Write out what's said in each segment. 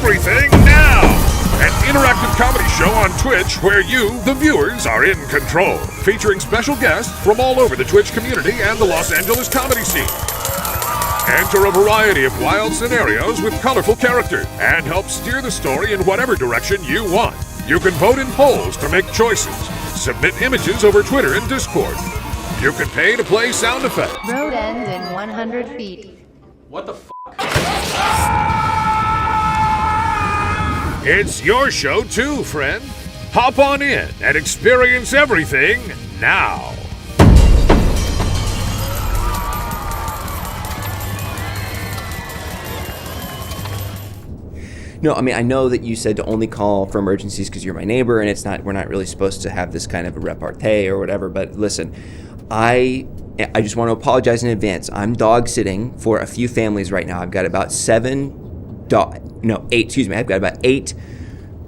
Everything Now, an interactive comedy show on Twitch where you, the viewers, are in control, featuring special guests from all over the Twitch community and the Los Angeles comedy scene. Enter a variety of wild scenarios with colorful characters and help steer the story in whatever direction you want. You can vote in polls to make choices, submit images over Twitter and Discord. You can pay to play sound effects. Road ends in 100 feet. What the f***? It's your show too, friend. Hop on in and experience everything now. No, I mean, I know that you said to only call for emergencies because you're my neighbor, and we're not really supposed to have this kind of a repartee or whatever, but listen, I just want to apologize in advance. I'm dog sitting for a few families right now. I've got about I've got about 8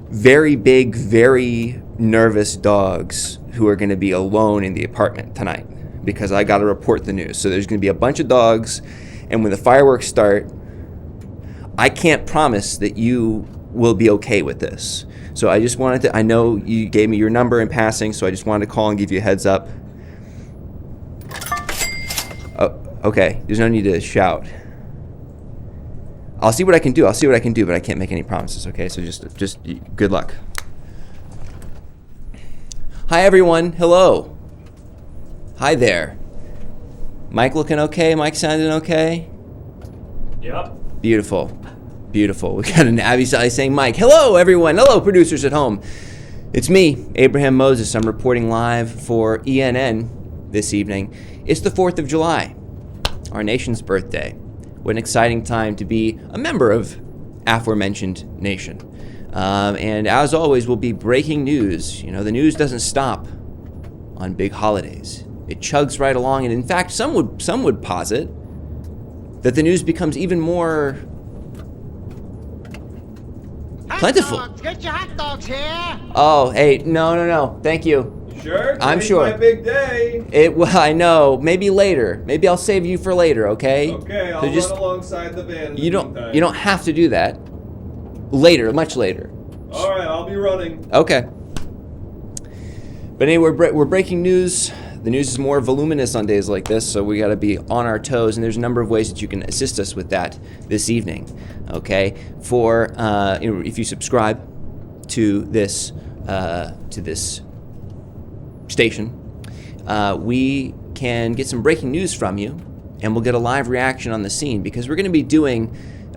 very big, very nervous dogs who are going to be alone in the apartment tonight because I got to report the news. So there's going to be a bunch of dogs, and when the fireworks start, I can't promise that you will be okay with this. So I just wanted to, I know you gave me your number in passing, so I just wanted to call and give you a heads up. Oh, okay, there's no need to shout. I'll see what I can do, but I can't make any promises, okay? So just good luck. Hi, everyone. Hello. Hi there. Mike looking okay? Mike sounding okay? Yep. Beautiful. Beautiful. We got an Abby Sally saying, Mike. Hello, everyone. Hello, producers at home. It's me, Abraham Moses. I'm reporting live for ENN this evening. It's the 4th of July, our nation's birthday. What an exciting time to be a member of aforementioned nation. And as always, will be breaking news. You know, the news doesn't stop on big holidays. It chugs right along, and in fact, some would posit that the news becomes even more plentiful. Dogs, get your hot dogs here. Oh, hey, no, thank you. Sure? I'm sure. It's my big day. Well, I know. Maybe later. Maybe I'll save you for later. Okay. Okay, I'll just, run alongside the van. You don't have to do that. Later, much later. All right, I'll be running. Okay. But anyway, we're breaking news. The news is more voluminous on days like this, so we got to be on our toes, and there's a number of ways that you can assist us with that this evening. Okay, for if you subscribe to this station, we can get some breaking news from you, and we'll get a live reaction on the scene because we're going to be doing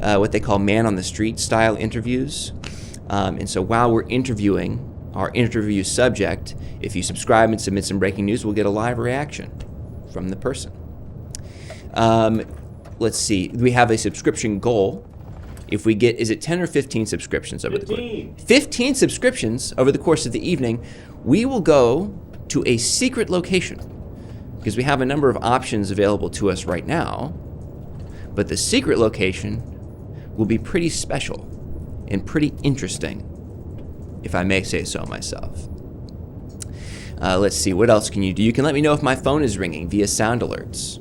what they call man on the street style interviews. And so while we're interviewing our interview subject, if you subscribe and submit some breaking news, we'll get a live reaction from the person. Let's see. We have a subscription goal. If we get, is it 10 or 15 subscriptions over 15. the course? 15 subscriptions over the course of the evening, we will go to a secret location because we have a number of options available to us right now, but the secret location will be pretty special and pretty interesting, if I may say so myself. Let's see, what else can you do? You can let me know if my phone is ringing via sound alerts.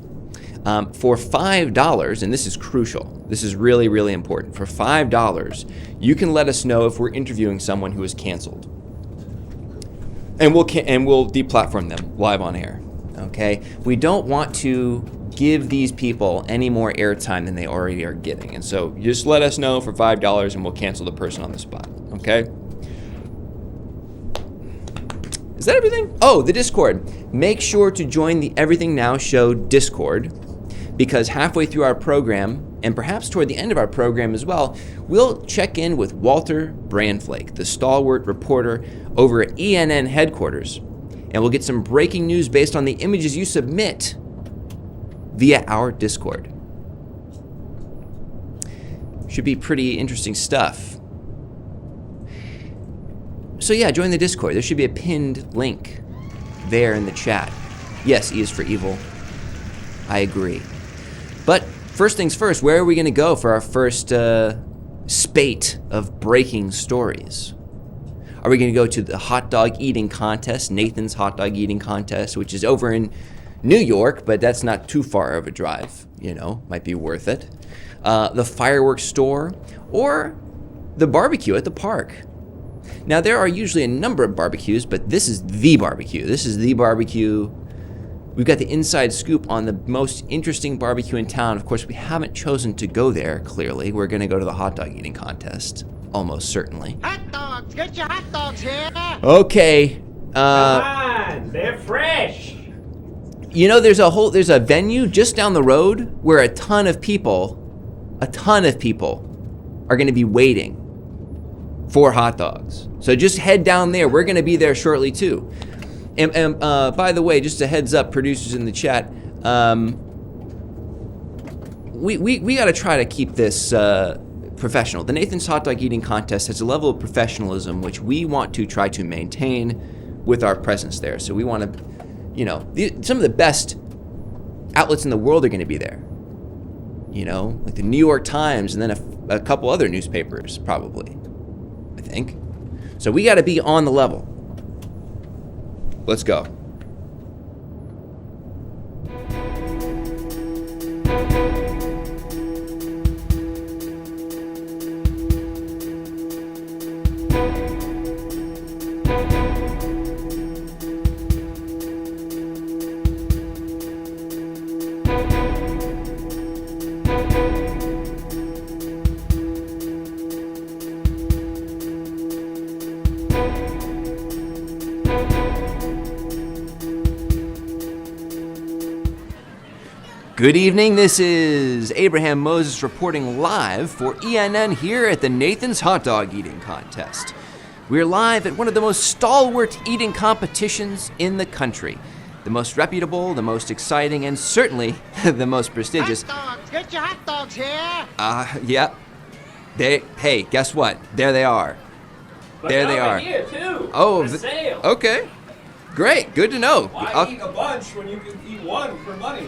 For $5, and this is crucial, this is really, really important. For $5, you can let us know if we're interviewing someone who is canceled. And we'll deplatform them live on air, okay? We don't want to give these people any more airtime than they already are getting. And so just let us know for $5 and we'll cancel the person on the spot, okay? Is that everything? Oh, the Discord. Make sure to join the Everything Now Show Discord because halfway through our program, and perhaps toward the end of our program as well, we'll check in with Walter Brandflake, the stalwart reporter over at ENN headquarters, and we'll get some breaking news based on the images you submit via our Discord. Should be pretty interesting stuff. So yeah, join the Discord. There should be a pinned link there in the chat. Yes, E is for evil. I agree. But first things first, where are we going to go for our first spate of breaking stories? Are we going to go to the hot dog eating contest, Nathan's hot dog eating contest, which is over in New York, but that's not too far of a drive, might be worth it. The fireworks store, or the barbecue at the park. Now, there are usually a number of barbecues, but this is the barbecue. This is the barbecue. We've got the inside scoop on the most interesting barbecue in town. Of course, we haven't chosen to go there, clearly. We're going to go to the hot dog eating contest, almost certainly. Hot dogs! Get your hot dogs here! Okay. Come on, they're fresh. You know, there's a venue just down the road where a ton of people are going to be waiting for hot dogs. So just head down there. We're going to be there shortly too. And by the way, just a heads up, producers in the chat, we got to try to keep this professional. The Nathan's Hot Dog Eating Contest has a level of professionalism which we want to try to maintain with our presence there. So we want to, you know, some of the best outlets in the world are going to be there. You know, like the New York Times and then a couple other newspapers, probably, I think. So we got to be on the level. Let's go. Good evening, this is Abraham Moses reporting live for ENN here at the Nathan's Hot Dog Eating Contest. We're live at one of the most stalwart eating competitions in the country. The most reputable, the most exciting, and certainly the most prestigious. Hot dogs! Get your hot dogs here! Yeah. Hey, guess what? There they are. There they are. Here too. Oh, for sale. Okay. Great, good to know. Why eat a bunch when you can eat one for money?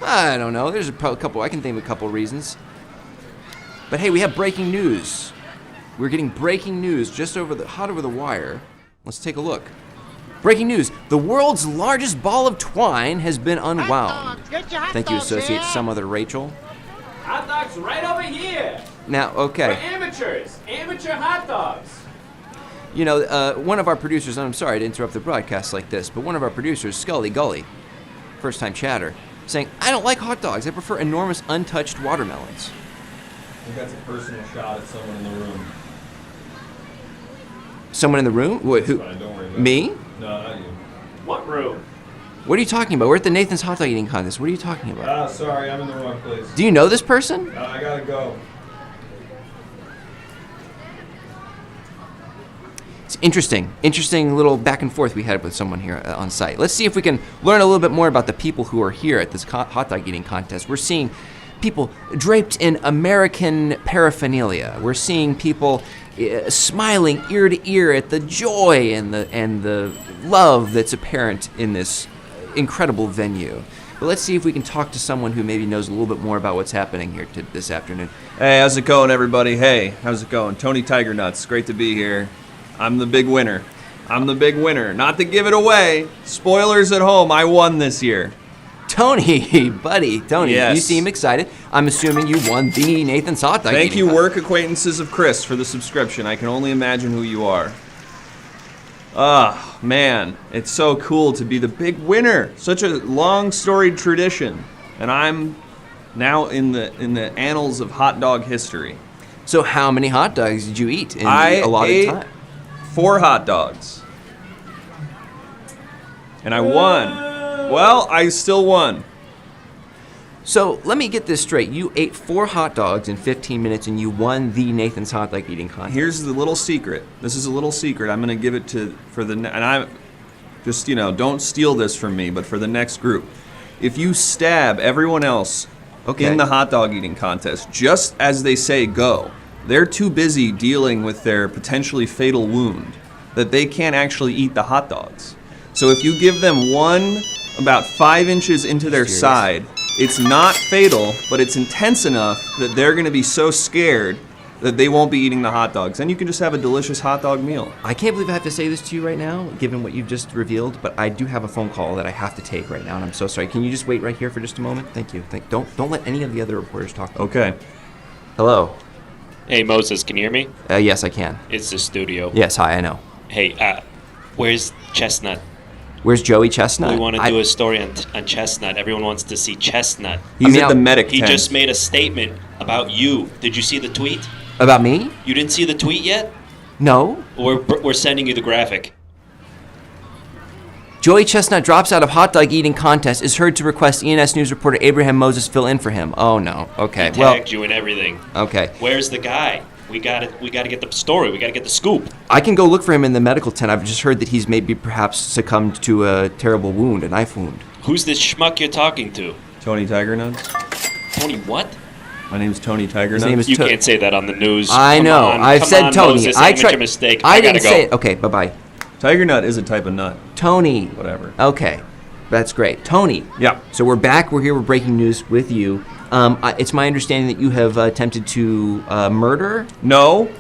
I don't know. There's a couple. I can think of a couple reasons. But hey, we have breaking news. We're getting breaking news just hot over the wire. Let's take a look. Breaking news: the world's largest ball of twine has been unwound. Hot dogs! Get your hot Thank you, dogs Associate here! Some Other Rachel. Hot dogs right over here. Now, For okay. amateurs. Amateur hot dogs. You know, one of our producers, and I'm sorry to interrupt the broadcast like this, but one of our producers, Scully Gully, first-time chatter, saying, I don't like hot dogs. I prefer enormous untouched watermelons. I think that's a personal shot at someone in the room. Someone in the room? Wait, who? Fine, don't worry about Me? it. No, not you. What room? What are you talking about? We're at the Nathan's Hot Dog Eating Contest. What are you talking about? Ah, sorry, I'm in the wrong place. Do you know this person? I gotta go. It's interesting little back and forth we had with someone here on site. Let's see if we can learn a little bit more about the people who are here at this hot dog eating contest. We're seeing people draped in American paraphernalia. We're seeing people smiling ear to ear at the joy and the love that's apparent in this incredible venue. But let's see if we can talk to someone who maybe knows a little bit more about what's happening here this afternoon. Hey, how's it going, everybody? Hey, how's it going? Tony Tiger Nuts, great to be here. I'm the big winner. Not to give it away. Spoilers at home, I won this year. Tony, buddy, Tony, Yes. You seem excited. I'm assuming you won the Nathan's Hot Dog Thank eating you, contest. work acquaintances of Chris, for the subscription. I can only imagine who you are. Ah, man, it's so cool to be the big winner. Such a long storied tradition. And I'm now in the annals of hot dog history. So how many hot dogs did you eat in I a lot ate of time? 4 hot dogs. And I won. Well, I still won. So let me get this straight. You ate 4 hot dogs in 15 minutes and you won the Nathan's Hot Dog Eating Contest. Here's the little secret. This is a little secret. I'm going to give it and I just, don't steal this from me, but for the next group. If you stab everyone else in the hot dog eating contest, just as they say go, they're too busy dealing with their potentially fatal wound that they can't actually eat the hot dogs. So if you give them one about 5 inches into their side, it's not fatal, but it's intense enough that they're going to be so scared that they won't be eating the hot dogs. And you can just have a delicious hot dog meal. I can't believe I have to say this to you right now, given what you've just revealed, but I do have a phone call that I have to take right now, and I'm so sorry. Can you just wait right here for just a moment? Thank you. Don't let any of the other reporters talk. Okay. Hello. Hey, Moses, can you hear me? Yes, I can. It's the studio. Yes, hi, I know. Hey, where's Chestnut? Where's Joey Chestnut? We want to do a story on Chestnut. Everyone wants to see Chestnut. He's at the medic He tent. just made a statement about you. Did you see the tweet? About me? You didn't see the tweet yet? No. We're sending you the graphic. Joey Chestnut drops out of hot dog eating contest, is heard to request ENS News reporter Abraham Moses fill in for him. Oh no. Okay. He tagged you and everything. Okay. Where's the guy? We got to get the story. We got to get the scoop. I can go look for him in the medical tent. I've just heard that he's maybe perhaps succumbed to a terrible wound, a knife wound. Who's this schmuck you're talking to? Tony Tiger Nuts. Tony what? My name's Tony Tiger His Nuts. name is You can't say that on the news. I Come know. on, I've come said on, Tony. Moses, I I tried. a mistake. I gotta didn't go. say it. Okay. Bye bye. Tiger Nut is a type of nut. Tony. Whatever. Okay. That's great. Tony. Yeah. So we're back. We're here. We're breaking news with you. It's my understanding that you have attempted to murder. No,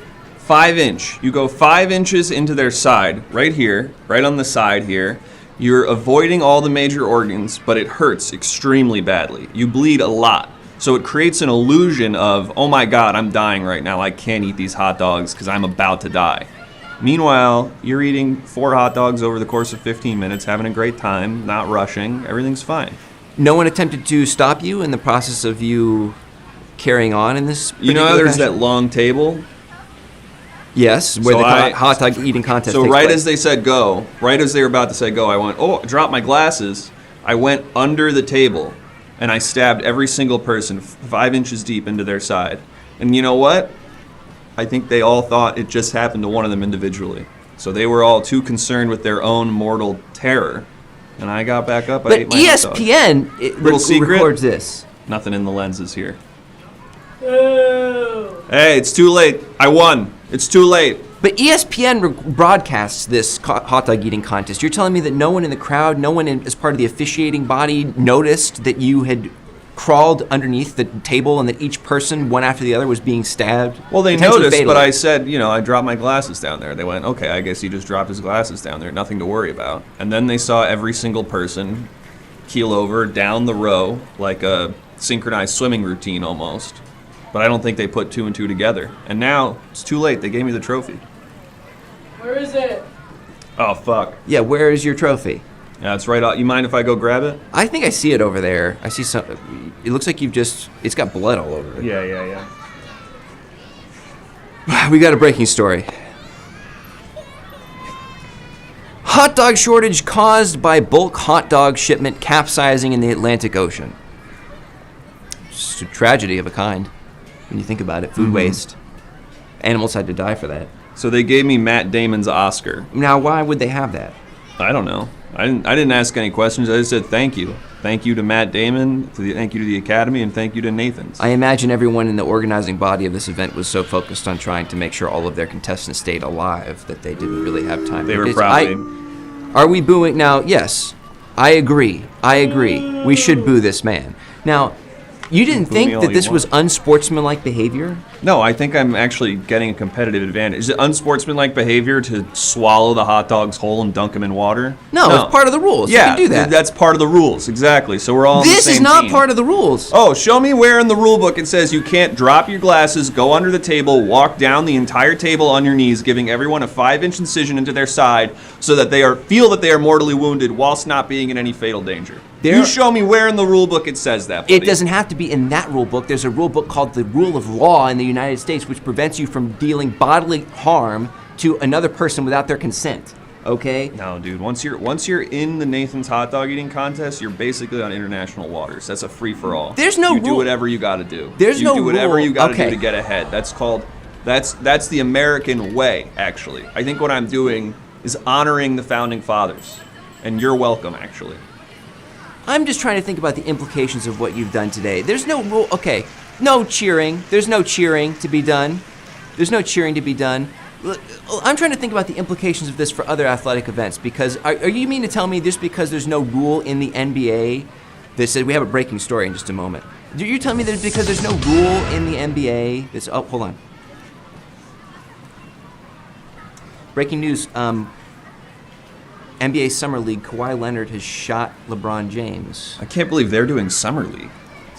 5-inch. You go 5 inches into their side, right here, right on the side here. You're avoiding all the major organs, but it hurts extremely badly. You bleed a lot. So it creates an illusion of, oh my God, I'm dying right now. I can't eat these hot dogs because I'm about to die. Meanwhile, you're eating 4 hot dogs over the course of 15 minutes, having a great time, not rushing. Everything's fine. No one attempted to stop you in the process of you carrying on in this. You know how particular there's fashion? that long table? Yes, where So the I- hot dog eating contest. So takes right place. as they said go, right as they were about to say go, I went, oh, I dropped my glasses. I went under the table and I stabbed every single person 5 inches deep into their side. And you know what? I think they all thought it just happened to one of them individually. So they were all too concerned with their own mortal terror. And I got back up. I But ate my hot dog. ESPN Little secret? records this. Nothing in the lenses here. Hey, it's too late. I won. It's too late. But ESPN broadcasts this hot dog eating contest. You're telling me that no one in the crowd, no one as part of the officiating body noticed that you had crawled underneath the table and that each person, one after the other, was being stabbed? Well, they potentially noticed, fatally? but I said, I dropped my glasses down there. They went, okay, I guess he just dropped his glasses down there. Nothing to worry about. And then they saw every single person keel over down the row like a synchronized swimming routine almost. But I don't think they put 2 and 2 together. And now it's too late. They gave me the trophy. Where is it? Oh, fuck. Yeah, where is your trophy? Yeah, it's right out. You mind if I go grab it? I think I see it over there. I see some. It looks like it's got blood all over it. Yeah. We got a breaking story. Hot dog shortage caused by bulk hot dog shipment capsizing in the Atlantic Ocean. It's a tragedy of a kind when you think about it. Food waste. Animals had to die for that. So they gave me Matt Damon's Oscar. Now, why would they have that? I don't know. I didn't ask any questions. I just said thank you. Thank you to Matt Damon, thank you to the Academy, and thank you to Nathan's. I imagine everyone in the organizing body of this event was so focused on trying to make sure all of their contestants stayed alive that they didn't really have time. They were probably... Are we booing? Now, yes, I agree. We should boo this man. Now, you didn't Boo me think all that you this was want. unsportsmanlike behavior? No, I think I'm actually getting a competitive advantage. Is it unsportsmanlike behavior to swallow the hot dogs whole and dunk them in water? No, it's part of the rules. Yeah, You can do that. that's part of the rules, exactly. So we're all on the This same is not team. part of the rules. Oh, show me where in the rule book it says you can't drop your glasses, go under the table, walk down the entire table on your knees, giving everyone a 5-inch incision into their side so that they feel that they are mortally wounded whilst not being in any fatal danger. You show me where in the rule book it says that, buddy. It doesn't have to be in that rule book. There's a rule book called the Rule of Law in the United States, which prevents you from dealing bodily harm to another person without their consent. Okay? No, dude. Once you're in the Nathan's hot dog eating contest, you're basically on international waters. That's a free for all. There's no You do rule. whatever you got to do. There's no You do whatever rule. you got to Okay. do to get ahead. That's the American way. Actually, I think what I'm doing is honoring the founding fathers, and you're welcome. Actually. I'm just trying to think about the implications of what you've done today. There's no rule. Okay, no cheering. There's no cheering to be done. There's no cheering to be done. Look, I'm trying to think about the implications of this for other athletic events, because are you mean to tell me just because there's no rule in the NBA that said, we have a breaking story in just a moment. You're telling me that because there's no rule in the NBA that's, oh, hold on. Breaking news, NBA Summer League, Kawhi Leonard has shot LeBron James. I can't believe they're doing summer league.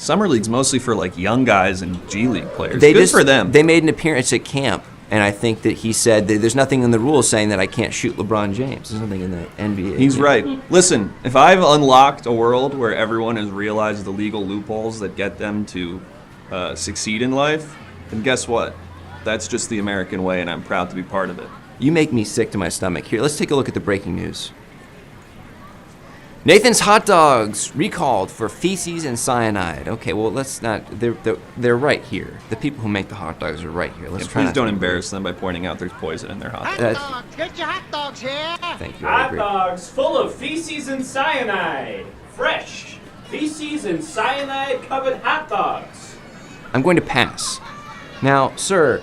Summer League's mostly for like young guys and G League players. They Good just, for them. They made an appearance at camp, and I think that he said that there's nothing in the rules saying that I can't shoot LeBron James. There's nothing in the NBA. He's right. Listen, if I've unlocked a world where everyone has realized the legal loopholes that get them to succeed in life, then guess what? That's just the American way, and I'm proud to be part of it. You make me sick to my stomach. Here, let's take a look at the breaking news. Nathan's hot dogs recalled for feces and cyanide. Okay, well, let's not. They're right here. The people who make the hot dogs are right here. Let's Yeah, try. please not don't to- embarrass them by pointing out there's poison in their hot Hot dogs. dogs! Get your hot dogs here! Thank you. I Hot agree. dogs full of feces and cyanide. Fresh. Feces and cyanide covered hot dogs. I'm going to pass. Now, sir,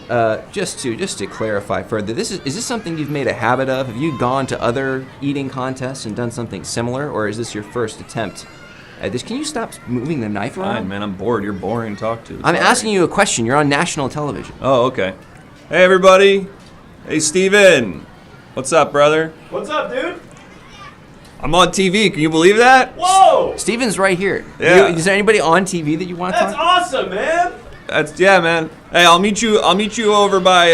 just to clarify further, is this something you've made a habit of? Have you gone to other eating contests and done something similar, or is this your first attempt at this? Can you stop moving the knife around? Fine, man. I'm bored. You're boring to talk to. I'm Sorry. asking you a question. You're on national television. Oh, okay. Hey, everybody. Hey, Steven. What's up, brother? What's up, dude? I'm on TV. Can you believe that? Whoa! Steven's right here. Yeah. Is there anybody on TV that you want to That's talk? awesome, man. Yeah, man. Hey, I'll meet you over by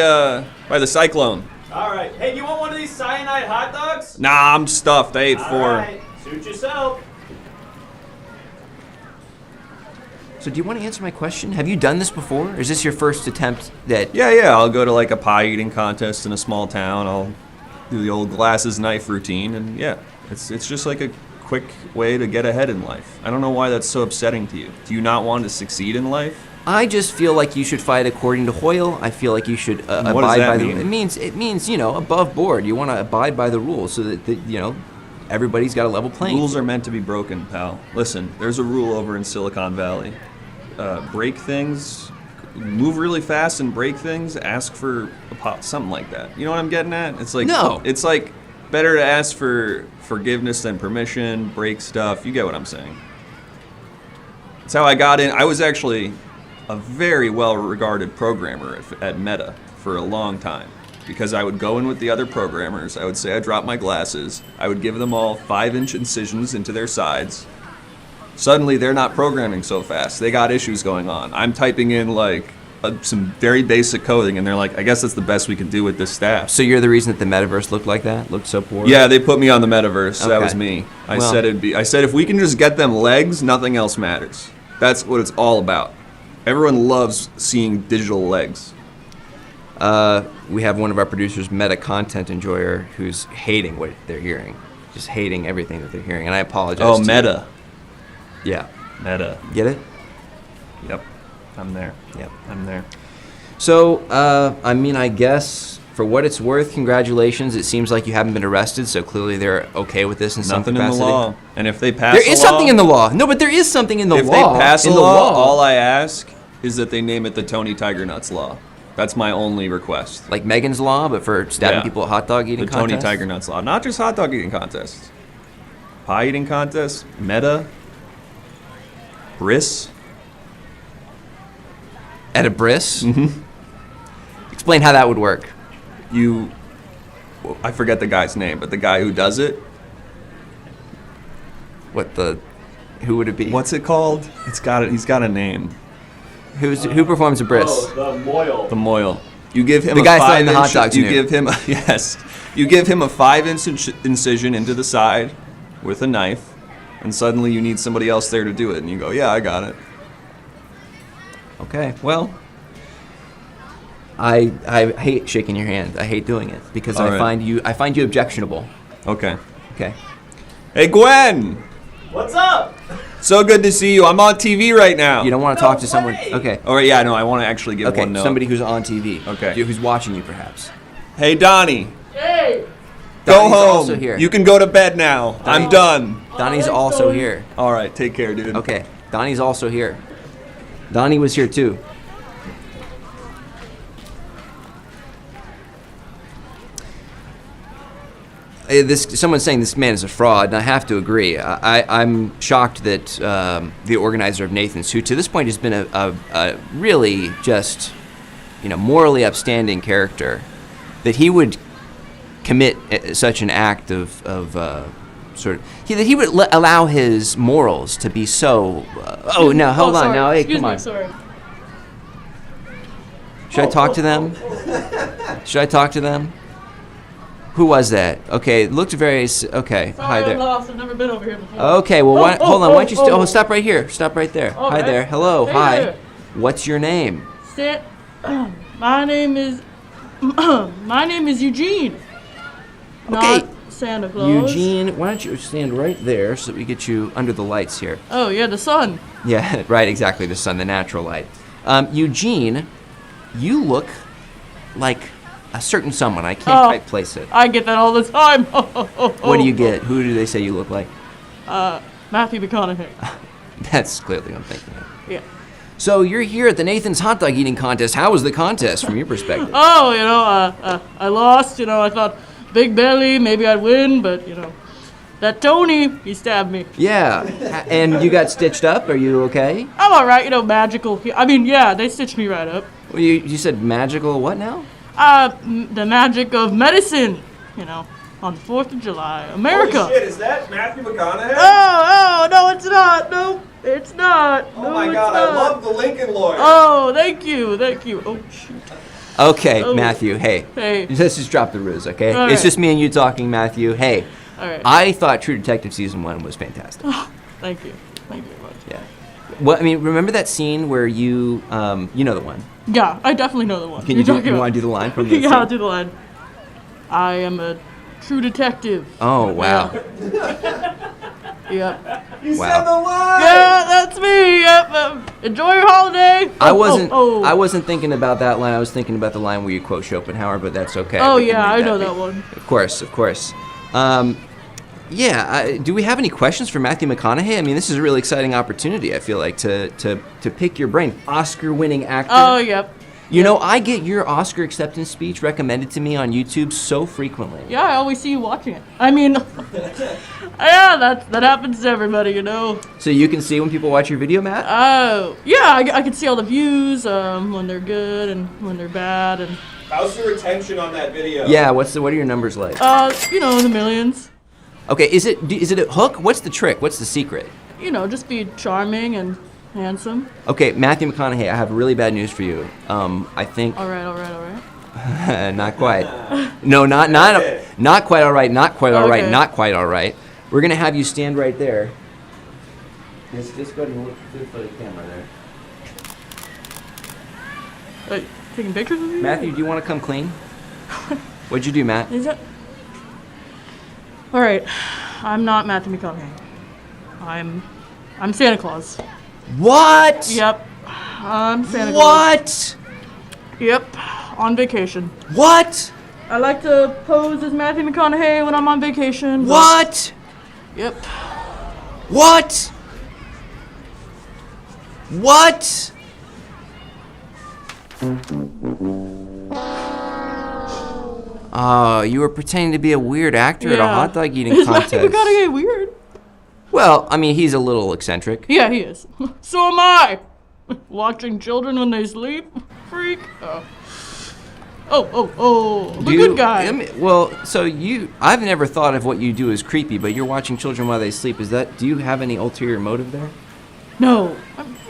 the Cyclone. All right. Hey, you want one of these cyanide hot dogs? Nah, I'm stuffed. I ate All 4. right. Suit yourself. So do you want to answer my question? Have you done this before? Or is this your first attempt that... Yeah. I'll go to like a pie eating contest in a small town. I'll do the old glasses knife routine, and yeah, it's just like a quick way to get ahead in life. I don't know why that's so upsetting to you. Do you not want to succeed in life? I just feel like you should fight according to Hoyle. I feel like you should What does abide that by mean? the... It means, above board. You want to abide by the rules so that, everybody's got a level playing. Rules are meant to be broken, pal. Listen, there's a rule over in Silicon Valley. Break things, move really fast and break things, ask for something like that. You know what I'm getting at? It's like, No. It's like better to ask for forgiveness than permission, break stuff. You get what I'm saying. That's how I got in. I was actually a very well-regarded programmer at Meta for a long time, because I would go in with the other programmers. I would say I dropped my glasses. I would give them all 5-inch incisions into their sides. Suddenly, they're not programming so fast. They got issues going on. I'm typing in like some very basic coding, and they're like, I guess that's the best we can do with this staff. So you're the reason that the metaverse looked like that? Looked so poor? Yeah, they put me on the metaverse. So that Okay. was me. I Well- said if we can just get them legs, nothing else matters. That's what it's all about. Everyone loves seeing digital legs. We have one of our producers, Meta Content Enjoyer, who's hating what they're hearing. Just hating everything that they're hearing. And I apologize. Oh, to you. Meta. Yeah. Meta. Get it? Yep. I'm there. Yep. I'm there. So, I guess, for what it's worth, congratulations. It seems like you haven't been arrested, so clearly they're okay with this in some Nothing in the capacity. law. And if they pass There is something in the law. No, but there is something in the If law. they pass a in the law, all I ask is that they name it the Tony Tiger Nuts Law. That's my only request. Like Megan's Law, but for stabbing Yeah. people at hot dog eating The Tony contests? Tiger Nuts Law. Not just hot dog eating contests. Pie eating contests. Meta. Briss. At a bris? Mm-hmm. Explain how that would work. I forget the guy's name, but the guy who does it. Who would it be? What's it called? He's got a name. Who performs a bris? Oh, the moil. The moil. You give him The a guy 5 selling the hot inch- dogs You new. give him You give him a 5-inch incision into the side with a knife, and suddenly you need somebody else there to do it, and you go, yeah, I got it. Okay, well, I hate shaking your hand. I hate doing it because All I right. find you objectionable. Okay. Okay. Hey, Gwen. What's up? So good to see you. I'm on TV right now. You don't want to No talk to someone. way! Okay. All right, yeah, no, I want to actually give Okay. one note. Somebody who's on TV. Okay. Who's watching you, perhaps. Hey, Donnie. Hey. Go Donnie's home. also here. You can go to bed now. I'm done. Donnie's Hi, also Donnie. here. All right, take care, dude. Okay. Donnie's also here. Donnie was here too. Someone's saying this man is a fraud, and I have to agree. I'm shocked that the organizer of Nathan's, who to this point has been a really just, morally upstanding character, that he would commit such an act of sort of he would allow his morals to be so. Oh no! Hold on now. Hey, Excuse come me, on. sorry. Should I talk to them? Should I talk to them? Who was that? Okay, it looked very. Okay, Sorry, hi I'm there. lost. I've never been over here before. Okay, well, hold on. Why don't you stop right here? Stop right there. Oh, Hi hey. there. Hello. Hey Hi. there. What's your name? My name is Eugene. Okay. Not Santa Claus. Eugene, why don't you stand right there so that we get you under the lights here? Oh yeah, the sun. Yeah, right, exactly, the sun, the natural light. Eugene, you look like a certain someone. I can't quite place it. I get that all the time. What do you get? Who do they say you look like? Matthew McConaughey. That's clearly what I'm thinking of. Yeah. So you're here at the Nathan's Hot Dog Eating Contest. How was the contest from your perspective? Oh, I lost. I thought big belly, maybe I'd win, but that Tony, he stabbed me. Yeah, and you got stitched up. Are you okay? I'm all right. Magical. I mean, yeah, they stitched me right up. Well, you said magical what now? The magic of medicine. On the 4th of July, America. Holy shit, is that Matthew McConaughey? Oh, no, it's not. No, it's not. Oh no, my it's god, not. I love the Lincoln Lawyer. Oh, thank you. Oh, shoot. Okay, Oh. Matthew, hey. Hey. Let's just drop the ruse, okay? All It's right. just me and you talking, Matthew. Hey. All right. I thought True Detective Season 1 was fantastic. Thank you. Thank you very much. Yeah. Well, I mean, remember that scene where you know the one. Yeah, I definitely know the one. Can you want to do the line from the Yeah, scene? I'll do the line. I am a true detective. Oh, wow. Yep. You Wow. said the line! Yeah, that's me. Yep. Enjoy your holiday. I wasn't Oh. I wasn't thinking about that line. I was thinking about the line where you quote Schopenhauer, but that's okay. Oh, We can yeah, leave I know be. that one. Of course. Do we have any questions for Matthew McConaughey? I mean, this is a really exciting opportunity, I feel like, to pick your brain. Oscar-winning actor. Oh, yep. You know, I get your Oscar acceptance speech recommended to me on YouTube so frequently. Yeah, I always see you watching it. I mean, yeah, that happens to everybody, So you can see when people watch your video, Matt? Oh, yeah, I can see all the views, when they're good and when they're bad, and How's your retention on that video? Yeah, what are your numbers like? the millions. Okay, is it a hook? What's the trick? What's the secret? Just be charming and handsome. Okay, Matthew McConaughey, I have really bad news for you. I think All right. not quite. No, not quite all right. Not quite all right. Okay. Not quite all right. We're gonna have you stand right there. Just go ahead and look for the camera there. Taking pictures of you? Matthew, do you want to come clean? What'd you do, Matt? Is that? All right, I'm not Matthew McConaughey. I'm Santa Claus. What? Yep, I'm Santa Claus. What? Yep, on vacation. What? I like to pose as Matthew McConaughey when I'm on vacation. but- What? Yep. What? What? Oh, you were pretending to be a weird actor at a hot dog eating Is contest. Matthew McConaughey weird? Well, I mean, he's a little eccentric. Yeah, he is. So am I. Watching children when they sleep? Freak. Oh, the good guy. I've never thought of what you do as creepy, but you're watching children while they sleep. Do you have any ulterior motive there? No.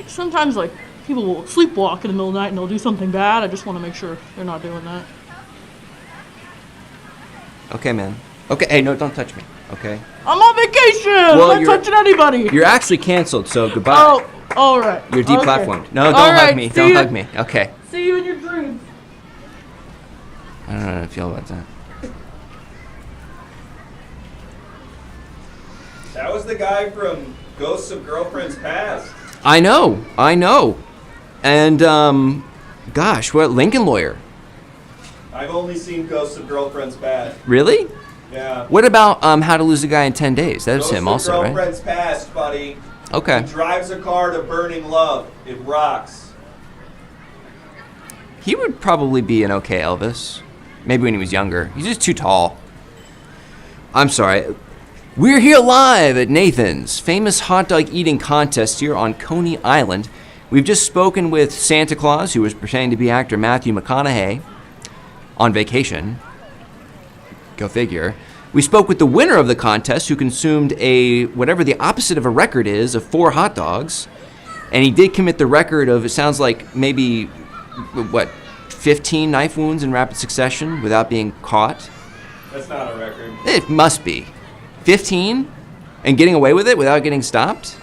Sometimes, people will sleepwalk in the middle of the night and they'll do something bad. I just want to make sure they're not doing that. Okay, man. Okay, hey, no, don't touch me, okay? I'm on vacation! Well, I'm not touching anybody! You're actually canceled, so goodbye. Oh, alright. You're deplatformed. Okay. No, don't All hug right, me. see Don't you- hug me. Okay. See you in your dreams. I don't know how to feel about that. That was the guy from Ghosts of Girlfriends Past. I know. And, gosh, what, Lincoln Lawyer? I've only seen Ghosts of Girlfriends Past. Really? Yeah. What about How to Lose a Guy in 10 Days? That was Ghosts him of also, right? Girlfriends Past, buddy. Okay. He drives a car to Burning Love. It rocks. He would probably be an okay Elvis. Maybe when he was younger. He's just too tall. I'm sorry. We're here live at Nathan's famous hot dog eating contest here on Coney Island. We've just spoken with Santa Claus, who was pretending to be actor Matthew McConaughey on vacation. Go figure. We spoke with the winner of the contest who consumed whatever the opposite of a record is, of 4 hot dogs. And he did commit the record of, it sounds like maybe, 15 knife wounds in rapid succession without being caught? That's not a record. It must be. 15? And getting away with it without getting stopped?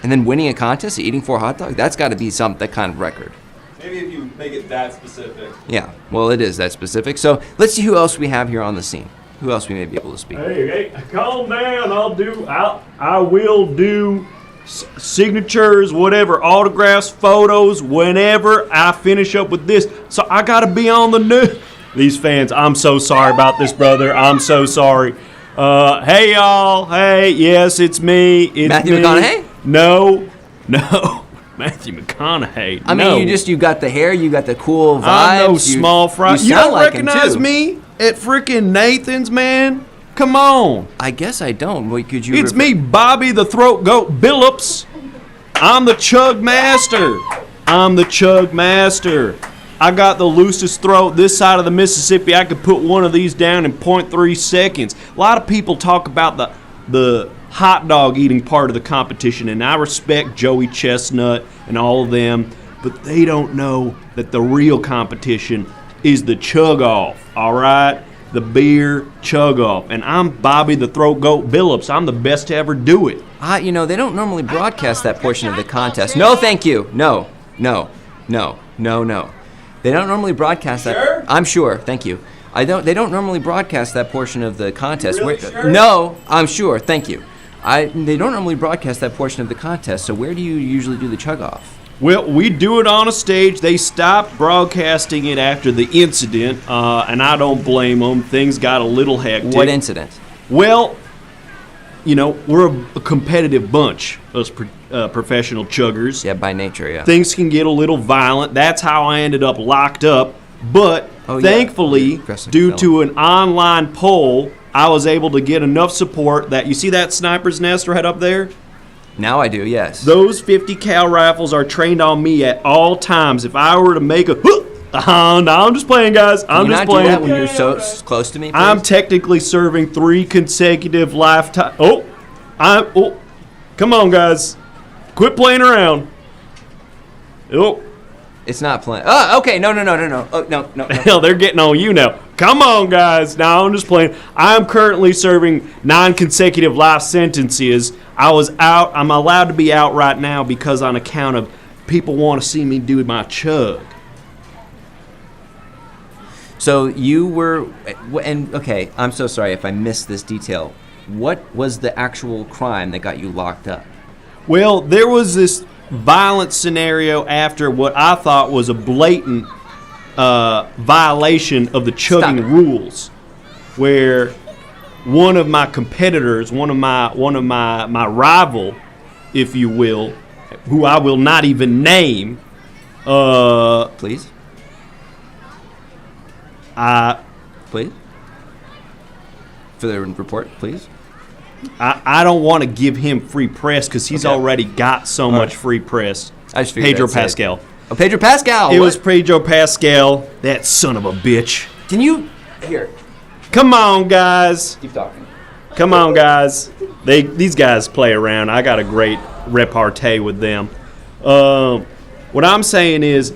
And then winning a contest, eating 4 hot dogs? That's got to be that kind of record. Maybe if you make it that specific. Yeah, well, it is that specific. So let's see who else we have here on the scene. Who else we may be able to speak with. Hey, calm down. I will do signatures, whatever, autographs, photos, whenever I finish up with this. So I gotta be on the news. These fans, I'm so sorry about this, brother. I'm so sorry. Hey y'all. Hey, yes, it's me. It's Matthew me. McConaughey? No. Matthew McConaughey. I mean, you got the hair, you got the cool vibes. I'm no small fry. You sound don't like him, recognize too. me at freaking Nathan's, man? Come on. I guess I don't. Wait, could you? It's me, Bobby the Throat Goat Billups. I'm the Chug Master. I got the loosest throat this side of the Mississippi. I could put one of these down in 0.3 seconds. A lot of people talk about the hot dog eating part of the competition, and I respect Joey Chestnut and all of them, but they don't know that the real competition is the chug off, all right? The beer chug off. And I'm Bobby the Throat Goat Billups. I'm the best to ever do it. They don't normally broadcast that portion of the contest. No, thank you. No. They don't normally broadcast that. Sure? I'm sure. Thank you. They don't normally broadcast that portion of the contest. Really sure? No, I'm sure. Thank you. They don't normally broadcast that portion of the contest. So where do you usually do the chug off? Well, we do it on a stage. They stopped broadcasting it after the incident, and I don't blame them. Things got a little hectic. What incident? Well, we're a competitive bunch, us professional chuggers. Yeah, by nature, yeah. Things can get a little violent. That's how I ended up locked up. But thankfully, due to an online poll, I was able to get enough support that, you see that sniper's nest right up there? Now I do, yes. Those 50 cal rifles are trained on me at all times. If I were to make no, I'm just playing, guys. I'm just playing. Do that when you're so close to me, please? I'm technically serving 3 consecutive lifetime. Come on, guys. Quit playing around. It's not playing. Oh, okay. No. Oh, no. Hell, they're getting on you now. Come on, guys. Now I'm just playing. I'm currently serving 9 consecutive life sentences. I was out. I'm allowed to be out right now because on account of people want to see me do my chug. So you were, and okay, I'm so sorry if I missed this detail. What was the actual crime that got you locked up? Well, there was this violent scenario after what I thought was a blatant violation of the chugging rules, where one of my competitors, one of my rival, if you will, who I will not even name, please. Please. For the report, please. I don't want to give him free press because he's already got so much free press. I just figured Pedro Pascal. Oh, Pedro Pascal. It was Pedro Pascal. That son of a bitch. Can you here? Come on, guys. Keep talking. Come on, guys. These guys play around. I got a great repartee with them. What I'm saying is,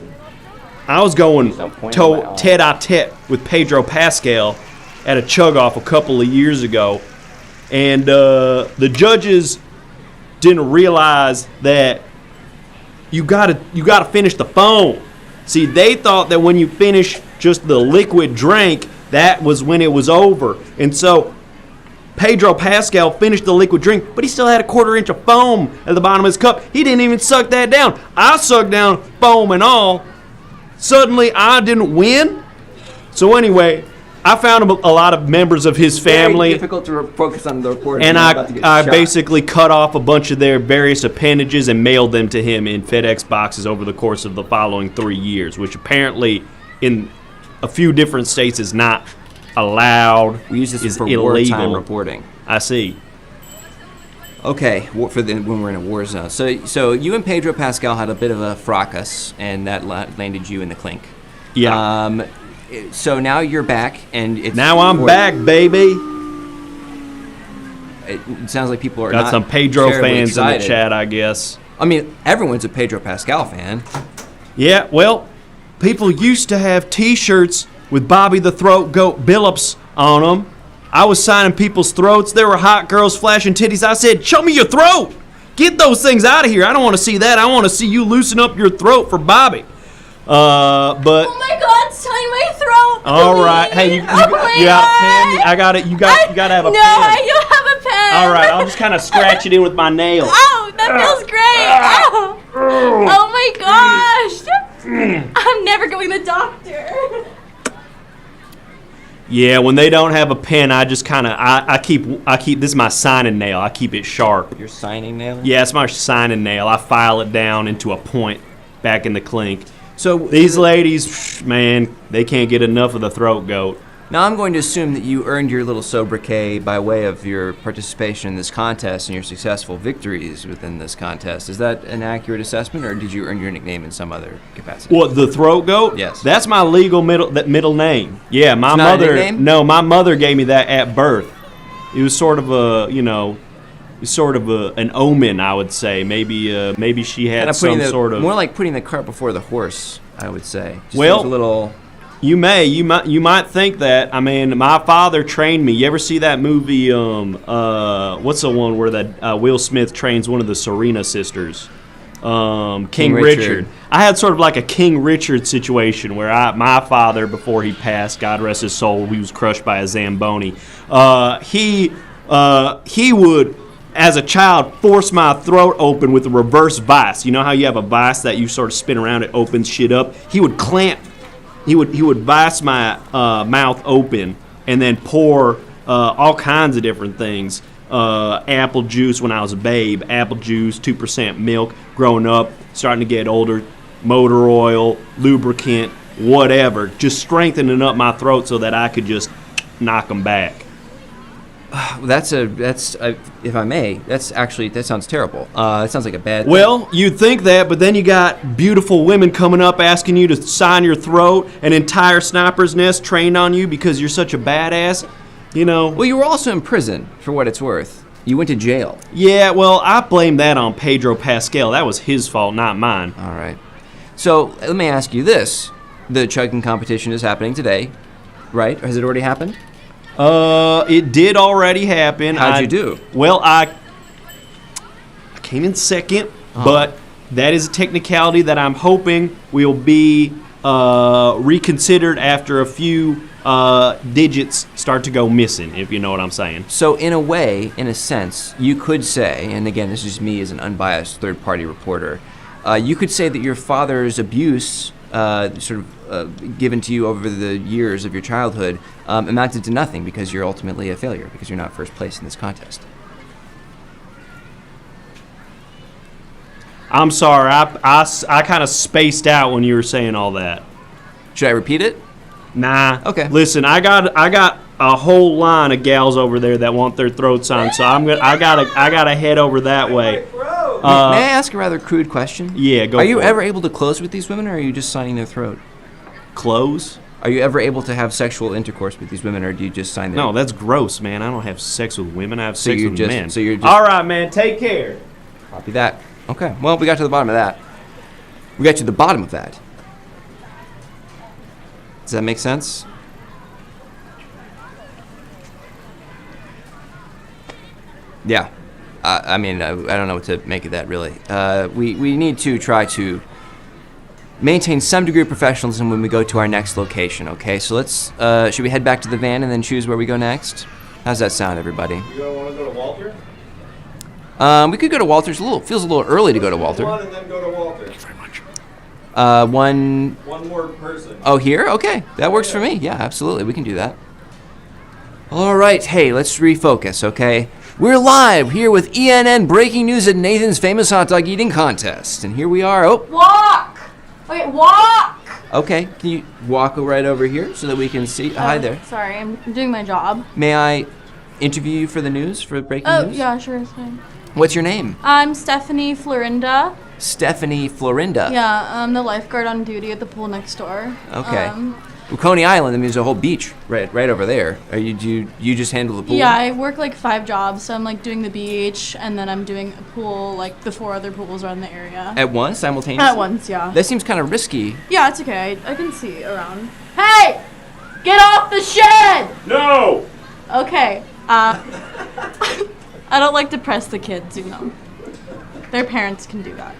I was going tete-a-tete with Pedro Pascal at a chug-off a couple of years ago, and the judges didn't realize that you gotta finish the foam. See, they thought that when you finish just the liquid drink, that was when it was over. And so Pedro Pascal finished the liquid drink, but he still had a 1/4 inch of foam at the bottom of his cup. He didn't even suck that down. I sucked down foam and all. Suddenly, I didn't win. So anyway, I found a lot of members of his family. Very difficult to focus on the report. And I basically cut off a bunch of their various appendages and mailed them to him in FedEx boxes over the course of the following 3 years, which apparently in a few different states is not allowed. We use this for illegal. wartime reporting. I see. Okay, when we're in a war zone. So you and Pedro Pascal had a bit of a fracas, and that landed you in the clink. Yeah. So now you're back, and it's now I'm back, baby. it sounds like people are Got not some Pedro terribly fans excited. in the chat, I guess. I mean, everyone's a Pedro Pascal fan. Yeah, well, people used to have T-shirts with Bobby the Throat Goat Billups on them. I was signing people's throats. There were hot girls flashing titties. I said, show me your throat. Get those things out of here. I don't want to see that. I want to see you loosen up your throat for Bobby. But Oh my God, sign my throat. all right, hey, you got a pen? I got it. You got to have a pen. No, I don't have a pen. All right, I'll just kind of scratch it in with my nail. Oh, that feels great. Oh my gosh. I'm never going to the doctor. Yeah, when they don't have a pen, I just kind of I keep this is my signing nail. I keep it sharp. Your signing nail? Yeah, it's my signing nail. I file it down into a point back in the clink. So These ladies, man, they can't get enough of the throat goat. now I'm going to assume that you earned your little sobriquet by way of your participation in this contest and your successful victories within this contest. Is that an accurate assessment, or did you earn your nickname in some other capacity? What, the throat goat? Yes. That's my legal middle name. Yeah, my It's not a mother. nickname? No, my mother gave me that at birth. It was sort of an omen, I would say. Maybe she had some sort of. More like putting the cart before the horse, I would say. Just Well, seems a little. You might think that. I mean, my father trained me. You ever see that movie? What's the one where that Will Smith trains one of the Serena sisters? King Richard. I had sort of like a King Richard situation where my father, before he passed, God rest his soul, he was crushed by a Zamboni. He would, as a child, force my throat open with a reverse vice. You know how you have a vice that you sort of spin around, it opens shit up? He would clamp. He would vice my mouth open and then pour all kinds of different things. Apple juice when I was a babe, apple juice, 2% milk, growing up, starting to get older, motor oil, lubricant, whatever, just strengthening up my throat so that I could just knock them back. That's if I may, that sounds terrible. That sounds like a bad thing. Well, you'd think that, but then you got beautiful women coming up asking you to sign your throat, an entire sniper's nest trained on you because you're such a badass, you know. Well, you were also in prison, for what it's worth. You went to jail. Yeah, well, I blame that on Pedro Pascal. That was his fault, not mine. All right. So, let me ask you this. The chugging competition is happening today, right? Has it already happened? It did already happen. How'd you do? Well, I came in second, but that is a technicality that I'm hoping will be reconsidered after a few digits start to go missing, if you know what I'm saying. So in a way, in a sense, you could say, and again, this is me as an unbiased third-party reporter, you could say that your father's abuse given to you over the years of your childhood amounted to nothing because you're ultimately a failure, because you're not first place in this contest. I'm sorry, I kind of spaced out when you were saying all that. Should I repeat it? Nah. Okay. Listen, I got a whole line of gals over there that want their throats on, so I gotta head over that way. May I ask a rather crude question? Yeah, go. Are you for ever it. able to close with these women, or are you just signing their throat? Close? Are you ever able to have sexual intercourse with these women, or do you just sign their? No, that's gross, man. I don't have sex with women. I have sex with men. So you're just. All right, man. Take care. Copy that. Okay. Well, we got to the bottom of that. We got to the bottom of that. Does that make sense? Yeah. I mean, I don't know what to make of that, really. We need to try to maintain some degree of professionalism when we go to our next location, okay? So let's, should we head back to the van and then choose where we go next? How's that sound, everybody? You don't want to go to Walter? We could go to Walter's. Feels a little early to go to Walter. One and then go to Walter. Very much. One more person. Oh, here? Okay. That works for me. Yeah, absolutely. We can do that. All right. Hey, let's refocus, okay? We're live here with ENN breaking news at Nathan's famous hot dog eating contest. And here we are. Oh. Walk! Okay, walk! Okay. Can you walk right over here so that we can see? Hi there. Sorry, I'm doing my job. May I interview you for the news, for breaking news? Oh, yeah, sure, it's fine. What's your name? I'm Stephanie Florinda. Stephanie Florinda. Yeah, I'm the lifeguard on duty at the pool next door. Okay. Well, Coney Island, I mean, there's a whole beach right over there. Do you just handle the pool? Yeah, I work like 5 jobs. So I'm like doing the beach, and then I'm doing a pool, like the 4 other pools around the area. At once, simultaneously? At once, yeah. That seems kind of risky. Yeah, it's okay. I can see around. Hey! Get off the shed! No! Okay. I don't like to press the kids, you know. Their parents can do that.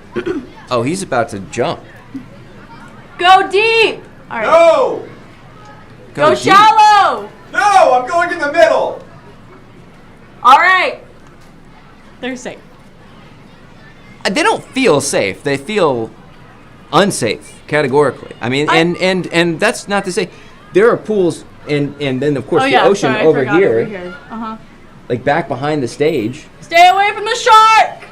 Oh, he's about to jump. Go deep! All right. No! Go deep. shallow! No! I'm going in the middle! All right. They're safe. They don't feel safe. They feel unsafe, categorically. I mean, and that's not to say there are pools and then of course the ocean over here. Uh-huh. Like back behind the stage. Stay away from the shark!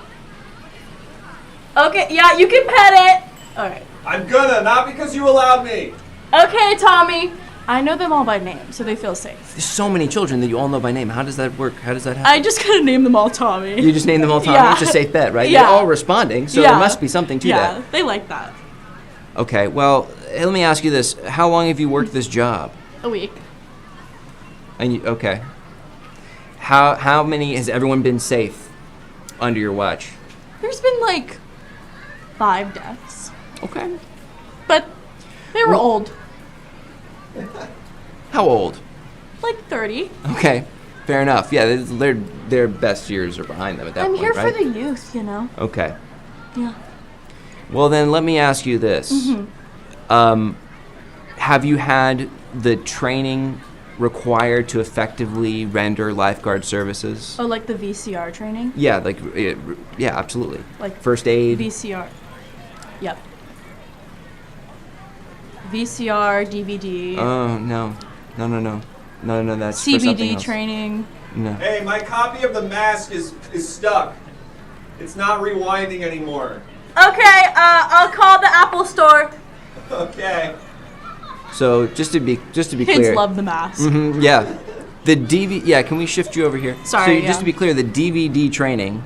Okay, yeah, you can pet it. All right. I'm gonna, not because you allowed me. Okay, Tommy. I know them all by name, so they feel safe. There's so many children that you all know by name. How does that work? How does that happen? I just gotta name them all Tommy. You just name them all Tommy? Yeah. It's a safe bet, right? Yeah. They're all responding, so there must be something to that. Yeah, they like that. Okay, well, let me ask you this. How long have you worked this job? A week. And okay. How many has everyone been safe under your watch? There's been like 5 deaths. Okay. But they were old. How old? Like 30. Okay, fair enough. Yeah, their best years are behind them at that I'm point, here right? for the youth, you know. Okay. Yeah. Well, then let me ask you this. Mm-hmm. Have you had the training required to effectively render lifeguard services? Oh, like the VCR training? Yeah, yeah, absolutely. Like first aid? VCR. Yep. VCR, DVD. Oh, no, that's for something CBD else. training. No. Hey, my copy of The Mask is stuck. It's not rewinding anymore. Okay, I'll call the Apple Store. Okay. So just to be Kids clear. love the mask. Mm-hmm, yeah. The DVD. Yeah, can we shift you over here? Sorry. So just to be clear, the DVD training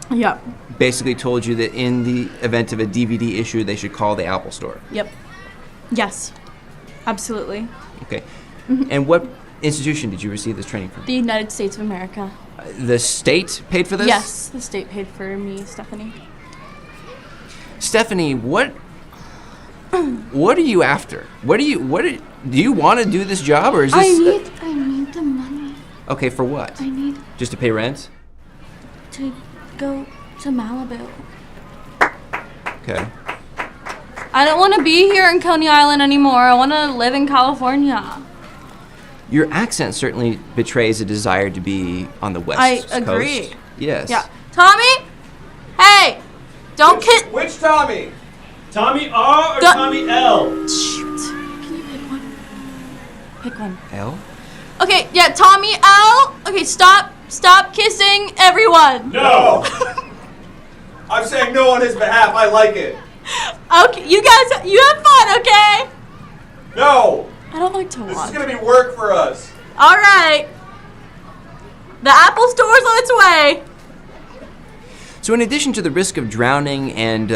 Yep. basically told you that in the event of a DVD issue, they should call the Apple Store. Yep. Yes. Absolutely. Okay. And what institution did you receive this training from? The United States of America. The state paid for this? Yes, the state paid for me, Stephanie. Stephanie, what are you after? Do you want to do this job, or is this? I need the money. Okay, for what? I need Just to pay rent? to go to Malibu. Okay. I don't want to be here in Coney Island anymore. I want to live in California. Your accent certainly betrays a desire to be on the West Coast. I agree. Yes. Yeah. Tommy? Hey! Don't kid. Which Tommy? Tommy R or The- Tommy L? Shoot. Can you pick one? Pick one. L? Okay, yeah, Tommy L. Okay, stop kissing everyone. No! I'm saying no on his behalf. I like it. Okay, you guys, you have fun, okay? No! I don't like to This is watch. gonna be work for us. All right. The Apple Store's on its way. So in addition to the risk of drowning and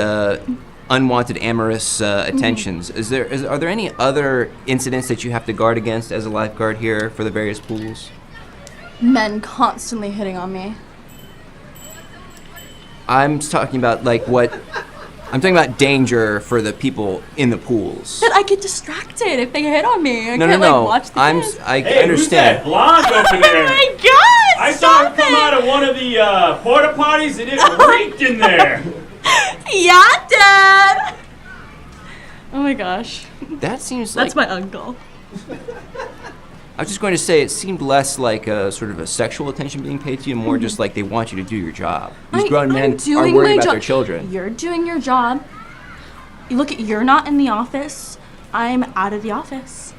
unwanted amorous attentions, are there any other incidents that you have to guard against as a lifeguard here for the various pools? Men constantly hitting on me. I'm talking about I'm talking about danger for the people in the pools. But I get distracted if they hit on me. I No, can't, no. watch the kids. I Hey, who's that understand. blonde over there? Oh my God! I saw him stop come it. out of one of the porta potties and it reeked in there. Yeah, Dad. Oh my gosh. That seems like That's my uncle. I was just going to say it seemed less like a sort of a sexual attention being paid to you, more just like they want you to do your job. These grown men are doing worried my about job. their children. You're doing your job. You're not in the office. I'm out of the office.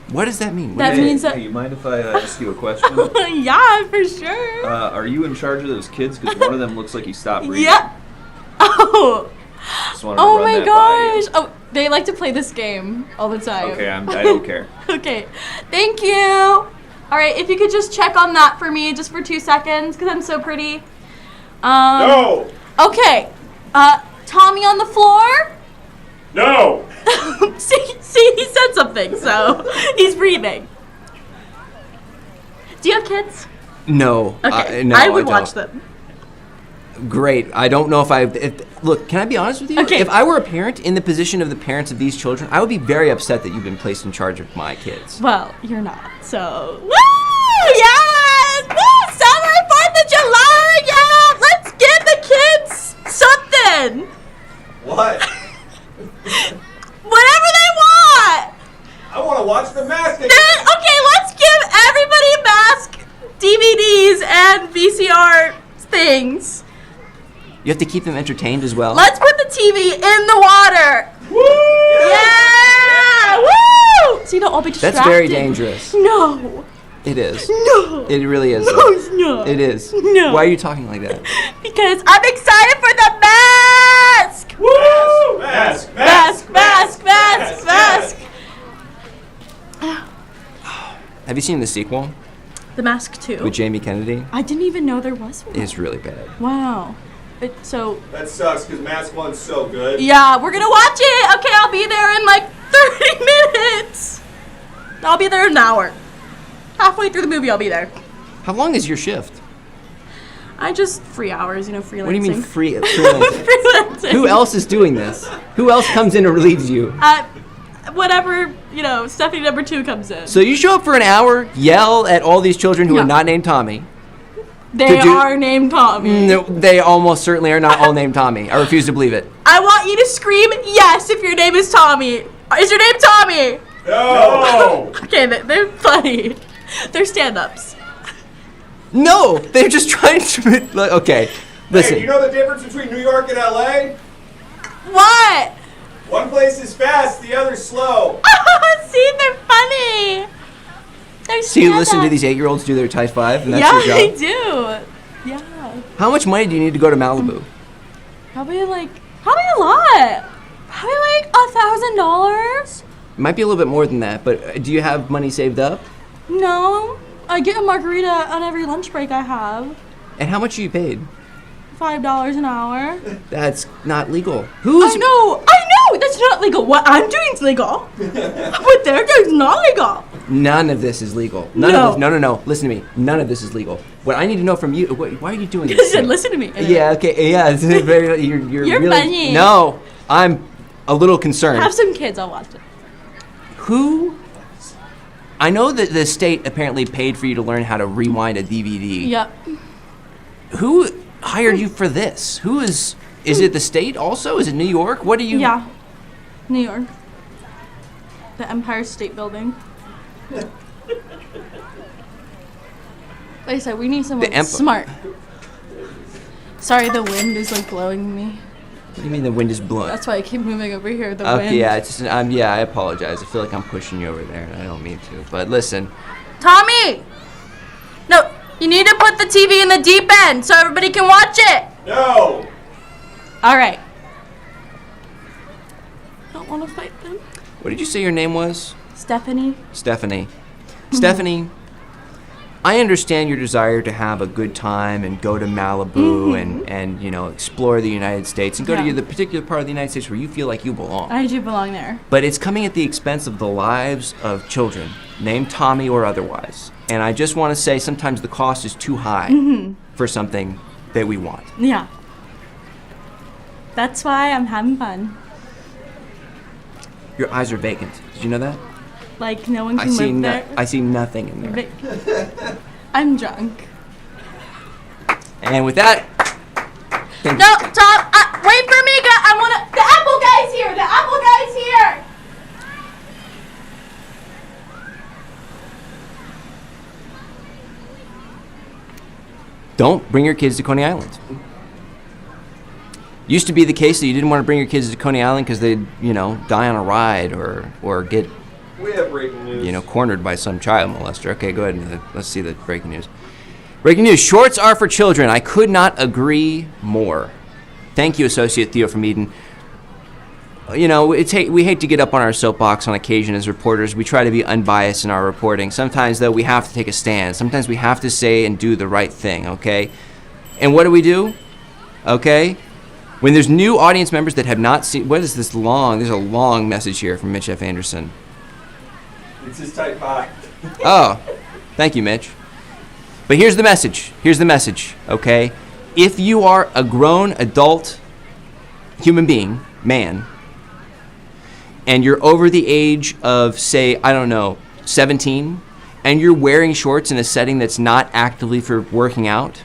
What does that mean? That means that. Hey, you mind if I ask you a question? Yeah, for sure. Are you in charge of those kids? Because one of them looks like he stopped breathing. Yeah. Oh. Just wanted to Oh run my that by you. gosh. Oh, they like to play this game all the time. Okay, I don't care. Okay. Thank you. All right, if you could just check on that for me just for 2 seconds, because I'm so pretty. No! Okay. Tommy on the floor? No! see, he said something, so he's breathing. Do you have kids? No. Okay, No, I would don't. watch them. Great. I don't know look, can I be honest with you? Okay. If I were a parent in the position of the parents of these children, I would be very upset that you've been placed in charge of my kids. Well, you're not, so... Woo! Yes! Woo! Summer, 4th of July! Yeah! Let's give the kids something! What? Whatever they want! I want to watch the mask. Okay, let's give everybody mask DVDs and VCR things. You have to keep them entertained as well. Let's put the TV in the water. Woo! Yeah! Woo! So you don't all be distracted. That's very dangerous. No. It is. No. It really is. No, it's not. It is. No. Why are you talking like that? Because I'm excited for the mask. Woo! Mask! Mask! Mask! Mask! Mask! Have you seen the sequel The Mask 2. with Jamie Kennedy? I didn't even know there was one. It's really bad. Wow. So That sucks because Mask 1's so good. yeah, we're gonna watch it. Okay, I'll be there in like 30 minutes. I'll be there in an hour. Halfway through the movie, I'll be there. How long is your shift? I just free hours, freelancing. What do you mean freelancing? Freelancing. Who else is doing this? Who else comes in and relieves you? Whatever, Stephanie number 2 comes in. So you show up for an hour, yell at all these children who Yeah. are not named Tommy. They are named Tommy. No, they almost certainly are not all named Tommy. I refuse to believe it. I want you to scream yes if your name is Tommy. Is your name Tommy? No! Okay, they're funny. They're stand-ups. No, they're just trying to. Okay, listen. Hey, do you know the difference between New York and LA? What? One place is fast, the other's slow. See, they're funny. They're So you listen to stand-ups. these 8-year-olds do their Type 5, and that's Yeah, your I job? do. Yeah. How much money do you need to go to Malibu? Probably a lot. Probably like $1,000. It might be a little bit more than that, but do you have money saved up? No, I get a margarita on every lunch break I have. And how much are you paid? $5 an hour. That's not legal. I know. That's not legal. What I'm doing is legal. What they're doing is not legal. None of this is legal. None of this. No. Listen to me. None of this is legal. What I need to know from you. Why are you doing this? Listen to me. Yeah. Okay. Yeah. It's very. You're You're really. funny. No, I'm a little concerned. Have some kids. I'll watch it. Who? I know that the state apparently paid for you to learn how to rewind a DVD. Yep. Who hired you for this? Who is? Is it the state also? Is it New York? What are you? Yeah. New York. The Empire State Building. Like I said, we need someone smart. Sorry, the wind is like blowing me. What do you mean the wind is blowing? That's why I keep moving over here. The Okay, wind. yeah, it's just, I apologize. I feel like I'm pushing you over there, and I don't mean to. But listen, Tommy! No, you need to put the TV in the deep end so everybody can watch it. No! All right. Don't want to fight them. what did you say your name was? Stephanie. Stephanie. Stephanie, I understand your desire to have a good time and go to Malibu and explore the United States and go to the particular part of the United States where you feel like you belong. I do belong there. But it's coming at the expense of the lives of children, named Tommy or otherwise. And I just want to say sometimes the cost is too high for something that we want. Yeah. That's why I'm having fun. Your eyes are vacant. Did you know that? Like no one can live there. I see nothing in there. I'm drunk. And with that, No, Tom, wait for me. I wanna. The apple guy's here. The apple guy's here. don't bring your kids to Coney Island. Used to be the case that you didn't want to bring your kids to Coney Island because they'd, die on a ride or get, We have breaking news. cornered by some child molester. Okay, go ahead and let's see the breaking news. Breaking news, shorts are for children. I could not agree more. Thank you, Associate Theo from Eden. We hate to get up on our soapbox on occasion as reporters. We try to be unbiased in our reporting. Sometimes, though, we have to take a stand. Sometimes we have to say and do the right thing, okay? And what do? Okay? When there's new audience members that have not seen, what is this long? There's a long message here from Mitch F. Anderson. It's his type pie. Oh, thank you, Mitch. But here's the message. Here's the message, okay? If you are a grown adult human being, man, and you're over the age of, say, I don't know, 17, and you're wearing shorts in a setting that's not actively for working out,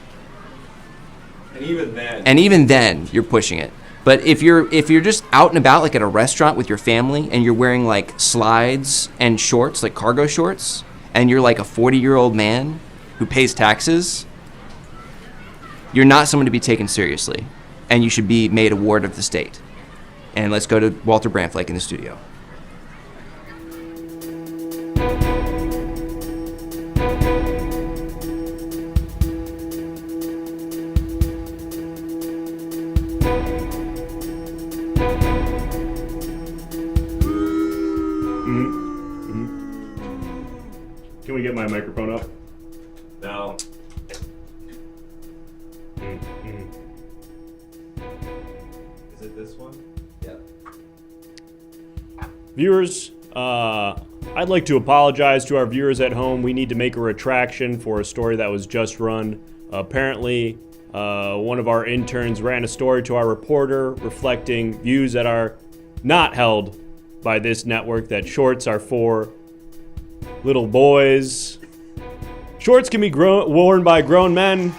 And even then, you're pushing it. But if you're just out and about, like at a restaurant with your family, and you're wearing like slides and shorts, like cargo shorts, and you're like a 40-year-old man who pays taxes, you're not someone to be taken seriously, and you should be made a ward of the state. And let's go to Walter Brandflake in the studio. Can we get my microphone up? No. Is it this one? Yeah. Viewers, I'd like to apologize to our viewers at home. We need to make a retraction for a story that was just run. Apparently, one of our interns ran a story to our reporter reflecting views that are not held by this network, that shorts are for little boys. Shorts can be worn by grown men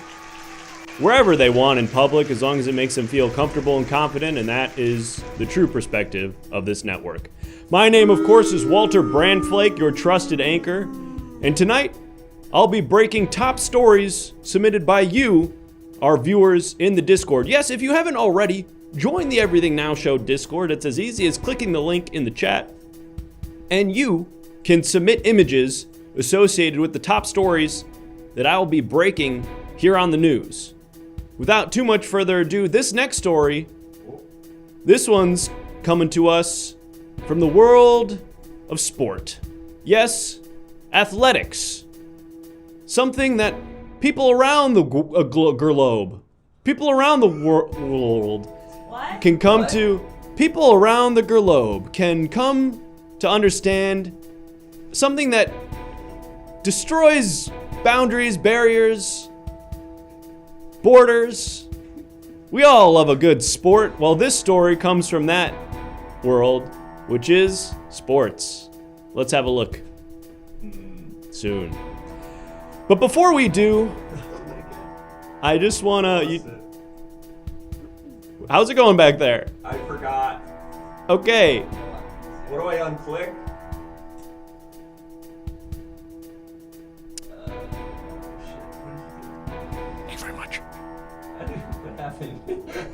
wherever they want in public, as long as it makes them feel comfortable and confident, and that is the true perspective of this network. My name, of course, is Walter Brandflake, your trusted anchor, and tonight I'll be breaking top stories submitted by you, our viewers, in the Discord. Yes, if you haven't already, join the Everything Now Show Discord. It's as easy as clicking the link in the chat, and you can submit images associated with the top stories that I will be breaking here on the news. Without too much further ado, this next story, this one's coming to us from the world of sport. Yes, athletics. Something that people around the globe, people around the world can come to, people around the globe can come to understand something that destroys boundaries, barriers, borders. We all love a good sport. Well, this story comes from that world, which is sports. Let's have a look soon. But before we do, I just wanna... How's it going back there? I forgot. Okay. What do I unclick?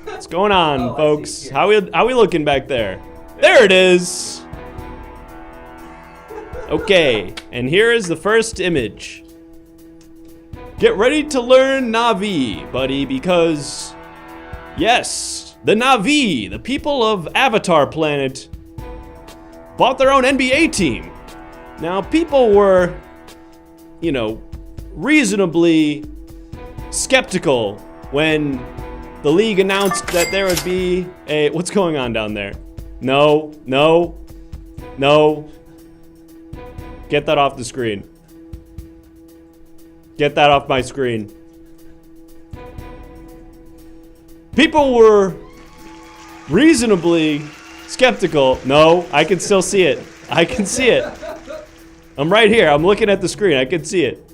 What's going on, folks? How we looking back there? There it is. Okay, and here is the first image. Get ready to learn Na'vi, buddy, because yes, the Na'vi, the people of Avatar Planet, bought their own NBA team. Now, people were, reasonably skeptical when the league announced that there would be a... What's going on down there? No. Get that off the screen. Get that off my screen. People were reasonably skeptical. No, I can still see it. I can see it. I'm right here. I'm looking at the screen. I can see it.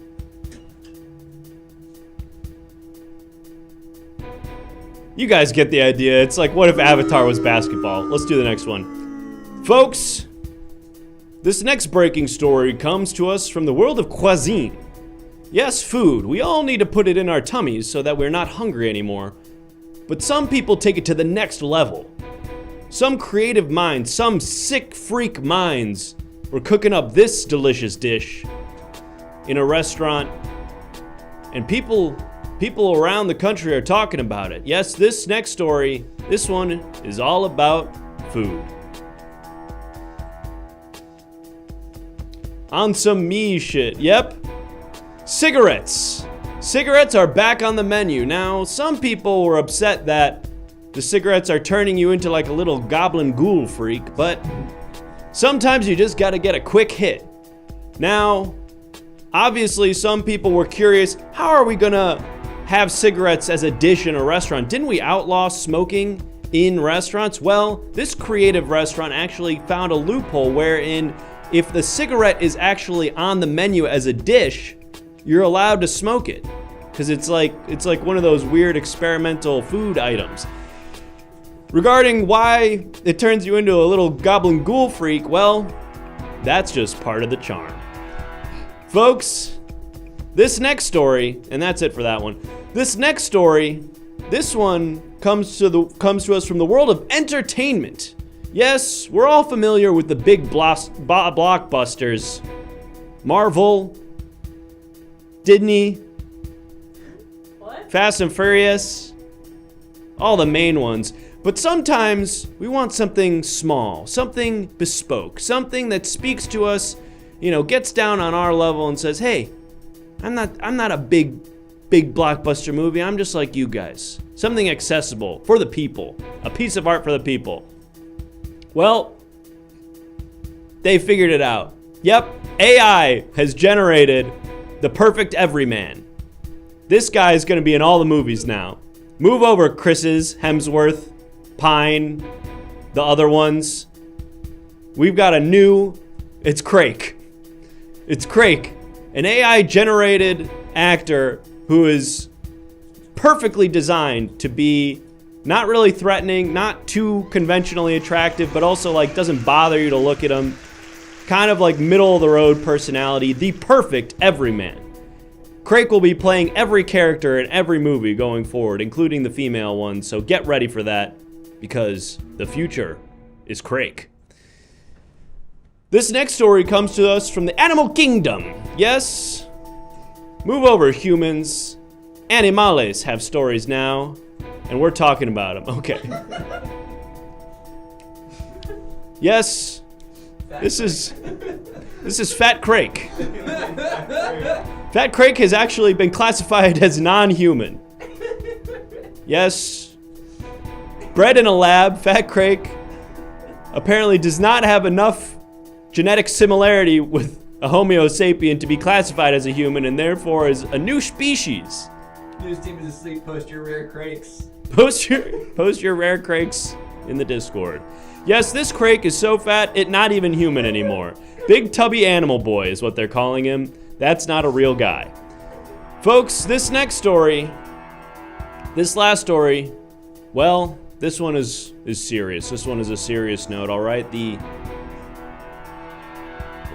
You guys get the idea. It's like, what if Avatar was basketball? Let's do the next one. Folks, this next breaking story comes to us from the world of cuisine. Yes, food. We all need to put it in our tummies so that we're not hungry anymore. But some people take it to the next level. Some creative minds, some sick freak minds were cooking up this delicious dish in a restaurant, and people around the country are talking about it. Yes, this next story, this one is all about food. On some me shit, yep. Cigarettes. Cigarettes are back on the menu. Now, some people were upset that the cigarettes are turning you into like a little goblin ghoul freak, but sometimes you just gotta get a quick hit. Now, obviously some people were curious, how are we gonna have cigarettes as a dish in a restaurant? Didn't we outlaw smoking in restaurants? Well, this creative restaurant actually found a loophole wherein if the cigarette is actually on the menu as a dish, you're allowed to smoke it. Because it's like one of those weird experimental food items. Regarding why it turns you into a little goblin ghoul freak, well, that's just part of the charm. Folks, this next story, and that's it for that one. This next story, this one comes to us from the world of entertainment. Yes, we're all familiar with the big blockbusters. Marvel, Disney, Fast and Furious, all the main ones. But sometimes we want something small, something bespoke, something that speaks to us, gets down on our level and says, hey, I'm not a big blockbuster movie. I'm just like you guys. Something accessible for the people, a piece of art for the people. Well, they figured it out. Yep, AI has generated the perfect everyman. This guy is going to be in all the movies now. Move over, Chris's, Hemsworth, Pine, the other ones. We've got it's Craig. It's Craig, an AI-generated actor who is perfectly designed to be not really threatening, not too conventionally attractive, but also doesn't bother you to look at him. Kind of like middle-of-the-road personality, the perfect everyman. Craig will be playing every character in every movie going forward, including the female ones, so get ready for that, because the future is Craig. This next story comes to us from the animal kingdom. Yes, move over, humans. Animales have stories now, and we're talking about them. Okay. Yes, this is Fat Craig. Fat Craig has actually been classified as non-human. Yes, bred in a lab, Fat Craig apparently does not have enough genetic similarity with a Homo sapien to be classified as a human, and therefore is a new species. News team is asleep. Post your rare Craigs. Post your rare Craigs in the Discord. Yes, this Craig is so fat, it's not even human anymore. Big tubby animal boy is what they're calling him. That's not a real guy. Folks, this last story, well, this one is serious. This one is a serious note, all right?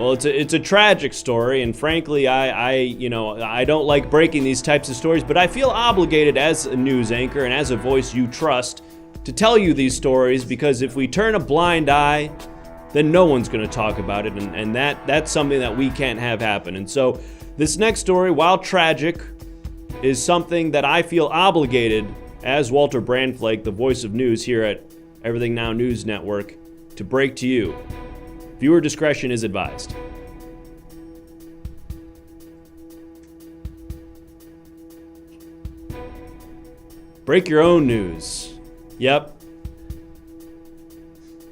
It's a tragic story, and frankly, I don't like breaking these types of stories, but I feel obligated as a news anchor and as a voice you trust to tell you these stories, because if we turn a blind eye, then no one's going to talk about it, and that's something that we can't have happen. And so this next story, while tragic, is something that I feel obligated as Walter Brandflake, the voice of news here at Everything Now News Network, to break to you. Viewer discretion is advised. Break your own news. Yep.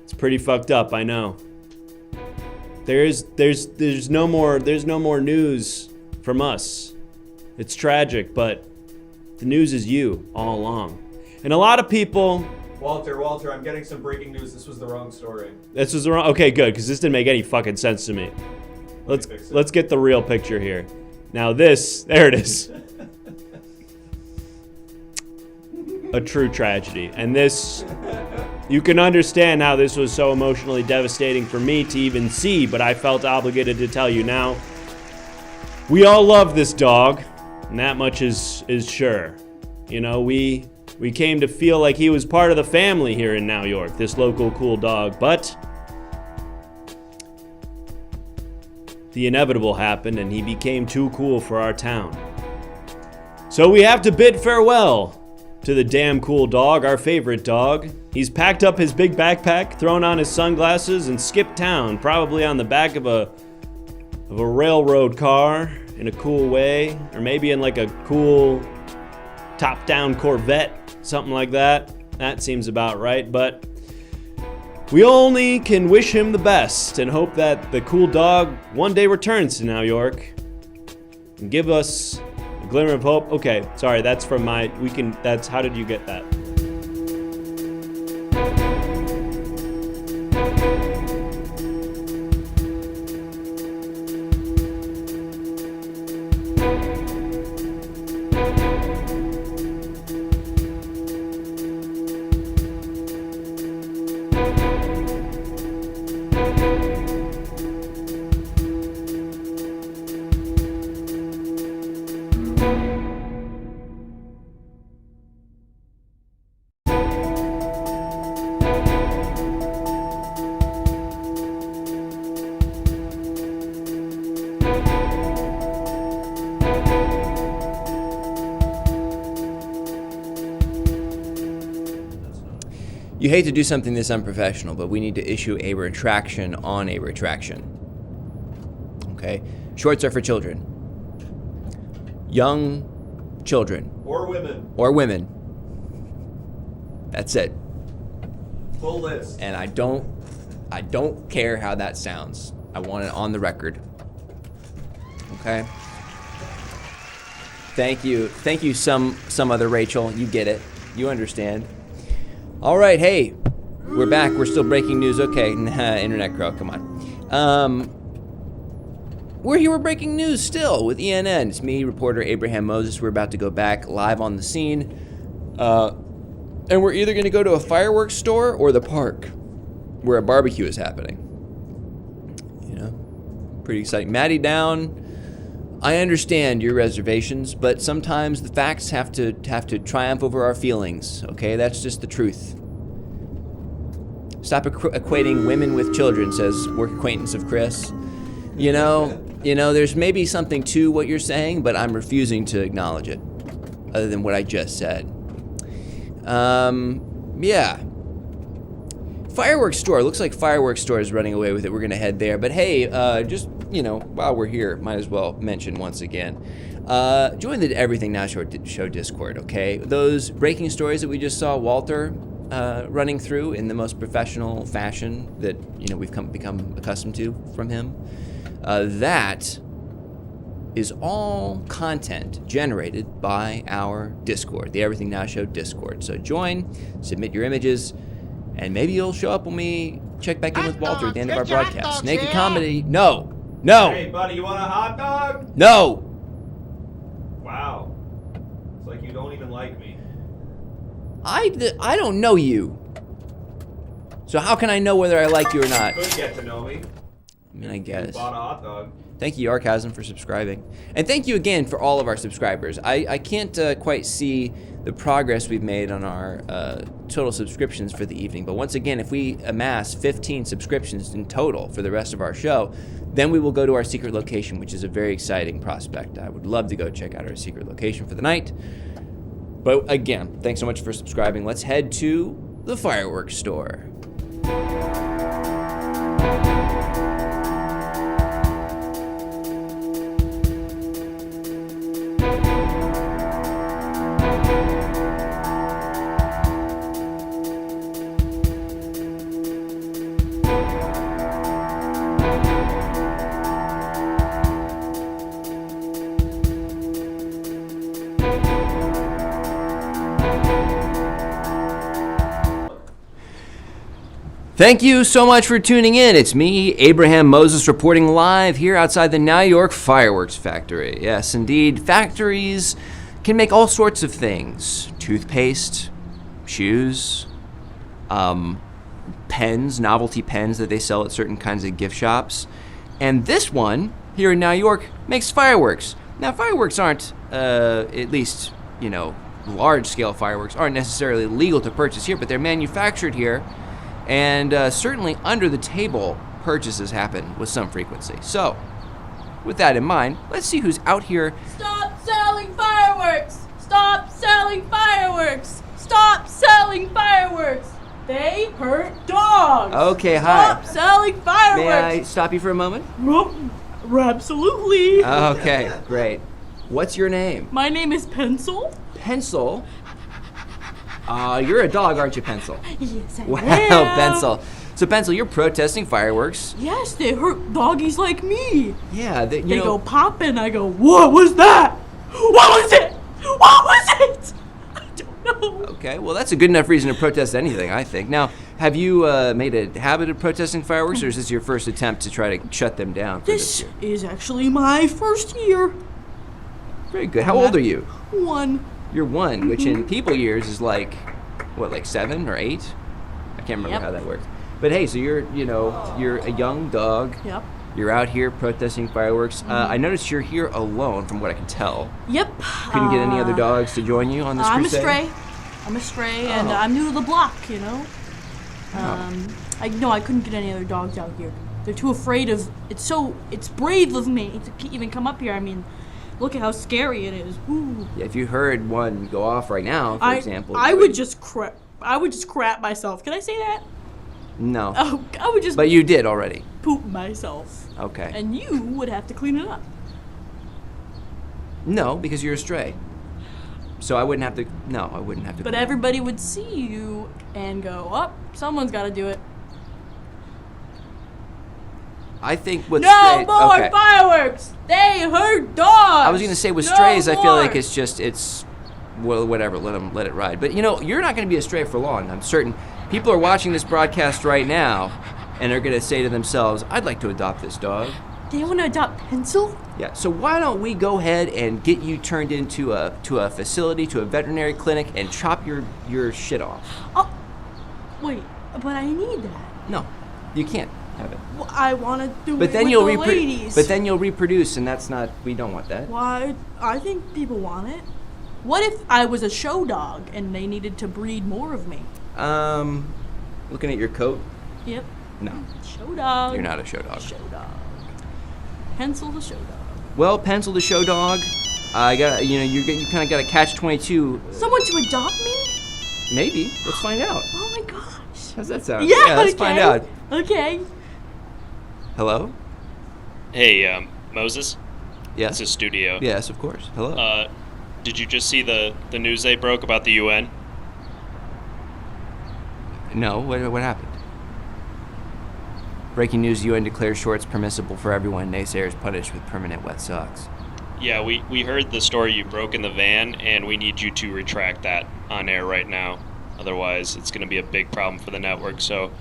It's pretty fucked up, I know. There's no more news from us. It's tragic, but the news is you all along. And a lot of people... Walter, I'm getting some breaking news. This was the wrong story. This was the wrong... Okay, good, because this didn't make any fucking sense to me. Let's get the real picture here. Now this... There it is. A true tragedy. And this... You can understand how this was so emotionally devastating for me to even see, but I felt obligated to tell you now. We all love this dog, and that much is sure. You know, we came to feel like he was part of the family here in New York, this local cool dog, but the inevitable happened and he became too cool for our town. So we have to bid farewell to the damn cool dog, our favorite dog. He's packed up his big backpack, thrown on his sunglasses, and skipped town, probably on the back of a railroad car in a cool way, or maybe in like a cool top-down Corvette, something like that. That seems about right, but we only can wish him the best and hope that the cool dog one day returns to New York and give us a glimmer of hope. Okay, sorry, that's from that's, how did you get that? You hate to do something this unprofessional, but we need to issue a retraction on a retraction. Okay? Shorts are for children. Young children. Or women. Or women. That's it. Full list. And I don't care how that sounds. I want it on the record. Okay? Thank you. Thank you, some other Rachel. You get it. You understand. All right, hey, we're back. We're still breaking news. Okay, Internet Crow, come on. We're here with breaking news still with ENN. It's me, reporter Abraham Moses. We're about to go back live on the scene. And we're either going to go to a fireworks store or the park where a barbecue is happening. You know, pretty exciting. Maddie Down, I understand your reservations, but sometimes the facts have to triumph over our feelings, okay? That's just the truth. Stop equating women with children, says work acquaintance of Chris. You know, there's maybe something to what you're saying, but I'm refusing to acknowledge it, other than what I just said. Yeah. Fireworks store. Looks like fireworks store is running away with it. We're going to head there. But hey, just, while we're here, might as well mention once again, join the Everything Now Show Discord, okay? Those breaking stories that we just saw Walter running through in the most professional fashion that, we've become accustomed to from him, that is all content generated by our Discord, the Everything Now Show Discord. So join, submit your images, and maybe you'll show up when we check back in with Walter at the end of our broadcast. Naked comedy. No. Hey, buddy, you want a hot dog? No. Wow. It's like you don't even like me. I don't know you. So how can I know whether I like you or not? You could get to know me. I mean, I guess. You bought a hot dog. Thank you, Yarchasm, for subscribing. And thank you again for all of our subscribers. I can't quite see the progress we've made on our total subscriptions for the evening. But once again, if we amass 15 subscriptions in total for the rest of our show, then we will go to our secret location, which is a very exciting prospect. I would love to go check out our secret location for the night. But again, thanks so much for subscribing. Let's head to the fireworks store. Thank you so much for tuning in. It's me, Abraham Moses, reporting live here outside the New York Fireworks Factory. Yes, indeed, factories can make all sorts of things. Toothpaste, shoes, pens, novelty pens that they sell at certain kinds of gift shops. And this one, here in New York, makes fireworks. Now, fireworks aren't, at least, large-scale fireworks aren't necessarily legal to purchase here, but they're manufactured here. And certainly under-the-table purchases happen with some frequency. So, with that in mind, let's see who's out here. Stop selling fireworks! Stop selling fireworks! Stop selling fireworks! They hurt dogs! Okay, hi. Stop selling fireworks! May I stop you for a moment? Absolutely. Okay, great. What's your name? My name is Pencil. Pencil? You're a dog, aren't you, Pencil? Yes, I Wow, am. Pencil. So, Pencil, you're protesting fireworks. Yes, they hurt doggies like me. Yeah, They go popping. I go, what was that? What was it? What was it? I don't know. Okay, well, that's a good enough reason to protest anything, I think. Now, have you made a habit of protesting fireworks, or is this your first attempt to try to shut them down for this This year? is actually my first year. Very good. How old are you? 1. You're 1, which in people years is like, what, like 7 or 8? I can't remember Yep. how that works. But hey, so you're a young dog. Yep. You're out here protesting fireworks. I noticed you're here alone, from what I can tell. Yep. Couldn't get any other dogs to join you on this I'm crusade? I'm a stray, and Oh. I'm new to the block, you know. I couldn't get any other dogs out here. They're too afraid of. It's brave of me to even come up here. I mean, look at how scary it is. Ooh. Yeah, if you heard one go off right now, for example. I would just crap myself. Can I say that? No. Oh, I would just But you did already. poop myself. Okay. And you would have to clean it up. No, because you're a stray. So I wouldn't have to. No, I wouldn't have to. But everybody would see you and go, "Oh, someone's got to do it." I think with No strays. more Okay. fireworks. They hurt dogs. I was gonna say with No strays, I feel more. like it's well, whatever. Let it ride. But you're not gonna be a stray for long. I'm certain. People are watching this broadcast right now, and they're gonna say to themselves, "I'd like to adopt this dog." They want to adopt Pencil? Yeah. So why don't we go ahead and get you turned into a facility, to a veterinary clinic, and chop your shit off? Oh, wait, but I need that. No, you can't have it. Well, I want to do But it then with you'll the ladies. But then you'll reproduce, and that's not. We don't want that. Why? I think people want it. What if I was a show dog and they needed to breed more of me? Looking at your coat. Yep. No, Show dog. you're not a show dog. Show dog. Pencil the show dog. Well, Pencil the show dog. I got you kind of got a catch-22. Someone to adopt me? Maybe. Let's find out. Oh my gosh. How's that sound? Yeah, let's okay. find out. Okay. Hello? Hey, Moses? Yes. This is Studio. Yes, of course. Hello. Did you just see the news they broke about the UN? No, what happened? Breaking news, UN declares shorts permissible for everyone. Naysayers punished with permanent wet socks. Yeah, we heard the story you broke in the van, and we need you to retract that on air right now. Otherwise, it's going to be a big problem for the network. So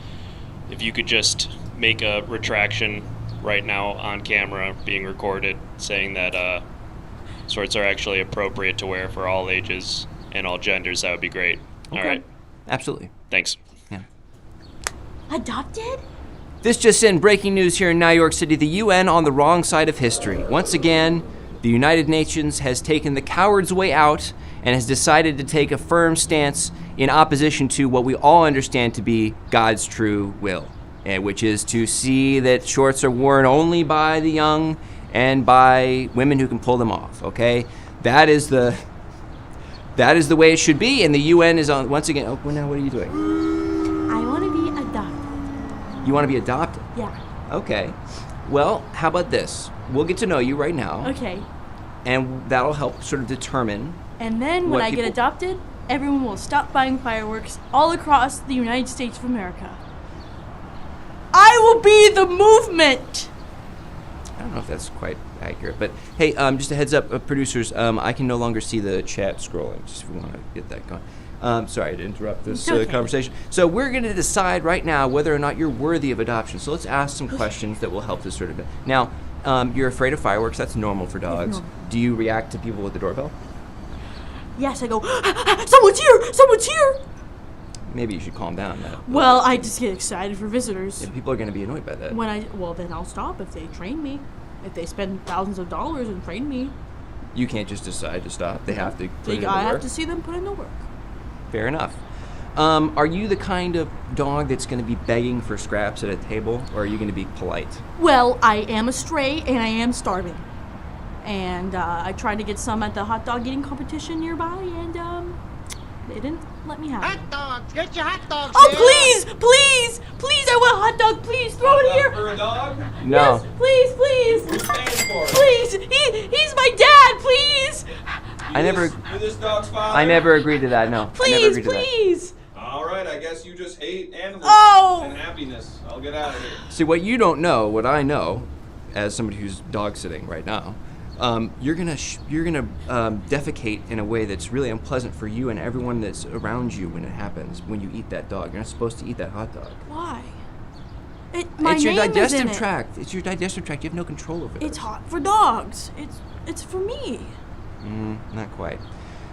if you could just make a retraction right now on camera, being recorded, saying that shorts are actually appropriate to wear for all ages and all genders, that would be great. Okay. All right. Absolutely. Thanks. Yeah. Adopted? This just in, breaking news here in New York City, the UN on the wrong side of history. Once again, the United Nations has taken the coward's way out and has decided to take a firm stance in opposition to what we all understand to be God's true will, which is to see that shorts are worn only by the young and by women who can pull them off, okay? That is the way it should be, and the UN is on, once again, now what are you doing? I want to be adopted. You want to be adopted? Yeah. Okay. Well, how about this? We'll get to know you right now. Okay. And that'll help sort of determine. And then when What I get people- adopted, everyone will stop buying fireworks all across the United States of America. I will be the movement. I don't know if that's quite accurate, but hey, just a heads up, producers, I can no longer see the chat scrolling, just if we want to get that going. Sorry to interrupt this It's okay. conversation. So we're going to decide right now whether or not you're worthy of adoption. So let's ask some questions that will help this sort of. Now, you're afraid of fireworks. That's normal for dogs. normal. Do you react to people with the doorbell? Yes, I go, someone's here! Someone's here! Maybe you should calm down. Well, I just get excited for visitors. Yeah, people are going to be annoyed by that. Well, then I'll stop if they train me. If they spend thousands of dollars and train me. You can't just decide to stop. They have to put it in I the have work. to see them put in the work. Fair enough. Are you the kind of dog that's going to be begging for scraps at a table, or are you going to be polite? Well, I am a stray and I am starving. And I tried to get some at the hot dog eating competition nearby, and they didn't let me have it. Hot dogs! Get your hot dogs Oh, here. please! Please! Please, I want a hot dog! Please, throw it here! For a dog? No. Yes, please, please! Who's paying for it? Please! He's my dad, please! I never. You're this dog's father? I never agreed to that. No. I never Please, agreed to that. please. All right, I guess you just hate animals Oh! and happiness. I'll get out of here. See, what you don't know, what I know, as somebody who's dog sitting right now, you're gonna defecate in a way that's really unpleasant for you and everyone that's around you when it happens. When you eat that dog, you're not supposed to eat that hot dog. Why? It's My your name is in digestive it. tract. It's your digestive tract. You have no control over it. It's hot for dogs. It's for me. Not quite.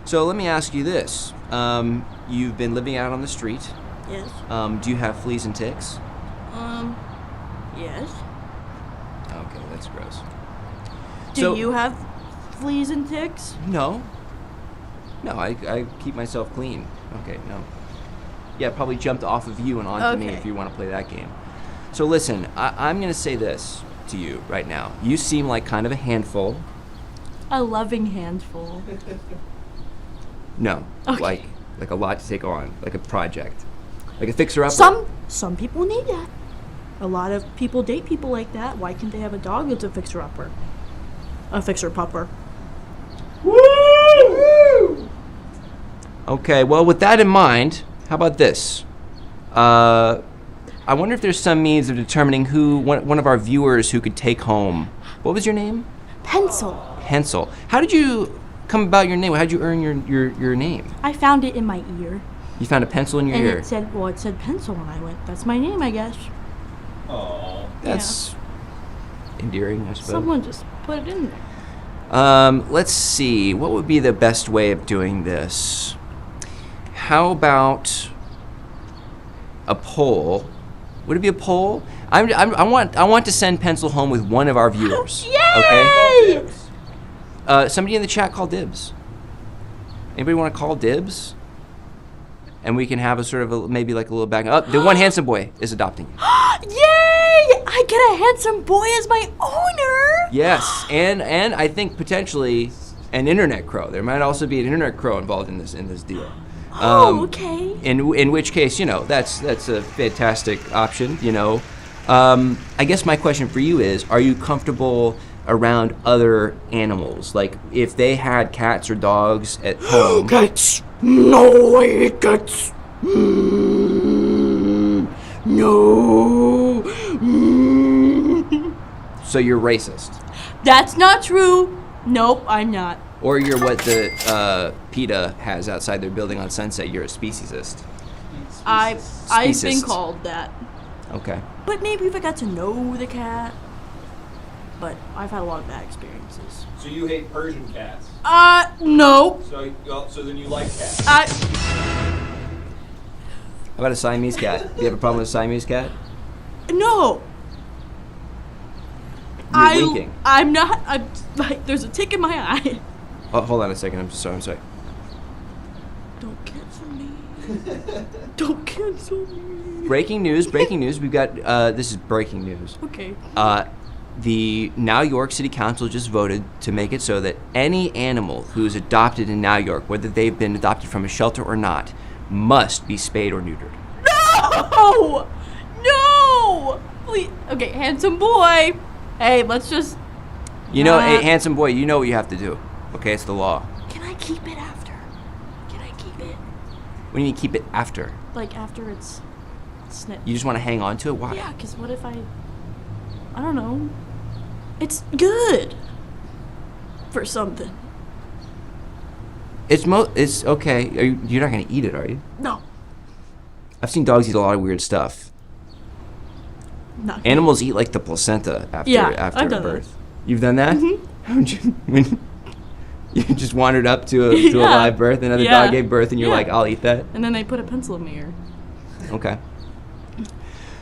So let me ask you this: you've been living out on the street. Yes. Do you have fleas and ticks? Yes. Okay, that's gross. Do you have fleas and ticks? No. No, I keep myself clean. Okay, no. Yeah, probably jumped off of you and onto me Okay. if you want to play that game. So listen, I'm going to say this to you right now. You seem like kind of a handful. A loving handful. No, Okay. like a lot to take on, like a project, like a fixer-upper. Some people need that. A lot of people date people like that. Why can't they have a dog that's a fixer-upper? A fixer-pupper. Woo! Okay, well, with that in mind, how about this? I wonder if there's some means of determining one of our viewers who could take home. What was your name? Pencil. Pencil. How did you come about your name? How did you earn your name? I found it in my ear. You found a pencil in your And ear. it said pencil, and I went, that's my name, I guess. Oh. That's endearing, I suppose. Someone just put it in there. Let's see. What would be the best way of doing this? How about a poll? Would it be a poll? I want to send Pencil home with one of our viewers. Yay! Okay. Somebody in the chat call dibs. Anybody want to call dibs? And we can have a sort of maybe like a little back. Oh, the one handsome boy is adopting you. Yay! I get a handsome boy as my owner. Yes, and I think potentially an internet crow. There might also be an internet crow involved in this deal. Okay. In which case, that's a fantastic option. I guess my question for you is: are you comfortable around other animals? Like if they had cats or dogs at home. Cats. No, I hate cats. No. So you're racist. That's not true. Nope, I'm not. Or you're what the PETA has outside their building on Sunset. You're a speciesist. I've been Speciesist. called that. Okay. But maybe if I got to know the cat. But I've had a lot of bad experiences. So you hate Persian cats? No. So then you like cats? How about a Siamese cat? Do you have a problem with a Siamese cat? No. You're winking. I'm not. I'm like, there's a tick in my eye. Oh, hold on a second. I'm sorry. Don't cancel me. Don't cancel me. Breaking news. We've got, this is breaking news. Okay. The Now York City Council just voted to make it so that any animal who's adopted in Now York, whether they've been adopted from a shelter or not, must be spayed or neutered. No! No! Please. Okay, handsome boy. Hey, let's just. Hey, handsome boy, you know what you have to do. Okay, it's the law. Can I keep it after? Can I keep it? What do you mean keep it after? Like after it's snipped. You just want to hang on to it? Why? Yeah, because what if I don't know. It's good for something. It's okay. You're not gonna eat it, are you? No. I've seen dogs eat a lot of weird stuff. Not Animals eat like the placenta after I've done birth. that. You've done that? Mm-hmm. You just wandered up to a live birth, another dog gave birth, and you're like, I'll eat that? And then they put a pencil in my ear. Okay.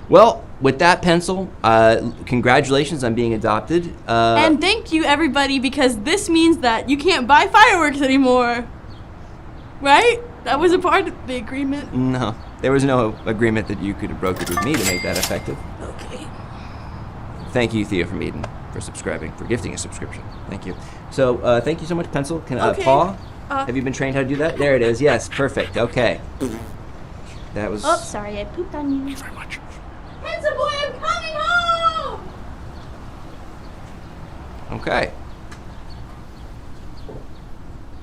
Well, with that pencil, congratulations on being adopted. And thank you, everybody, because this means that you can't buy fireworks anymore. Right? That was a part of the agreement. No, there was no agreement that you could have brokered with me to make that effective. Okay. Thank you, Thea from Eden, for subscribing, for gifting a subscription. Thank you. So, thank you so much, Pencil. Okay. Paw, have you been trained how to do that? There it is. Yes, perfect. Okay. That was... Oh, sorry, I pooped on you. Thank you very much. Handsome boy, I'm coming home! Okay.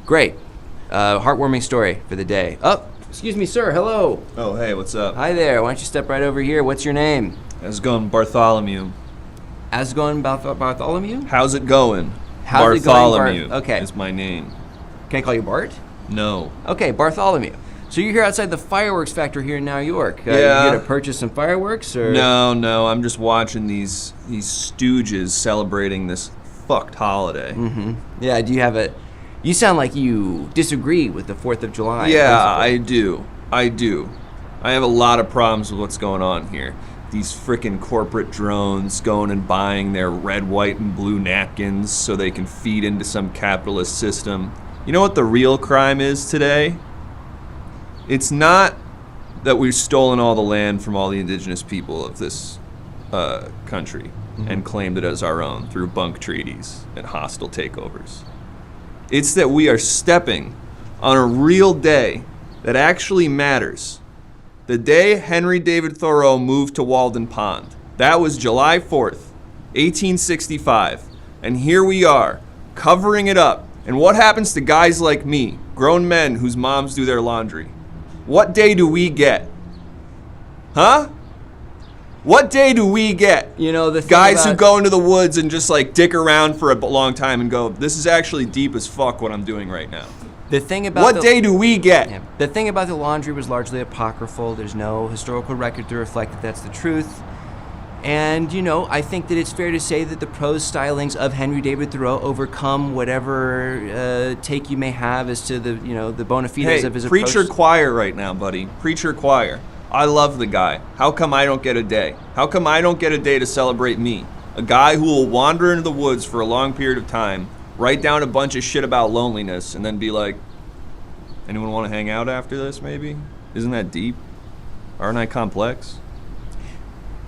Great. Heartwarming story for the day. Oh, excuse me, sir. Hello. Oh, hey, what's up? Hi there. Why don't you step right over here? What's your name? How's it going, Bartholomew? Asgon Bartholomew? How's it going? How's it Bartholomew going, okay. is my name. Can I call you Bart? No. Okay, Bartholomew. So you're here outside the fireworks factory here in New York. Yeah. You here to purchase some fireworks, or? No. I'm just watching these stooges celebrating this fucked holiday. Mm-hmm. Yeah. Do you have a? You sound like you disagree with the 4th of July. Yeah, I do. I have a lot of problems with what's going on here. These frickin' corporate drones going and buying their red, white, and blue napkins so they can feed into some capitalist system. You know what the real crime is today? It's not that we've stolen all the land from all the indigenous people of this country and claimed it as our own through bunk treaties and hostile takeovers. It's that we are stepping on a real day that actually matters. The day Henry David Thoreau moved to Walden Pond. That was July 4th, 1865. And here we are, covering it up. And what happens to guys like me, grown men whose moms do their laundry? What day do we get? Huh? What day do we get? You know, the thing guys who go into the woods and just like dick around for a long time and go, this is actually deep as fuck what I'm doing right now. The thing about what day do we get? Yeah, the thing about the laundry was largely apocryphal. There's no historical record to reflect that that's the truth. And, you know, I think that it's fair to say that the prose stylings of Henry David Thoreau overcome whatever take you may have as to the, you know, the bona fides of his approach. Preacher choir right now, buddy. Preacher choir. I love the guy. How come I don't get a day? How come I don't get a day to celebrate me? A guy who will wander into the woods for a long period of time, write down a bunch of shit about loneliness, and then be like, anyone want to hang out after this, maybe? Isn't that deep? Aren't I complex?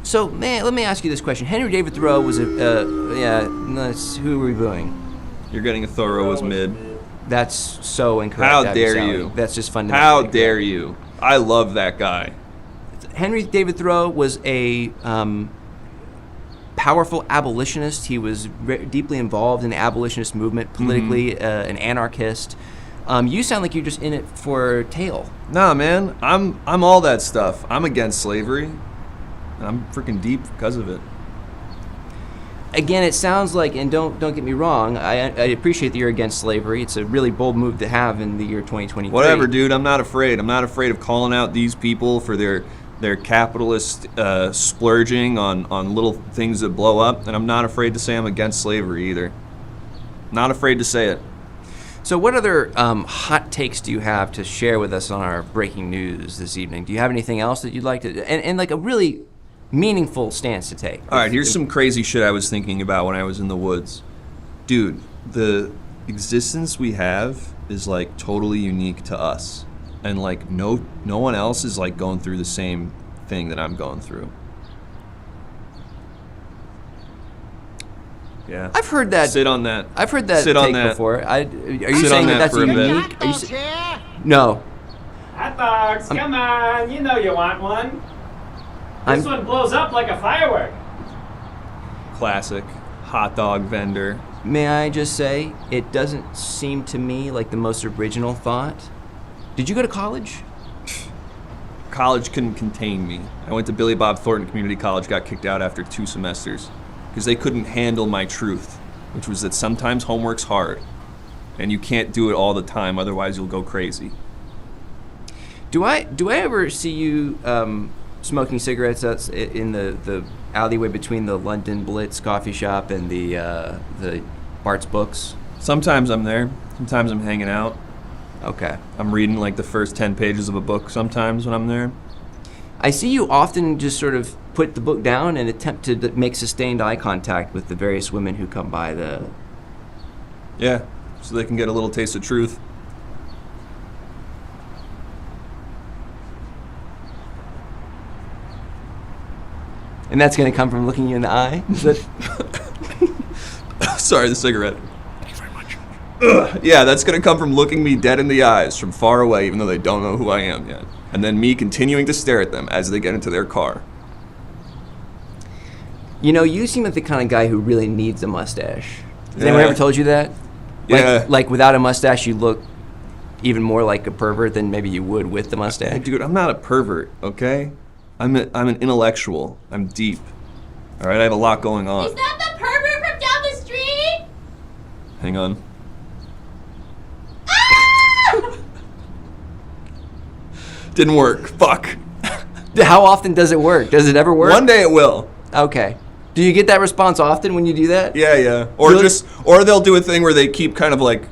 So, man, let me ask you this question. Henry David Thoreau was who are we booing? You're getting a Thoreau as mid. That's so incorrect. How dare you? That's just fundamental. How dare you? I love that guy. Henry David Thoreau was a powerful abolitionist. He was deeply involved in the abolitionist movement, politically, an anarchist. You sound like you're just in it for tail. Nah, man. I'm all that stuff. I'm against slavery. And I'm freaking deep because of it. Again, it sounds like, and don't get me wrong, I appreciate that you're against slavery. It's a really bold move to have in the year 2023. Whatever, dude. I'm not afraid. I'm not afraid of calling out these people for their capitalist splurging on little things that blow up. And I'm not afraid to say I'm against slavery either. Not afraid to say it. So what other hot takes do you have to share with us on our breaking news this evening? Do you have anything else that you'd like to, and like a really meaningful stance to take? All right, here's some crazy shit I was thinking about when I was in the woods. Dude, the existence we have is like totally unique to us. And like no one else is like going through the same thing that I'm going through. Yeah. I've heard that. Sit on that. I've heard that Sit take on that. before. Are you Sit saying on that that's for a bit. unique? Hot dogs here. No. Hot dogs, come on. You know you want one. This one blows up like a firework. Classic hot dog vendor. May I just say, it doesn't seem to me like the most original thought. Did you go to college? College couldn't contain me. I went to Billy Bob Thornton Community College, got kicked out after 2 semesters because they couldn't handle my truth, which was that sometimes homework's hard and you can't do it all the time, otherwise you'll go crazy. Do I ever see you smoking cigarettes in the alleyway between the London Blitz coffee shop and the Bart's Books? Sometimes I'm there. Sometimes I'm hanging out. Okay. I'm reading like the first 10 pages of a book sometimes when I'm there. I see you often just sort of put the book down and attempt to make sustained eye contact with the various women who come by the... Yeah, so they can get a little taste of truth. And that's going to come from looking you in the eye? Is that... Sorry, the cigarette. Thank you very much. Yeah, that's going to come from looking me dead in the eyes from far away, even though they don't know who I am yet. And then me continuing to stare at them as they get into their car. You know, you seem like the kind of guy who really needs a mustache. Has anyone ever told you that? Yeah. Like without a mustache, you look even more like a pervert than maybe you would with the mustache? Hey, dude, I'm not a pervert, okay? I'm an intellectual. I'm deep. All right, I have a lot going on. Is that the pervert from down the street? Hang on. Didn't work. Fuck. How often does it work? Does it ever work? One day it will. Okay. Do you get that response often when you do that? Yeah. Or Really? or they'll do a thing where they keep kind of like,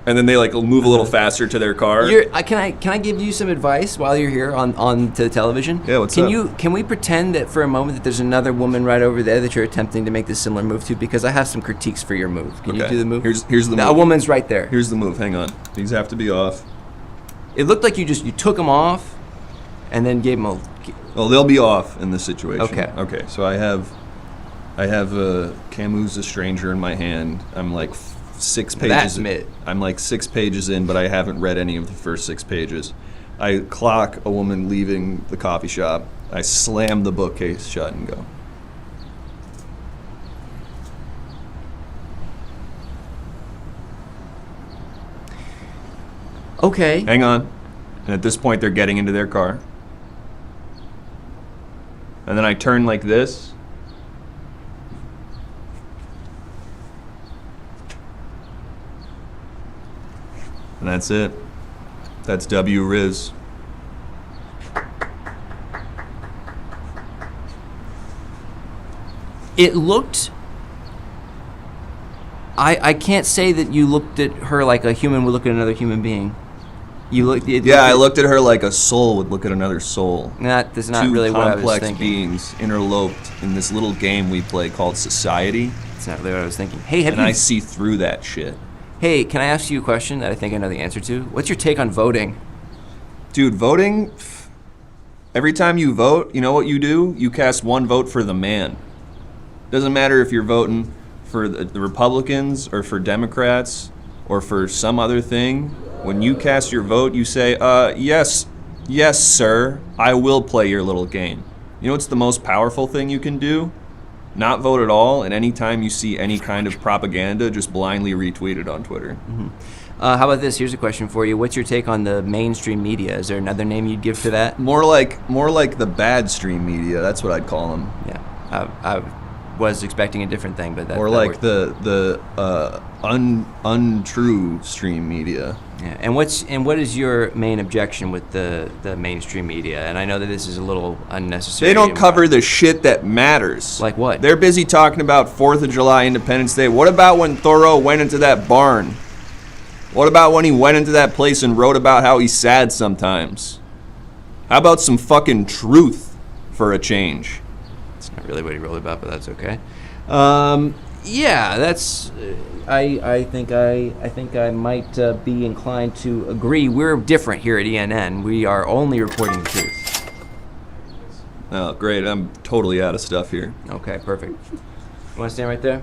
and then they like move a little faster to their car. Can I give you some advice while you're here on the television? Yeah, what's up? Can we pretend that for a moment that there's another woman right over there that you're attempting to make this similar move to? Because I have some critiques for your move. Can you do the move? Here's the move. A woman's right there. Here's the move. Hang on. These have to be off. It looked like you took them off, and then gave them a. Well, they'll be off in this situation. Okay. So I have Camus' A Stranger in my hand. I'm like 6 pages. That's mid. I'm like 6 pages in, but I haven't read any of the first 6 pages. I clock a woman leaving the coffee shop. I slam the bookcase shut and go. Okay. Hang on. And at this point, they're getting into their car. And then I turn like this. And that's it. That's W. Riz. It looked. I can't say that you looked at her like a human would look at another human being. I looked at her like a soul would look at another soul. That's not really what I was complex thinking. beings interloped in this little game we play called society. That's not really what I was thinking. Hey, I see through that shit. Hey, can I ask you a question that I think I know the answer to? What's your take on voting? Dude, voting, every time you vote, you know what you do? You cast one vote for the man. Doesn't matter if you're voting for the Republicans or for Democrats or for some other thing. When you cast your vote, you say, yes, sir, I will play your little game. You know what's the most powerful thing you can do? Not vote at all, and anytime you see any kind of propaganda, just blindly retweet it on Twitter. Mm-hmm. How about this? Here's a question for you. What's your take on the mainstream media? Is there another name you'd give to that? More like the bad stream media. That's what I'd call them. Yeah, I was expecting a different thing, but that. Or like the untrue stream media. Yeah, and what is your main objection with the mainstream media? And I know that this is a little unnecessary. They don't cover the shit that matters. Like what? They're busy talking about 4th of July, Independence Day. What about when Thoreau went into that barn? What about when he went into that place and wrote about how he's sad sometimes? How about some fucking truth for a change? That's not really what he wrote about, but that's okay. Yeah, that's. I think I might be inclined to agree. We're different here at ENN. We are only reporting the truth. Oh, great! I'm totally out of stuff here. Okay, perfect. You want to stand right there?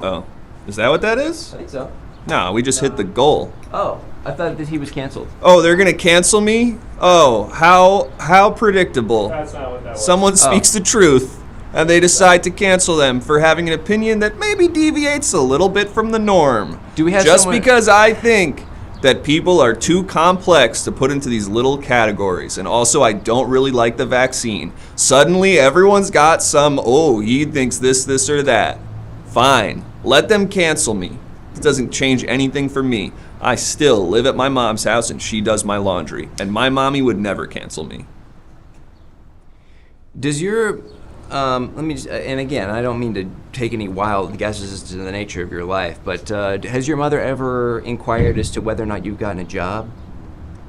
Oh, is that what that is? I think so. No, we just hit the goal. Oh, I thought that he was canceled. Oh, they're gonna cancel me? Oh, how predictable. That's not what that was. Someone speaks the truth, and they decide to cancel them for having an opinion that maybe deviates a little bit from the norm. Do we have just someone... because I think that people are too complex to put into these little categories, and also I don't really like the vaccine. Suddenly, everyone's got some, he thinks this, or that. Fine, let them cancel me. It doesn't change anything for me. I still live at my mom's house, and she does my laundry, and my mommy would never cancel me. Does your... let me just, and again, I don't mean to take any wild guesses as to the nature of your life, but has your mother ever inquired as to whether or not you've gotten a job?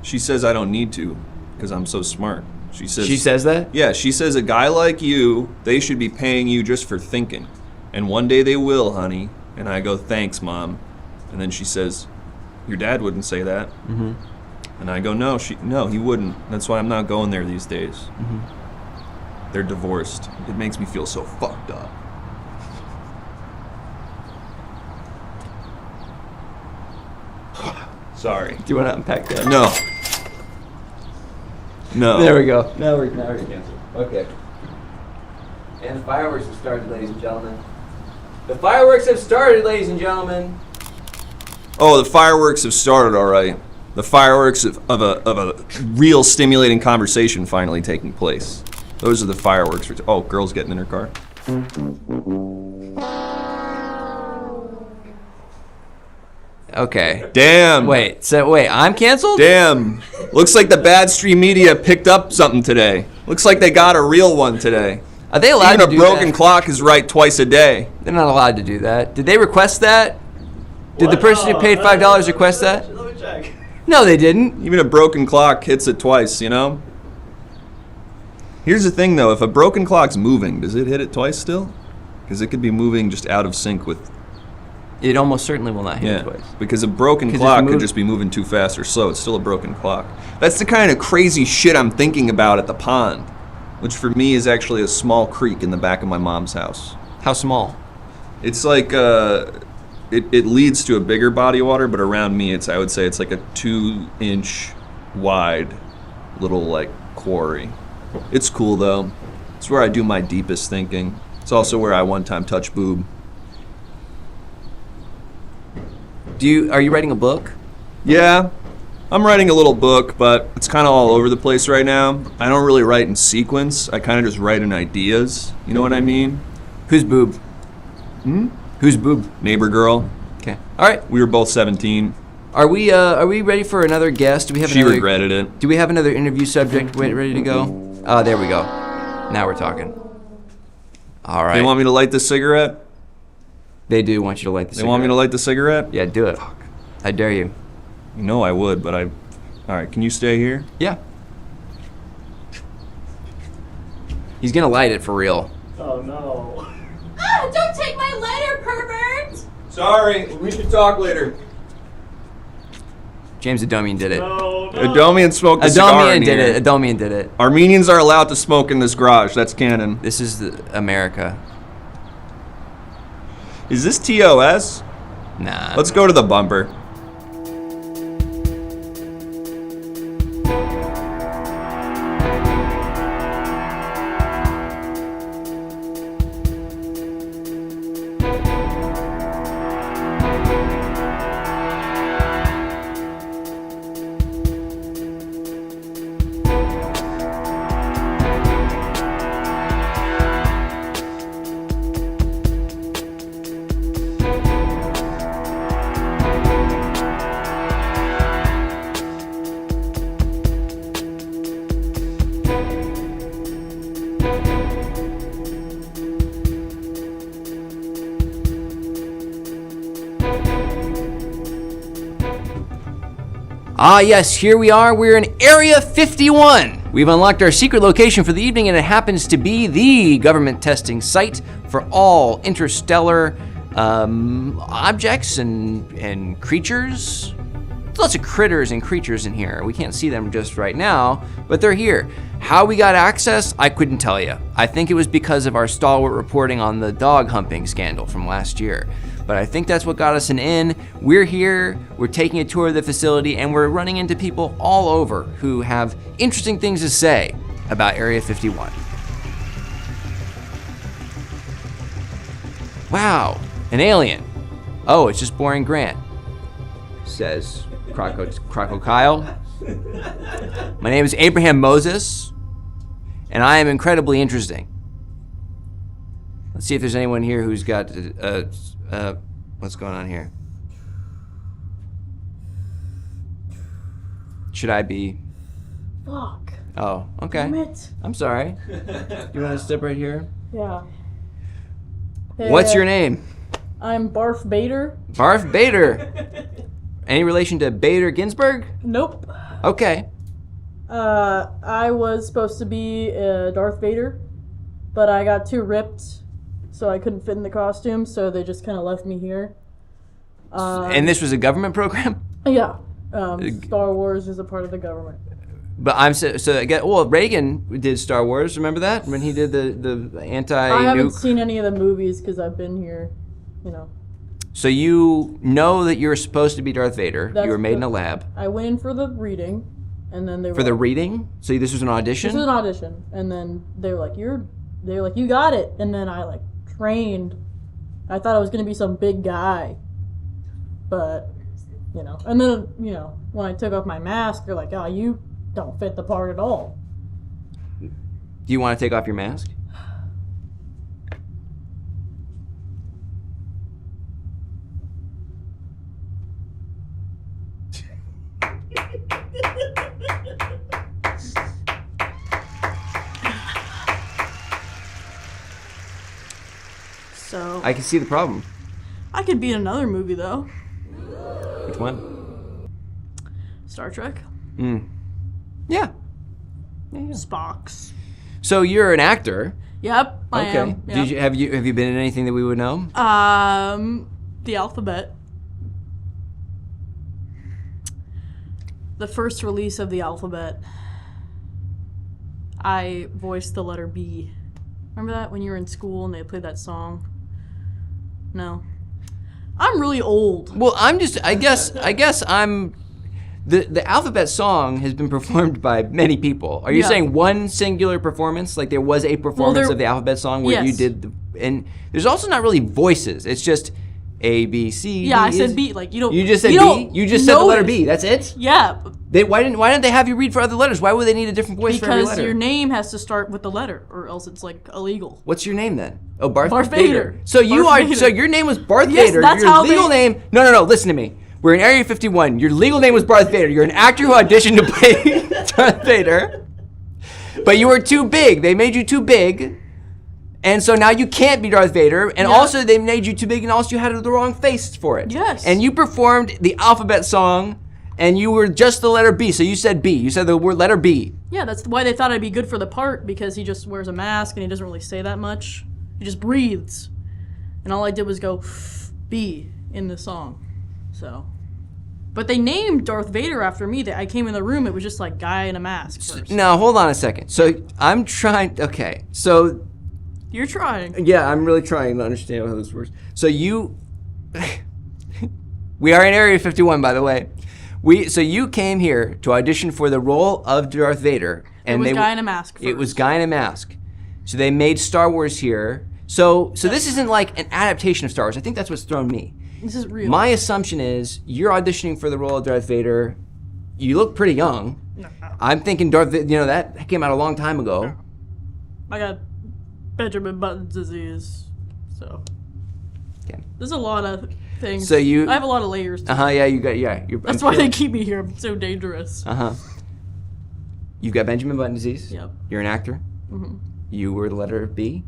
She says I don't need to, because I'm so smart. She says that? Yeah, she says a guy like you, they should be paying you just for thinking. And one day they will, honey. And I go, thanks, Mom. And then she says, your dad wouldn't say that. Mm-hmm. And I go, no, he wouldn't. That's why I'm not going there these days. Mm-hmm. They're divorced. It makes me feel so fucked up. Sorry. Do you want to unpack that? No. No. There we go. Now we're canceled. Okay. And the fireworks have started, ladies and gentlemen. The fireworks have started, ladies and gentlemen. Oh, the fireworks have started, all right. The fireworks of a real stimulating conversation finally taking place. Those are the fireworks. Oh, girl's getting in her car. Okay. Damn. Wait, I'm canceled? Damn. Looks like the bad stream media picked up something today. Looks like they got a real one today. Are they allowed Even to do a broken that? clock is right twice a day. They're not allowed to do that. Did they request that? Did the person who paid $5 request that? Let me check. No, they didn't. Even a broken clock hits it twice, you know? Here's the thing, though. If a broken clock's moving, does it hit it twice still? Because it could be moving just out of sync with... It almost certainly will not hit it twice. Because a broken clock could just be moving too fast or slow. It's still a broken clock. That's the kind of crazy shit I'm thinking about at the pond, which for me is actually a small creek in the back of my mom's house. How small? It's like it leads to a bigger body of water, but around me, I would say it's like a 2-inch wide little like quarry. It's cool though. It's where I do my deepest thinking. It's also where I one time touched boob. Are you writing a book? Yeah, I'm writing a little book, but it's kind of all over the place right now. I don't really write in sequence. I kind of just write in ideas. You know what I mean? Who's boob? Who's boob? Neighbor girl. Okay. All right. We were both 17. Are we ready for another guest? Do we have? She regretted it. Do we have another interview subject ready to go? There we go. Now we're talking. All right. They want me to light this cigarette? They do want you to light the cigarette. They want me to light the cigarette? Yeah, do it. Fuck. I dare you. You know I would, but All right, can you stay here? Yeah. He's gonna light it for real. Oh no. Ah, don't take my lighter, pervert! Sorry, we should talk later. James Adomian did it. No. Adomian smoked a cigar in here. Adomian did it. Armenians are allowed to smoke in this garage. That's canon. This is America. Is this TOS? Nah. Let's go to the bumper. Ah, yes, here we are. We're in Area 51. We've unlocked our secret location for the evening, and it happens to be the government testing site for all interstellar objects and creatures. There's lots of critters and creatures in here. We can't see them just right now, but they're here. How we got access, I couldn't tell you. I think it was because of our stalwart reporting on the dog humping scandal from last year. But I think that's what got us an in. We're here, we're taking a tour of the facility, and we're running into people all over who have interesting things to say about Area 51. Wow, an alien. Oh, it's just boring Grant, says Croco Kyle. My name is Abraham Moses, and I am incredibly interesting. Let's see if there's anyone here who's got what's going on here? Should I be? Fuck. Oh, okay. Damn it. I'm sorry. You want to step right here? Yeah. What's your name? I'm Barf Bader. Barf Bader. Any relation to Bader Ginsburg? Nope. Okay. I was supposed to be Darth Vader, but I got too ripped, so I couldn't fit in the costume, so they just kind of left me here. And this was a government program? Yeah. Star Wars is a part of the government. But Reagan did Star Wars, remember that? When he did the anti-nuke? I haven't seen any of the movies because I've been here, you know. So you know that you're supposed to be Darth Vader. That's you were made in a lab. I went in for the reading, and then they were For the reading? So this was an audition? This was an audition, and then they were like, you got it. And then I trained. I thought I was gonna be some big guy, but you know. And then, you know, when I took off my mask, they're like, oh, you don't fit the part at all. Do you want to take off your mask? So I can see the problem. I could be in another movie though. Which one? Star Trek. Yeah. Spock's. So you're an actor. Yep, I am. Yep. Did you have you been in anything that we would know? The Alphabet. The first release of The Alphabet. I voiced the letter B. Remember that when you were in school and they played that song? No. I'm really old. Well, I guess I'm the Alphabet song has been performed by many people. Are you saying one singular performance? Like there was a performance of the Alphabet song where you did and there's also not really voices. It's just A, B, C. Yeah, I said B. Like you don't. You just said B. You just said the letter B. That's it. Yeah. Why didn't they have you read for other letters? Why would they need a different voice for every letter? Because your name has to start with the letter, or else it's like illegal. What's your name then? Oh, Barth Vader. So so your name was Barth Yes, Vader. that's Your how legal name. No. Listen to me. We're in Area 51. Your legal name was Barth Vader. You're an actor who auditioned to play Darth Vader, but you were too big. They made you too big. And so now you can't be Darth Vader, and also they made you too big, and also you had the wrong face for it. Yes. And you performed the Alphabet song, and you were just the letter B, so you said B. You said the word letter B. Yeah, that's why they thought I'd be good for the part, because he just wears a mask and he doesn't really say that much. He just breathes. And all I did was go, B, in the song. So. But they named Darth Vader after me. I came in the room, it was just like guy in a mask first. Now, hold on a second. So I'm trying, okay, so. You're trying. Yeah, I'm really trying to understand how this works. So you, we are in Area 51, by the way. So you came here to audition for the role of Darth Vader, and it was guy in a mask first. It was guy in a mask. So they made Star Wars here. So this isn't like an adaptation of Star Wars. I think that's what's thrown me. This is real. My assumption is you're auditioning for the role of Darth Vader. You look pretty young. No. I'm thinking Darth Vader, you know, that came out a long time ago. I got Benjamin Button's disease, so. Okay. There's a lot of things. So I have a lot of layers to yeah, you got, That's why they keep me here. I'm so dangerous. You've got Benjamin Button disease. Yep. You're an actor. Mm-hmm. You were the letter B.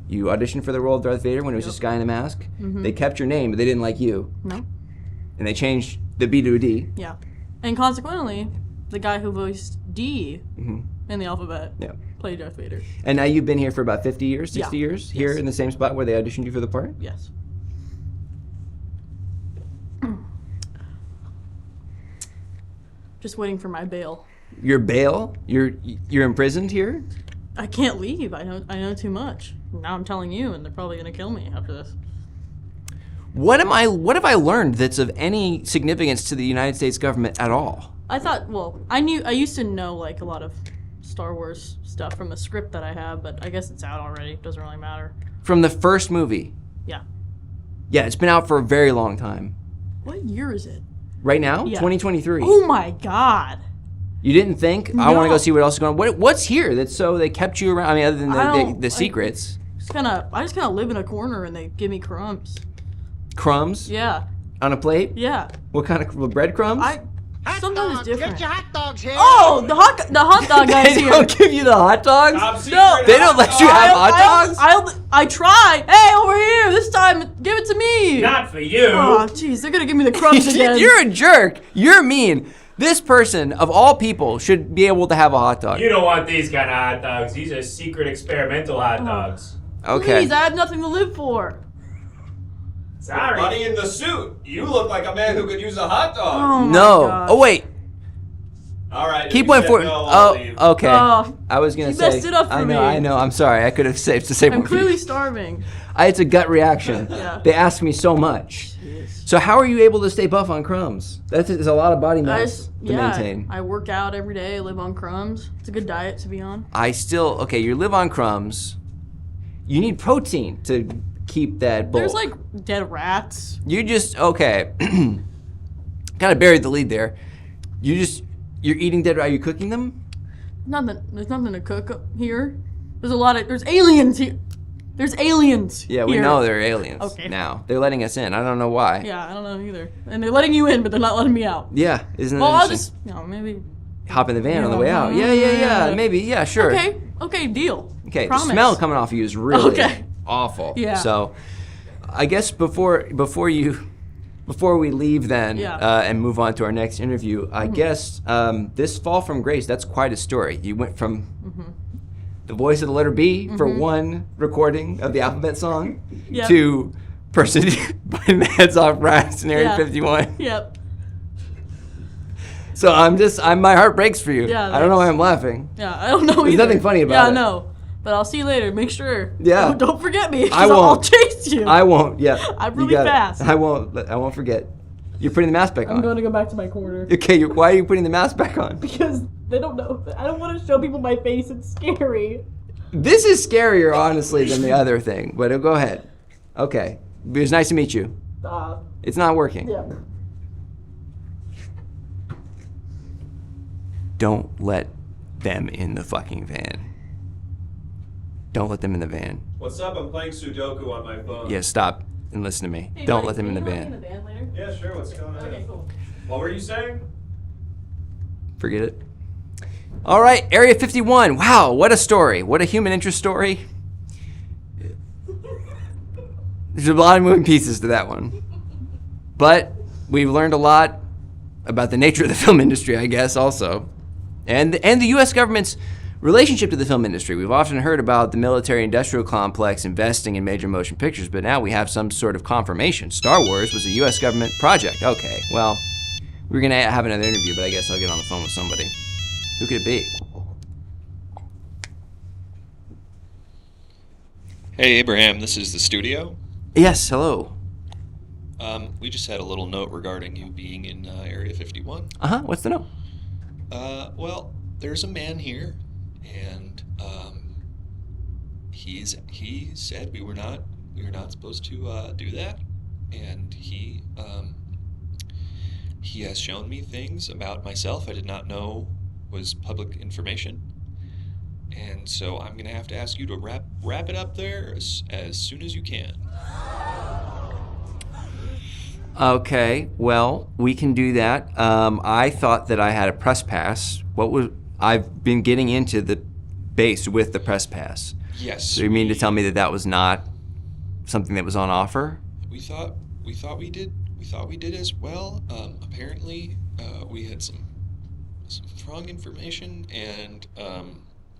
You auditioned for the role of Darth Vader when it was just guy in a mask. Mm-hmm. They kept your name, but they didn't like you. No. And they changed the B to a D. Yeah. And consequently, the guy who voiced D in the Alphabet played Darth Vader. And now you've been here for about 50 years, 60 years, here Yes. in the same spot where they auditioned you for the part? Yes. Just waiting for my bail. Your bail? You're imprisoned here? I can't leave. I know too much. Now I'm telling you, and they're probably gonna kill me after this. What have I learned that's of any significance to the United States government at all? I thought, well, I used to know like a lot of Star Wars stuff from the script that I have, but I guess it's out already. It doesn't really matter. From the first movie? Yeah. Yeah, it's been out for a very long time. What year is it? Right now? Yeah. 2023. Oh my God. You didn't think? No. I want to go see what else is going on. What's here that's so they kept you around? I mean, other than the secrets. I just kind of live in a corner and they give me crumbs. Crumbs? Yeah. On a plate? Yeah. What kind of breadcrumbs? Sometimes it's different. Get your hot dogs here. Oh, the hot dog guy's They here. don't give you the hot dogs? No, they don't let you have hot dogs? I try. Hey, over here. This time, give it to me. Not for you. Oh, jeez, they're gonna give me the crumbs again. You're a jerk. You're mean. This person, of all people, should be able to have a hot dog. You don't want these kind of hot dogs. These are secret experimental hot dogs. Okay. Please, I have nothing to live for. Sorry. Buddy in the suit, you look like a man who could use a hot dog. Oh my No. gosh. Oh, wait. All right. Keep if going you forward. said no, I'll leave. Oh, okay. Oh, I was going to you say. messed it up for me. I know. I'm sorry. I could have saved to say I'm more. clearly starving. It's a gut reaction. Yeah. They asked me so much. Jeez. So how are you able to stay buff on crumbs? That is a lot of body mass to maintain. I work out every day. I live on crumbs. It's a good diet to be on. Okay, you live on crumbs. You need protein to keep that bulk. There's like dead rats. You just, okay. kind of buried the lead there. You're eating dead. Are you cooking them? There's nothing to cook here. There's aliens here. There's aliens. Yeah, we here. know they're aliens. Okay. Now they're letting us in. I don't know why. Yeah, I don't know either. And they're letting you in, but they're not letting me out. Yeah, isn't that Well, I'll interesting? just, maybe. Hop in the van on the way out. Yeah. Maybe. Yeah, sure. Okay, deal. Okay, Promise. the smell coming off of you is really Okay. awful. Yeah. So, I guess before we leave then and move on to our next interview, I guess this fall from grace, that's quite a story. You went from the voice of the letter B for one recording of the alphabet song to person biting the heads off rats in Area 51. Yep. So my heart breaks for you. Yeah, I don't know why I'm laughing. Yeah, I don't know There's either. nothing funny about it. Yeah, I know. But I'll see you later. Make sure. Yeah. Don't forget me. I won't. I'll chase you. I won't. Yeah. I'm You really got it. fast. I won't forget. You're putting the mask back on. I'm going to go back to my corner. Okay. Why are you putting the mask back on? Because they don't know. I don't want to show people my face. It's scary. This is scarier, honestly, than the other thing. But go ahead. Okay. It was nice to meet you. It's not working. Yeah. Don't let them in the fucking van. Don't let them in the van. What's up? I'm playing Sudoku on my phone. Yeah, stop and listen to me. Hey, Don't buddy, let them in the can you van. help me in the van later? Yeah, sure. What's going on? Okay, cool. What were you saying? Forget it. All right, Area 51. Wow, what a story. What a human interest story. There's a lot of moving pieces to that one. But we've learned a lot about the nature of the film industry, I guess, also. And the U.S. government's relationship to the film industry. We've often heard about the military-industrial complex investing in major motion pictures, but now we have some sort of confirmation. Star Wars was a U.S. government project. Okay, well, we're going to have another interview, but I guess I'll get on the phone with somebody. Who could it be? Hey, Abraham, this is the studio. Yes, hello. We just had a little note regarding you being in Area 51. Uh-huh, what's the note? Well, there's a man here, and he said we were not supposed to do that, and he has shown me things about myself I did not know was public information, and so I'm gonna have to ask you to wrap it up there as soon as you can. Okay, well, we can do that. I thought that I had a press pass. I've been getting into the base with the press pass. Yes. So you mean to tell me that that was not something that was on offer? We thought we did as well. Apparently, we had some wrong information, and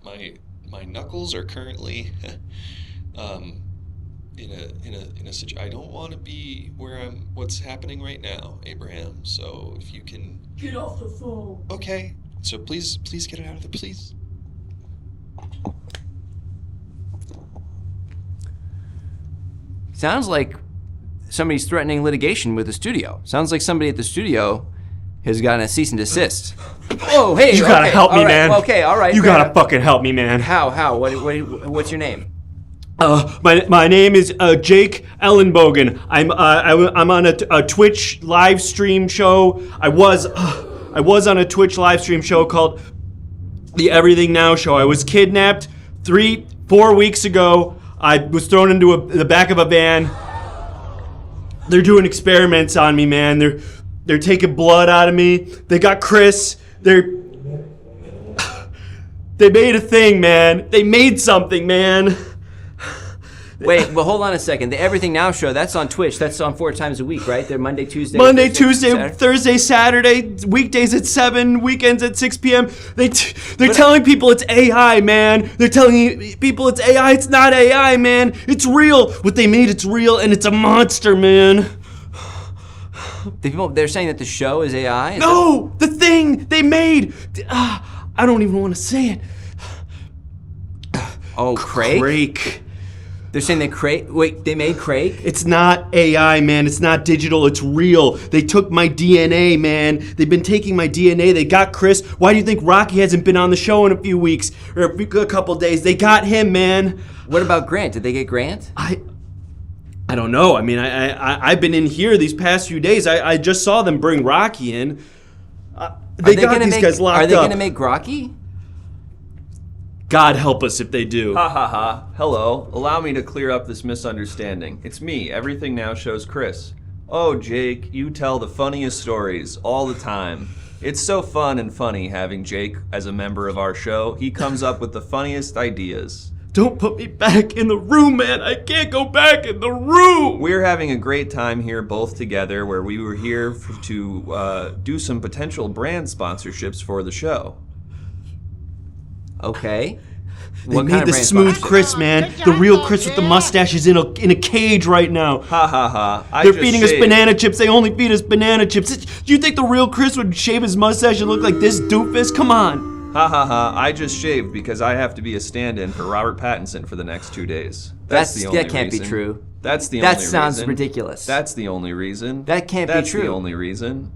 my knuckles are currently in a situation. I don't want to be what's happening right now, Abraham. So if you can Get off the phone. Okay. So please get it out of there, please. Sounds like somebody's threatening litigation with the studio. Sounds like somebody at the studio has gotten a cease and desist. Oh, hey, You gotta help me, all right, man. well, okay, all right. You fair gotta enough. fucking help me, man. How? What's your name? My name is Jake Ellenbogen. I'm on a Twitch live stream show. I was on a Twitch live stream show called the Everything Now Show. I was kidnapped 4 weeks ago. I was thrown into the back of a van. They're doing experiments on me, man. They're taking blood out of me. They got Chris. They made a thing, man. They made something, man. Wait, well, hold on a second. The Everything Now show, that's on Twitch. That's on 4 times a week, right? They're Monday, Tuesday, Saturday? Thursday, Saturday, weekdays at 7, weekends at 6 p.m. They're telling people it's AI, man. They're telling people it's AI. It's not AI, man. It's real. What they made, it's real, and it's a monster, man. They're saying that the show is AI? No, the thing they made. I don't even want to say it. Oh, Craig? Craig. They're saying that Craig. Wait, they made Craig? It's not AI, man. It's not digital. It's real. They took my DNA, man. They've been taking my DNA. They got Chris. Why do you think Rocky hasn't been on the show in a few weeks or a couple days? They got him, man. What about Grant? Did they get Grant? I don't know. I mean, I've been in here these past few days. I just saw them bring Rocky in. They got these guys locked up. Are they going to make Rocky? God help us if they do. Ha ha ha. Hello. Allow me to clear up this misunderstanding. It's me, Everything Now Show's Chris. Oh, Jake, you tell the funniest stories all the time. It's so fun and funny having Jake as a member of our show. He comes up with the funniest ideas. Don't put me back in the room, man. I can't go back in the room. We're having a great time here both together where we were here to do some potential brand sponsorships for the show. Okay. They made the smooth Chris, man. The real Chris with the mustache is in a cage right now. Ha ha ha. They're feeding us banana chips. They only feed us banana chips. Do you think the real Chris would shave his mustache and look like this doofus? Come on. Ha ha ha. I just shaved because I have to be a stand-in for Robert Pattinson for the next 2 days. That's the only reason. That can't be true. That's the only reason. That sounds ridiculous. That's the only reason. That can't be true. That's the only reason.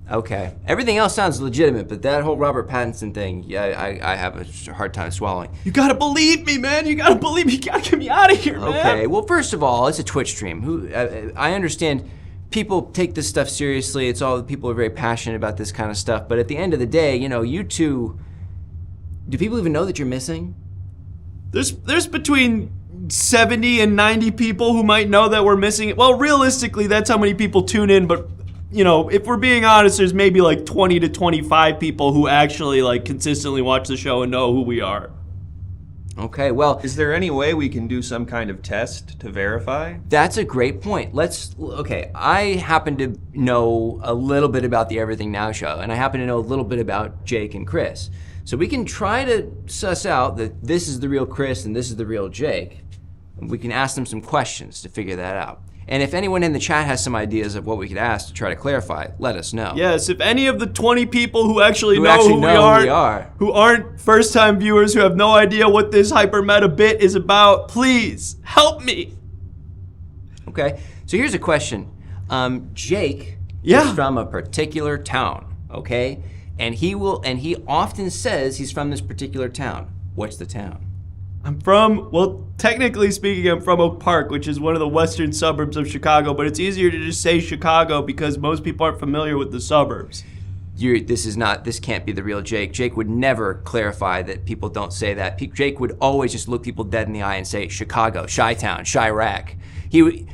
Okay. Everything else sounds legitimate, but that whole Robert Pattinson thing, yeah, I have a hard time swallowing. You gotta believe me, man. You gotta believe me. You gotta get me out of here, man. Okay. Well, first of all, it's a Twitch stream. I understand people take this stuff seriously. It's all people are very passionate about this kind of stuff. But at the end of the day, you know, you two, do people even know that you're missing? There's between 70 and 90 people who might know that we're missing it. Well, realistically, that's how many people tune in, but you know, if we're being honest, there's maybe like 20 to 25 people who actually like consistently watch the show and know who we are. Okay, well, is there any way we can do some kind of test to verify? That's a great point. Okay, I happen to know a little bit about the Everything Now show, and I happen to know a little bit about Jake and Chris. So we can try to suss out that this is the real Chris and this is the real Jake. And we can ask them some questions to figure that out. And if anyone in the chat has some ideas of what we could ask to try to clarify, let us know. Yes, if any of the 20 people who actually know who we are, who aren't first-time viewers, who have no idea what this hyper meta bit is about, please help me. Okay, so here's a question. Jake is from a particular town, okay? And he often says he's from this particular town. What's the town? I'm from, well, technically speaking, I'm from Oak Park, which is one of the western suburbs of Chicago, but it's easier to just say Chicago because most people aren't familiar with the suburbs. This can't be the real Jake. Jake would never clarify that people don't say that. Jake would always just look people dead in the eye and say Chicago, Chi-Town, Chirac.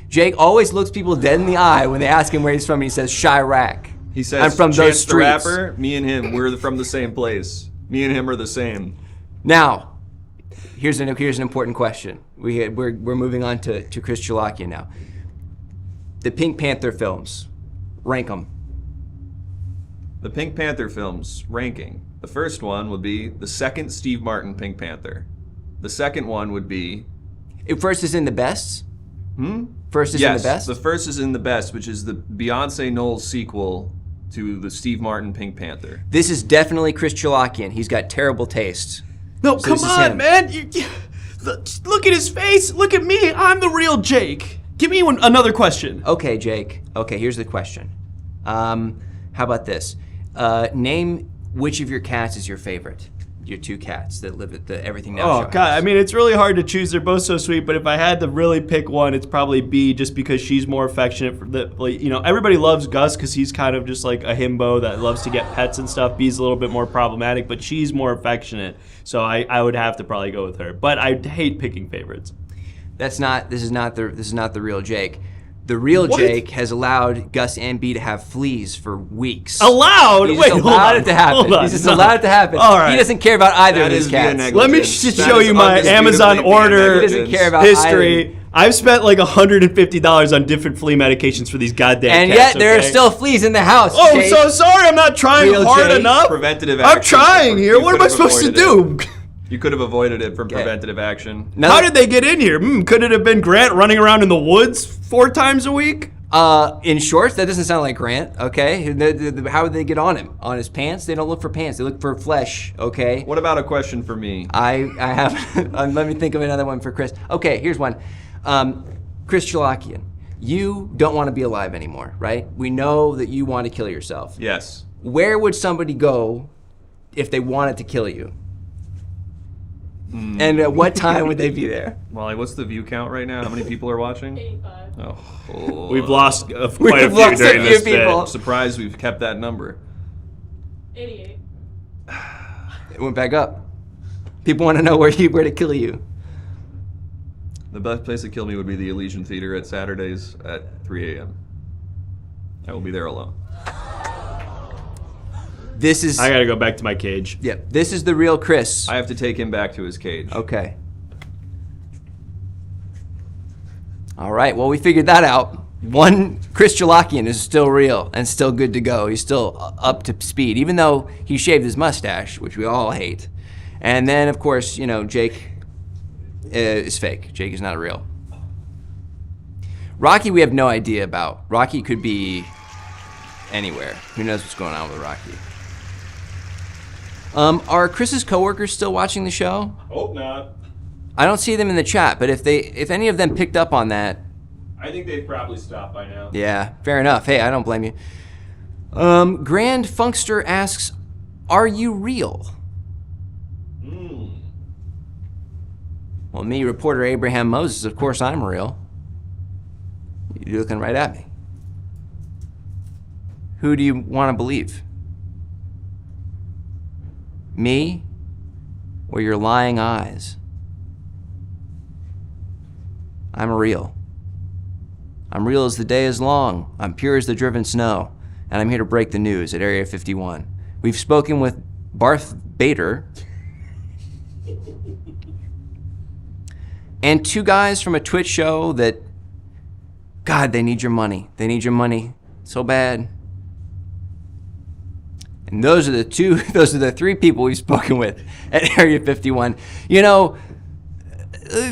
Jake always looks people dead in the eye when they ask him where he's from, and he says Chirac. He says, I'm from those streets. The rapper, me and him, we're from the same place. Me and him are the same. Now, here's an important question. We're moving on to Chris Chalakian now. The Pink Panther films, rank them. The Pink Panther films, ranking. The first one would be the second Steve Martin Pink Panther. The second one would be... First is in the best? First is in the best? The first is in the best, which is the Beyonce Knowles sequel to the Steve Martin Pink Panther. This is definitely Chris Chalakian. He's got terrible taste. No, so come on, man. Look at his face. Look at me. I'm the real Jake. Give me another question. Okay, Jake. Okay, here's the question. How about this? Name which of your cats is your favorite. Your two cats that live at the Everything Now show. Oh, God. I mean, it's really hard to choose. They're both so sweet, but if I had to really pick one, it's probably B, just because she's more affectionate. Everybody loves Gus because he's kind of just like a himbo that loves to get pets and stuff. B's a little bit more problematic, but she's more affectionate. So I would have to probably go with her. But I hate picking favorites. This is not the real Jake. The real Jake has allowed Gus and B to have fleas for weeks. Allowed? He's just allowed it to happen. He's just allowed it to happen. All right. He doesn't care about either of his cats. Let me just show you my Amazon order history. I've spent like $150 on different flea medications for these goddamn cats. And yet there are still fleas in the house. Oh, Jake. so sorry. I'm not trying hard enough. Preventative action. I'm trying here. What am I supposed to do? You could have avoided it from preventative action. How did they get in here? Could it have been Grant running around in the woods 4 times a week? In shorts? That doesn't sound like Grant, okay? How would they get on him? On his pants? They don't look for pants. They look for flesh, okay? What about a question for me? I have... let me think of another one for Chris. Okay, here's one. Chris Chalakian, you don't want to be alive anymore, right? We know that you want to kill yourself. Yes. Where would somebody go if they wanted to kill you? And at what time would they be there? Molly, what's the view count right now? How many people are watching? 85. Oh. We've lost quite a few during this bit. I'm surprised we've kept that number. 88. It went back up. People want to know where to kill you. The best place to kill me would be the Elysian Theater at Saturdays at 3 a.m. I will be there alone. This is. I gotta go back to my cage. Yep. This is the real Chris. I have to take him back to his cage. Okay. All right. Well, we figured that out. One Chris Jalakian is still real and still good to go. He's still up to speed, even though he shaved his mustache, which we all hate. And then, of course, Jake is fake. Jake is not real. Rocky, we have no idea about. Rocky could be anywhere. Who knows what's going on with Rocky? Are Chris's coworkers still watching the show? Hope not. I don't see them in the chat, but if any of them picked up on that, I think they've probably stopped by now. yeah, fair enough. Hey, I don't blame you. Grand Funkster asks, "Are you real?" Well, me, reporter Abraham Moses, of course I'm real. You're looking right at me. Who do you want to believe? Me or your lying eyes? I'm real. I'm real as the day is long. I'm pure as the driven snow. And I'm here to break the news at Area 51. We've spoken with Barth Bader and two guys from a Twitch show that, God, they need your money. They need your money so bad. And those are the three people we've spoken with at Area 51.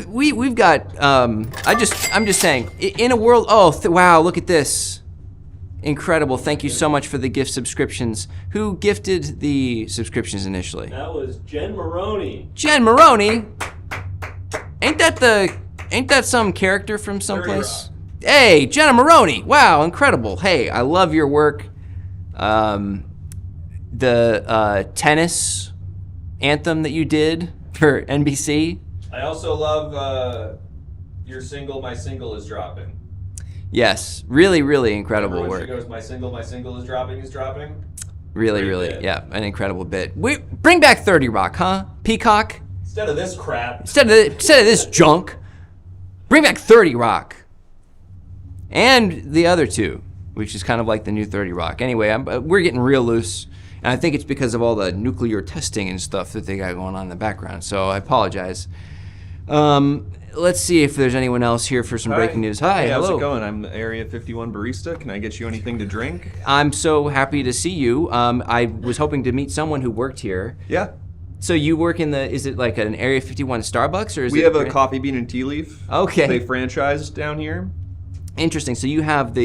We've got, I'm just saying, in a world, wow, look at this. Incredible. Thank you so much for the gift subscriptions. Who gifted the subscriptions initially? That was Jen Maroney. Jen Maroney? Ain't that some character from someplace? Hey, Jenna Maroney. Wow, incredible. Hey, I love your work. The tennis anthem that you did for NBC. I also love your single, My Single is Dropping. Yes, really, really incredible work. She goes, My single is dropping. Really, really, yeah, an incredible bit. Bring back 30 Rock, huh? Peacock? Instead of this crap. Instead of this junk, bring back 30 Rock. And the other two, which is kind of like the new 30 Rock. Anyway, we're getting real loose. And I think it's because of all the nuclear testing and stuff that they got going on in the background. So I apologize. Let's see if there's anyone else here for some breaking news. Hi, hey, hello. How's it going? I'm the Area 51 barista. Can I get you anything to drink? I'm so happy to see you. I was hoping to meet someone who worked here. Yeah. So you work is it like an Area 51 Starbucks, or is we it? We have a Coffee Bean and Tea Leaf. Okay. They franchise down here. Interesting. So you have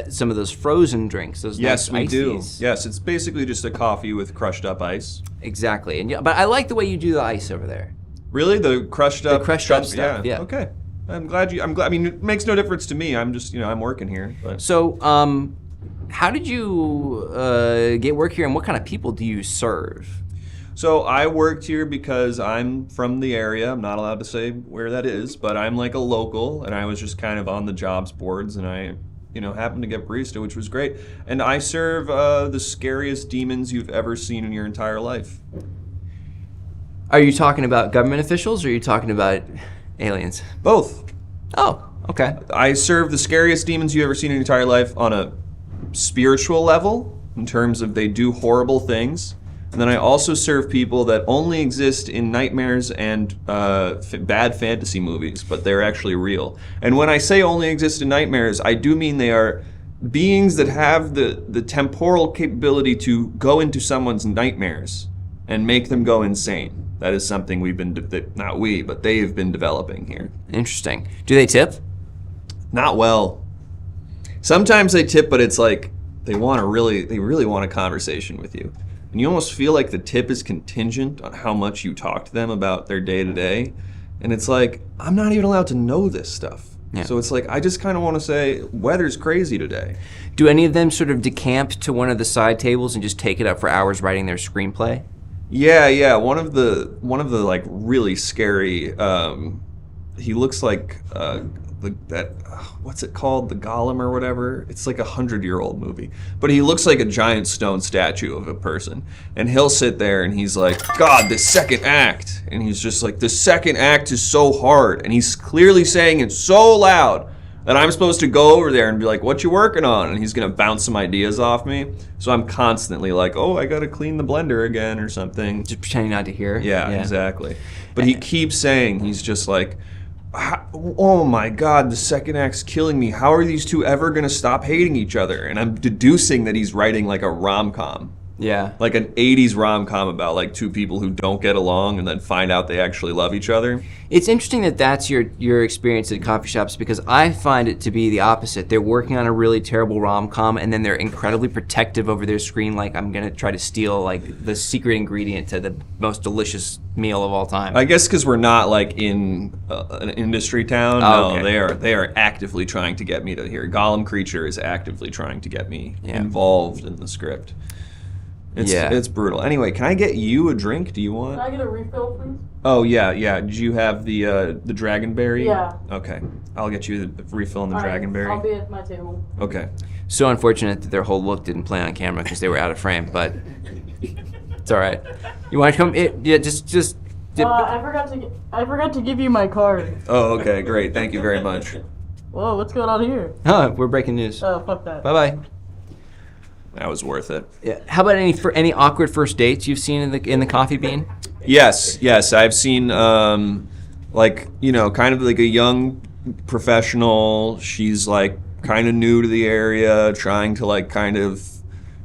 some of those frozen drinks. Those yes, nice we do. ices. Yes, it's basically just a coffee with crushed up ice. Exactly. But I like the way you do the ice over there. Really, the crushed up stuff. Yeah. Okay. I'm glad. I mean, it makes no difference to me. I'm just, I'm working here. But. So, how did you get work here, and what kind of people do you serve? So I worked here because I'm from the area. I'm not allowed to say where that is, but I'm like a local, and I was just kind of on the jobs boards, and I, happened to get barista, which was great. And I serve the scariest demons you've ever seen in your entire life. Are you talking about government officials, or are you talking about aliens? Both. Oh, okay. I serve the scariest demons you've ever seen in your entire life on a spiritual level, in terms of they do horrible things. And then I also serve people that only exist in nightmares and bad fantasy movies, but they're actually real. And when I say only exist in nightmares, I do mean they are beings that have the temporal capability to go into someone's nightmares and make them go insane. That is something but they've been developing here. Interesting. Do they tip? Not well. Sometimes they tip, but it's like they really want a conversation with you. And you almost feel like the tip is contingent on how much you talk to them about their day-to-day. And it's like, I'm not even allowed to know this stuff. Yeah. So it's like, I just kind of want to say, weather's crazy today. Do any of them sort of decamp to one of the side tables and just take it up for hours writing their screenplay? Yeah. One of the like really scary. He looks like what's it called? The Golem or whatever. It's like 100-year-old movie, but he looks like a giant stone statue of a person. And he'll sit there and he's like, God, the second act. And he's just like, the second act is so hard. And he's clearly saying it so loud that I'm supposed to go over there and be like, what you working on? And he's gonna bounce some ideas off me. So I'm constantly like, oh, I gotta clean the blender again or something. Just pretending not to hear. Yeah, exactly. But he keeps saying, he's just like, oh my God, the second act's killing me. How are these two ever gonna stop hating each other? And I'm deducing that he's writing like a rom-com. Yeah. Like an 80s rom-com about like two people who don't get along and then find out they actually love each other. It's interesting that that's your experience at coffee shops, because I find it to be the opposite. They're working on a really terrible rom-com and then they're incredibly protective over their screen, like I'm gonna try to steal like the secret ingredient to the most delicious meal of all time. I guess because we're not like in an industry town. Oh, no, okay. they are actively trying to get me to hear. Golem Creature is actively trying to get me involved in the script. It's brutal. Anyway, can I get you a drink? Do you want? Can I get a refill, please? Oh yeah. Did you have the dragonberry? Yeah. Okay, I'll get you the refill on the dragonberry. I'll be at my table. Okay. So unfortunate that their whole look didn't play on camera because they were out of frame, but it's all right. You want to come? Just. I forgot to give you my card. Oh, okay, great. Thank you very much. Whoa, what's going on here? Oh, we're breaking news. Oh, fuck that. Bye bye. That was worth it. Yeah. How about any awkward first dates you've seen in the Coffee Bean? Yes. I've seen like, you know, kind of like a young professional. She's like kind of new to the area, trying to like kind of,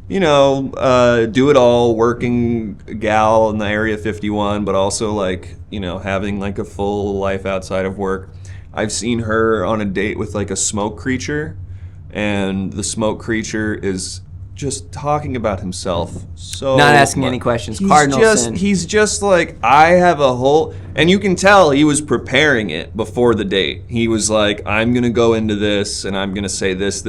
you know, do it all, working gal in the Area 51, but also like, you know, having like a full life outside of work. I've seen her on a date with like a smoke creature, and the smoke creature is just talking about himself. So not asking any questions. He's just like, I have a whole, and you can tell he was preparing it before the date. He was like, I'm gonna go into this and I'm gonna say this,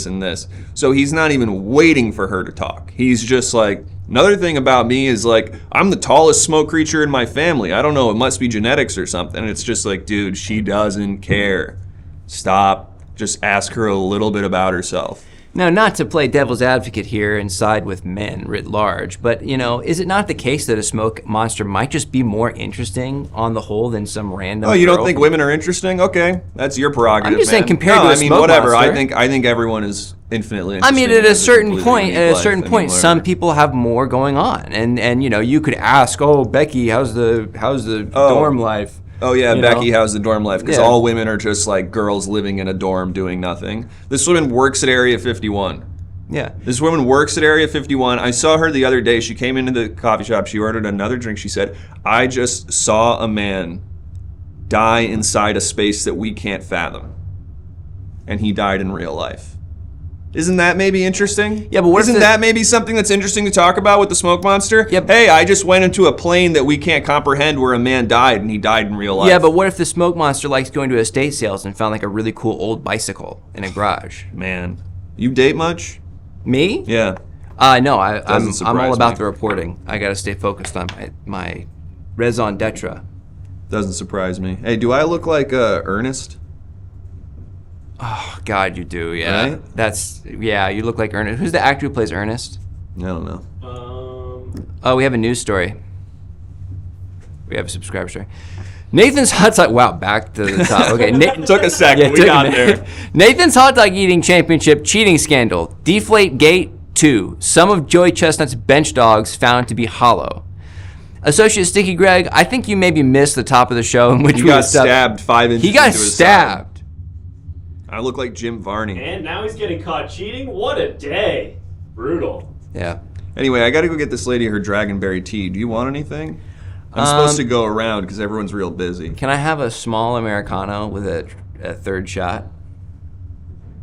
and this. So he's not even waiting for her to talk. He's just like, another thing about me is like, I'm the tallest smoke creature in my family. I don't know, it must be genetics or something. It's just like, dude, she doesn't care. Stop. Just ask her a little bit about herself. Now, not to play devil's advocate here and side with men writ large, but, you know, is it not the case that a smoke monster might just be more interesting on the whole than some random you girl don't think women are interesting? Okay, that's your prerogative, I'm just saying compared to a smoke whatever. monster. I think everyone is infinitely I interesting. mean, at a certain point, some people have more going on. And you know, you could ask, oh, Becky, how's the dorm life? Oh yeah, Becky, how's the dorm life? Because Yeah. all women are just like girls living in a dorm doing nothing. This woman works at Area 51. Yeah. This woman works at Area 51. I saw her the other day. She came into the coffee shop. She ordered another drink. She said, I just saw a man die inside a space that we can't fathom. And he died in real life. Isn't that maybe interesting? Yeah, but isn't that maybe something that's interesting to talk about with the smoke monster? Yep. Hey, I just went into a plane that we can't comprehend where a man died and he died in real life. Yeah, but what if the smoke monster likes going to estate sales and found like a really cool old bicycle in a garage? Man, you date much? Me? Yeah. No, I'm surprise all about me. the reporting. I got to stay focused on my raison d'etre. Doesn't surprise me. Hey, do I look like Ernest? Oh God, you do. Yeah, Right? You look like Ernest. Who's the actor who plays Ernest? I don't know. Oh, we have a news story. We have a subscriber story. Nathan's hot dog. Wow, back to the top. Okay, Took a second. We got there. Nathan's hot dog eating championship cheating scandal. Deflate Gate 2. Some of Joey Chestnut's bench dogs found to be hollow. Associate Sticky Greg, I think you maybe missed the top of the show in which He we got were stabbed 5 inches He got into his stabbed. side. I look like Jim Varney. And now he's getting caught cheating? What a day. Brutal. Yeah. Anyway, I got to go get this lady her dragonberry tea. Do you want anything? I'm supposed to go around because everyone's real busy. Can I have a small Americano with a third shot?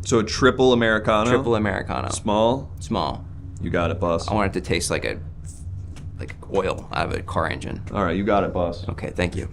So a triple Americano? Triple Americano. Small? Small. You got it, boss. I want it to taste like oil out of a car engine. All right, you got it, boss. Okay, thank you.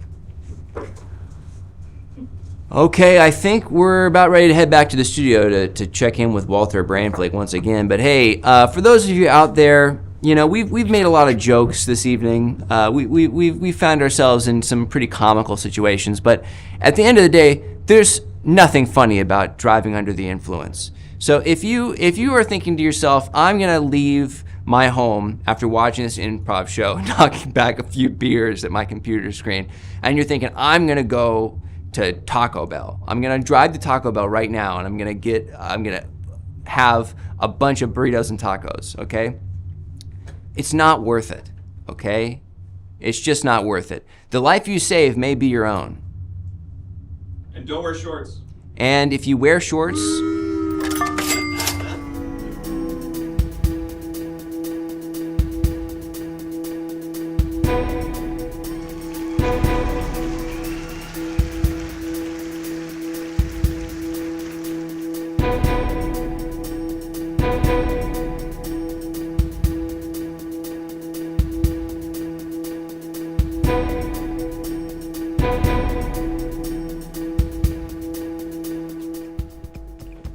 Okay, I think we're about ready to head back to the studio to check in with Walter Brainflake once again. But hey, for those of you out there we've made a lot of jokes this evening. We found ourselves in some pretty comical situations, but at the end of the day, there's nothing funny about driving under the influence. So if you are thinking to yourself, I'm gonna leave my home after watching this improv show, knocking back a few beers at my computer screen, and you're thinking, I'm gonna go to Taco Bell. I'm gonna drive to Taco Bell right now, and I'm gonna have a bunch of burritos and tacos, okay? It's not worth it, okay? It's just not worth it. The life you save may be your own. And don't wear shorts. And if you wear shorts,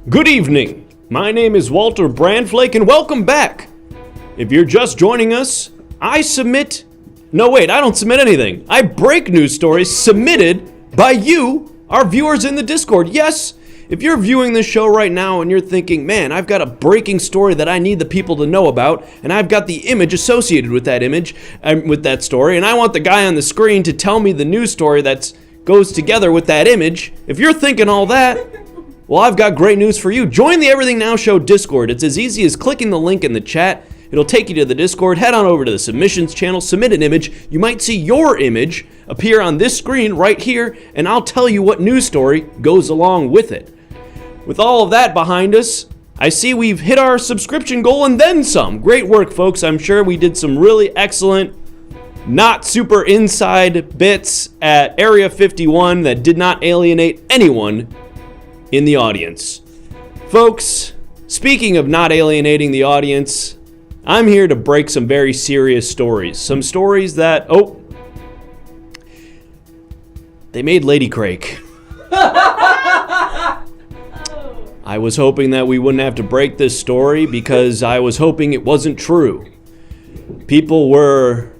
Good evening. My name is Walter Brandflake, and welcome back. If you're just joining us, I don't submit anything. I break news stories submitted by you, our viewers in the Discord. Yes, if you're viewing this show right now and you're thinking, man, I've got a breaking story that I need the people to know about, and I've got the image associated with that image, with that story, and I want the guy on the screen to tell me the news story that goes together with that image. If you're thinking all that, well, I've got great news for you. Join the Everything Now Show Discord. It's as easy as clicking the link in the chat. It'll take you to the Discord. Head on over to the submissions channel, submit an image. You might see your image appear on this screen right here, and I'll tell you what news story goes along with it. With all of that behind us, I see we've hit our subscription goal and then some. Great work, folks. I'm sure we did some really excellent, not super inside bits at Area 51 that did not alienate anyone in the audience. Folks, speaking of not alienating the audience, I'm here to break some very serious stories. Some stories that, they made Lady Crake. I was hoping that we wouldn't have to break this story because I was hoping it wasn't true. People were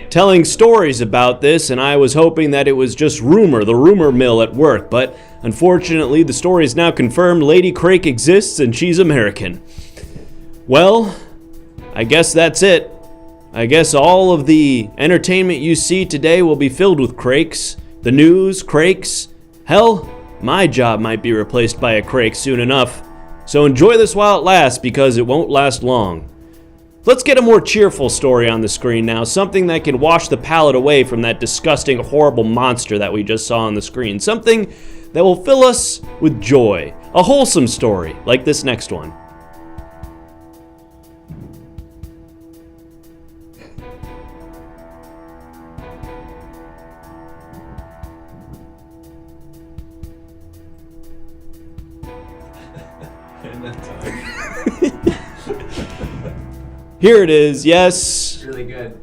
telling stories about this, and I was hoping that it was just the rumor mill at work, but unfortunately, the story is now confirmed. Lady Crake exists, and she's American. Well, I guess that's it. I guess all of the entertainment you see today will be filled with Crakes. The news, Crakes. Hell, my job might be replaced by a Crake soon enough. So enjoy this while it lasts, because it won't last long. Let's get a more cheerful story on the screen now, something that can wash the palate away from that disgusting, horrible monster that we just saw on the screen. Something that will fill us with joy. A wholesome story, like this next one. Here it is, yes. Really good.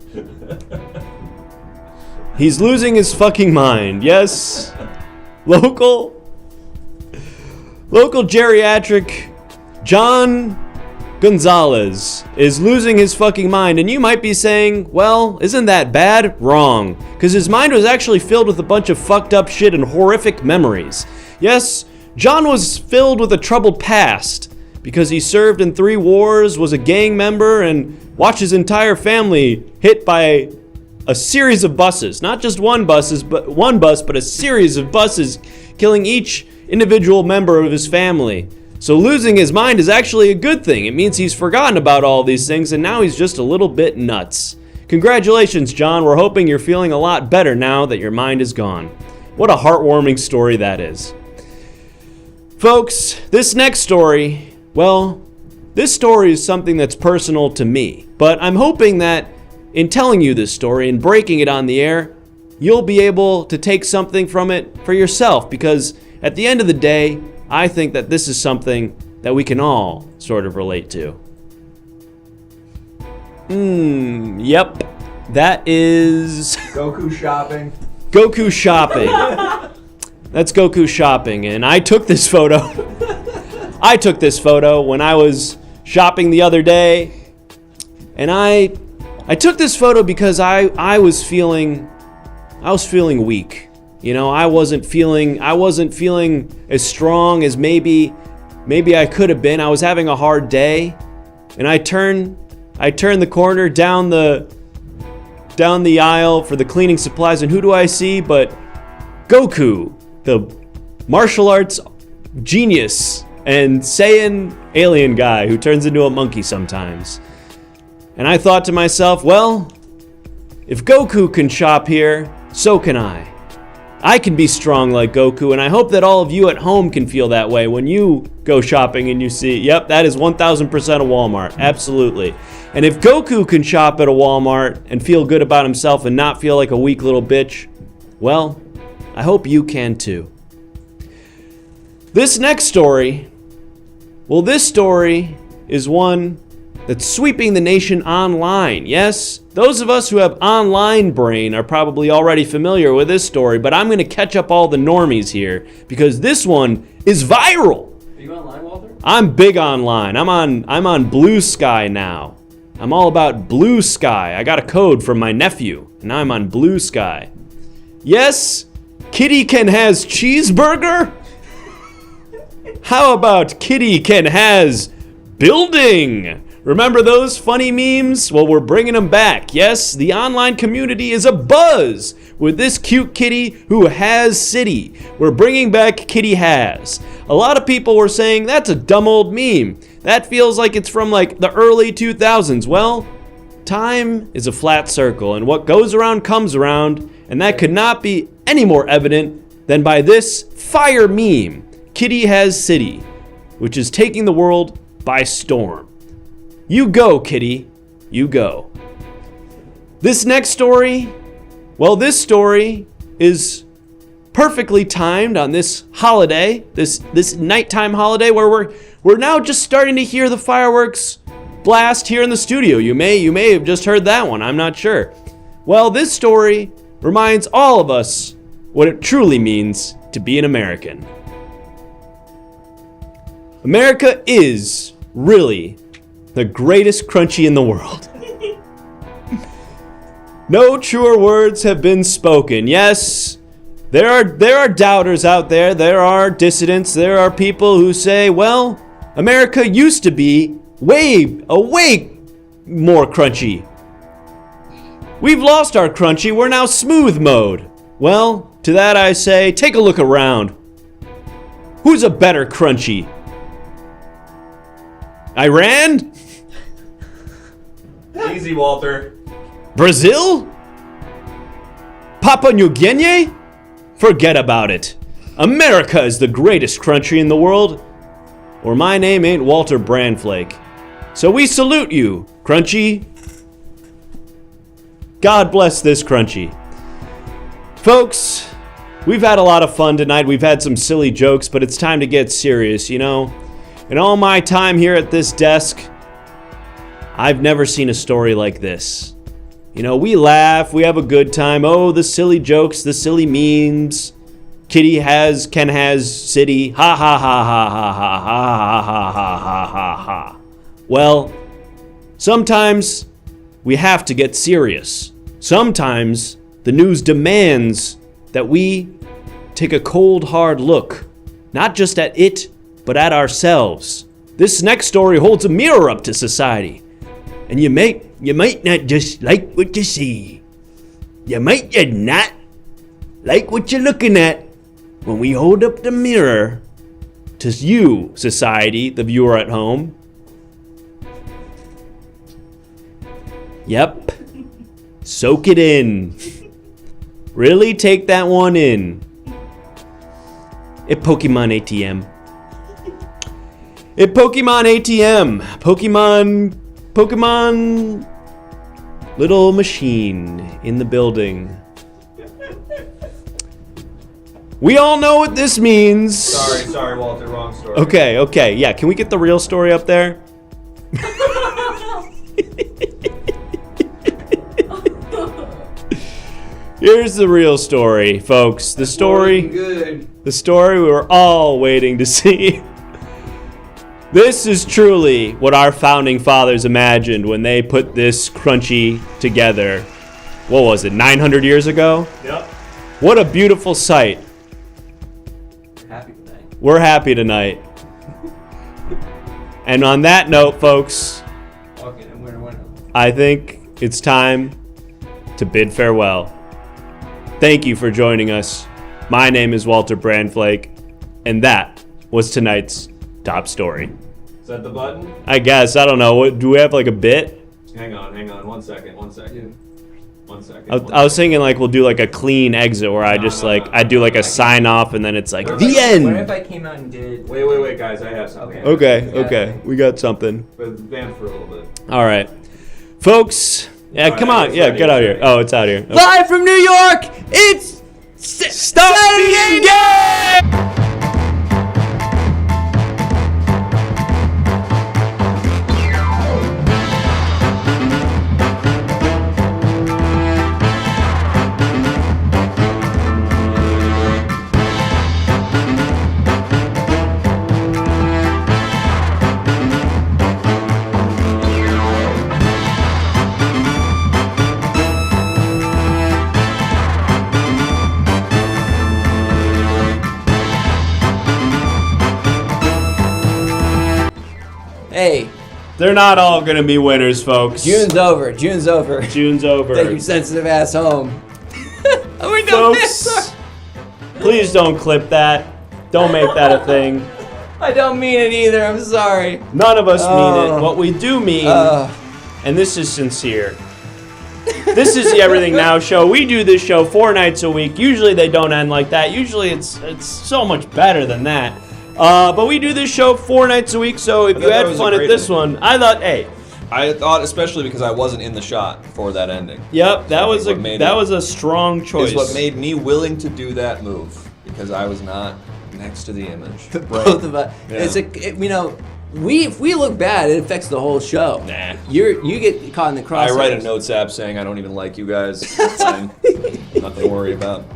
He's losing his fucking mind, yes. Local geriatric John Gonzalez is losing his fucking mind, and you might be saying, well, isn't that bad? Wrong, because his mind was actually filled with a bunch of fucked up shit and horrific memories. Yes, John was filled with a troubled past, because he served in 3 wars, was a gang member, and watched his entire family hit by a series of buses. Not just one bus, but a series of buses, killing each individual member of his family. So losing his mind is actually a good thing. It means he's forgotten about all these things, and now he's just a little bit nuts. Congratulations, John. We're hoping you're feeling a lot better now that your mind is gone. What a heartwarming story that is. Folks, this next story, well, this story is something that's personal to me, but I'm hoping that in telling you this story and breaking it on the air, you'll be able to take something from it for yourself, because at the end of the day, I think that this is something that we can all sort of relate to. Yep, that is... Goku shopping. Goku shopping. That's Goku shopping, and I took this photo. I took this photo when I was shopping the other day, And I took this photo because I was feeling weak. You know, I wasn't feeling as strong as maybe I could have been. I was having a hard day, and I turned the corner down the aisle for the cleaning supplies, and who do I see but Goku, the martial arts genius and Saiyan alien guy who turns into a monkey sometimes. And I thought to myself, well, if Goku can shop here, so can I. I can be strong like Goku, and I hope that all of you at home can feel that way when you go shopping and you see, yep, that is 1000% a Walmart, absolutely. And if Goku can shop at a Walmart and feel good about himself and not feel like a weak little bitch, well, I hope you can too. This next story, well, this story is one that's sweeping the nation online. Yes, those of us who have online brain are probably already familiar with this story, but I'm going to catch up all the normies here because this one is viral. Are you online, Walter? I'm big online. I'm on Blue Sky now. I'm all about Blue Sky. I got a code from my nephew, and now I'm on Blue Sky. Yes, Kitty can has cheeseburger? How about Kitty can has building? Remember those funny memes? Well, we're bringing them back. Yes, the online community is abuzz with this cute kitty who has city. We're bringing back Kitty Has. A lot of people were saying that's a dumb old meme. That feels like it's from like the early 2000s. Well, time is a flat circle, and what goes around comes around, and that could not be any more evident than by this fire meme, Kitty Has City, which is taking the world by storm. You go, Kitty. You go. This next story, well, this story is perfectly timed on this holiday, this nighttime holiday where we're now just starting to hear the fireworks blast here in the studio. You may have just heard that one. I'm not sure. Well, this story reminds all of us what it truly means to be an American. America is really the greatest crunchy in the world. No truer words have been spoken. Yes, there are doubters out there. There are dissidents. There are people who say, well, America used to be way more crunchy. We've lost our crunchy. We're now smooth mode. Well, to that I say, take a look around. Who's a better crunchy? Iran? Easy, Walter. Brazil? Papua New Guinea? Forget about it. America is the greatest country in the world, or my name ain't Walter Brandflake. So we salute you, Crunchy. God bless this Crunchy. Folks, we've had a lot of fun tonight. We've had some silly jokes, but it's time to get serious, you know? In all my time here at this desk, I've never seen a story like this. You know, we laugh, we have a good time. Oh, the silly jokes, the silly memes. Kitty can has city. Ha ha ha ha ha ha ha ha ha ha ha ha. Well, sometimes we have to get serious. Sometimes the news demands that we take a cold, hard look, not just at it, but at ourselves. This next story holds a mirror up to society. And you might not just like what you see. You might just not like what you're looking at when we hold up the mirror to you, society, the viewer at home. Yep. Soak it in. Really take that one in. At Pokemon ATM. At Pokemon ATM. Pokemon little machine in the building. We all know what this means. Sorry, Walter, wrong story. Okay, yeah, can we get the real story up there? Here's the real story, folks. The story we were all waiting to see. This is truly what our founding fathers imagined when they put this crunchy together. What was it, 900 years ago? Yep. What a beautiful sight. Happy tonight. We're happy tonight. And on that note, folks, Okay, I'm winner. I think it's time to bid farewell. Thank you for joining us. My name is Walter Brandflake, and that was tonight's top story. Is that the button? I guess. I don't know. Do we have like a bit? Hang on. 1 second. 1 second. 1 second. I was thinking like we'll do like a clean exit where I just I do like a sign off and then it's like the end. What if I came out and did? Wait, guys. I have something. Okay. We got something. But vamp for a little bit. All right. Folks, yeah, come on. it's Yeah, ready, get out it's here. ready. Oh, it's out here. Okay. Live from New York, it's Stop being gay! Hey, They're not all gonna be winners, folks. June's over. June's over. June's over. Take your sensitive ass home. We're doing this. Folks, please don't clip that. Don't make that a thing. I don't mean it either. I'm sorry. None of us mean it. What we do mean, and this is sincere. This is the Everything Now show. We do this show 4 nights a week. Usually they don't end like that. Usually it's so much better than that. But we do this show 4 nights a week, so if you had fun at this one, I thought, especially because I wasn't in the shot for that ending. Yep, that was a strong choice. Is what made me willing to do that move, because I was not next to the image. Both of us. Yeah. If we look bad, it affects the whole show. Nah. You get caught in the crosshairs. I write a notes app saying I don't even like you guys. It's fine. Nothing to worry about.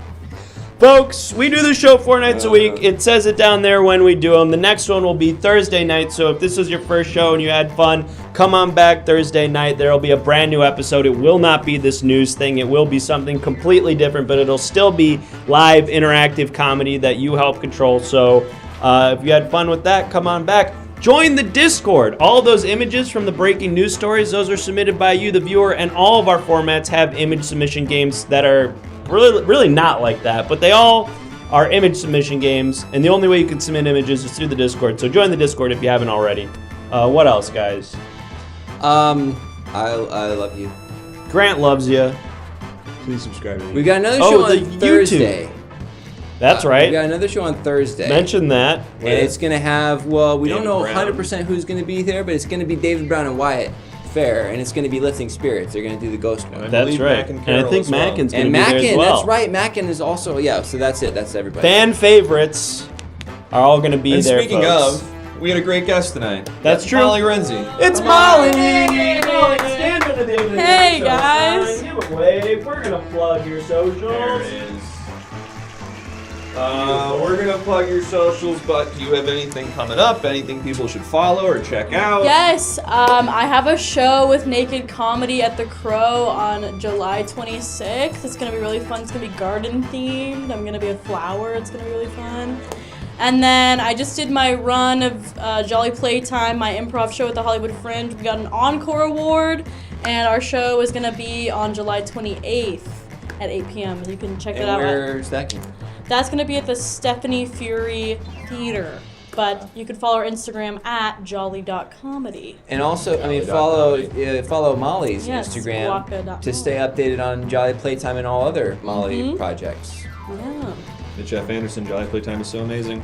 Folks, we do the show 4 nights a week. It says it down there when we do them. The next one will be Thursday night, so if this was your first show and you had fun, come on back Thursday night. There will be a brand new episode. It will not be this news thing. It will be something completely different, but it'll still be live, interactive comedy that you help control. So if you had fun with that, come on back. Join the Discord. All those images from the breaking news stories, those are submitted by you, the viewer, and all of our formats have image submission games that are really not like that, but they all are image submission games, and the only way you can submit images is through the Discord. So join the Discord if you haven't already. What else, guys? I love you. Grant loves you. Please subscribe to me. We got another show on the Thursday. YouTube. That's right. We got another show on Thursday. Mention that. And it's going to have, we don't know Brown. 100% who's going to be there, but it's going to be David Brown and Wyatt Fair, and it's going to be Lifting Spirits. They're going to do the ghost one. That's right. And I think Mackin's going to be there as well. That's right. Mackin is also, so that's it. That's everybody. Fan favorites are all going to be And there, speaking folks. of, we had a great guest tonight. That's true. Molly Renze. It's Molly! Hey, guys. Give a wave. We're going to plug your socials. There it is. We're going to plug your socials, but do you have anything coming up? Anything people should follow or check out? Yes, I have a show with Naked Comedy at the Crow on July 26th. It's going to be really fun. It's going to be garden themed. I'm going to be a flower. It's going to be really fun. And then I just did my run of Jolly Playtime, my improv show at the Hollywood Fringe. We got an encore award, and our show is going to be on July 28th at 8 p.m. You can check it out. Where's that? That's going to be at the Stephanie Fury Theater. But you can follow our Instagram at jolly.comedy. And also, follow Molly's Instagram waka.com. to stay updated on Jolly Playtime and all other Molly projects. Yeah. The Jeff Anderson Jolly Playtime is so amazing.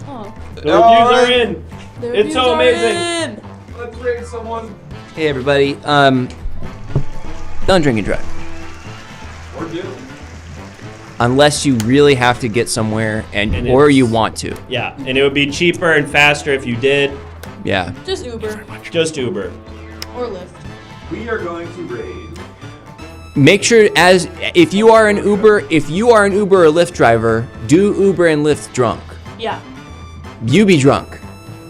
Oh. The reviews are in. The It's reviews so are amazing. in. Let's rate someone. Hey everybody, don't drink and drive. Or do. unless you really have to get somewhere and or you want to. Yeah, and it would be cheaper and faster if you did. Yeah. Just Uber. Just Uber. Or Lyft. We are going to raid. Make sure if you are an Uber or Lyft driver, do Uber and Lyft drunk. Yeah. You be drunk.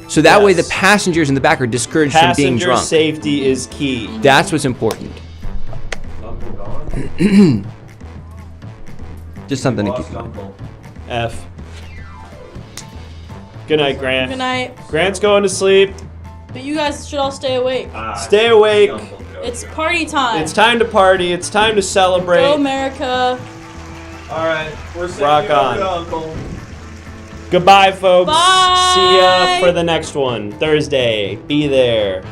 So that way the passengers in the back are discouraged from being Passenger drunk. safety is key. That's what's important. Just something to keep in mind. F. Good night, Grant. Good night. Grant's going to sleep. But you guys should all stay awake. Stay awake. It's party time. It's time to party. It's time to celebrate. Go America. All right, we're sending Rock you over to on. Uncle. Goodbye, folks. Bye. See ya for the next one. Thursday. Be there.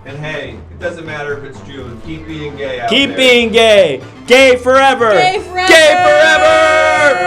And hey, it doesn't matter if it's June. Keep being gay out Keep there. being gay. Gay forever. Gay forever. Gay forever.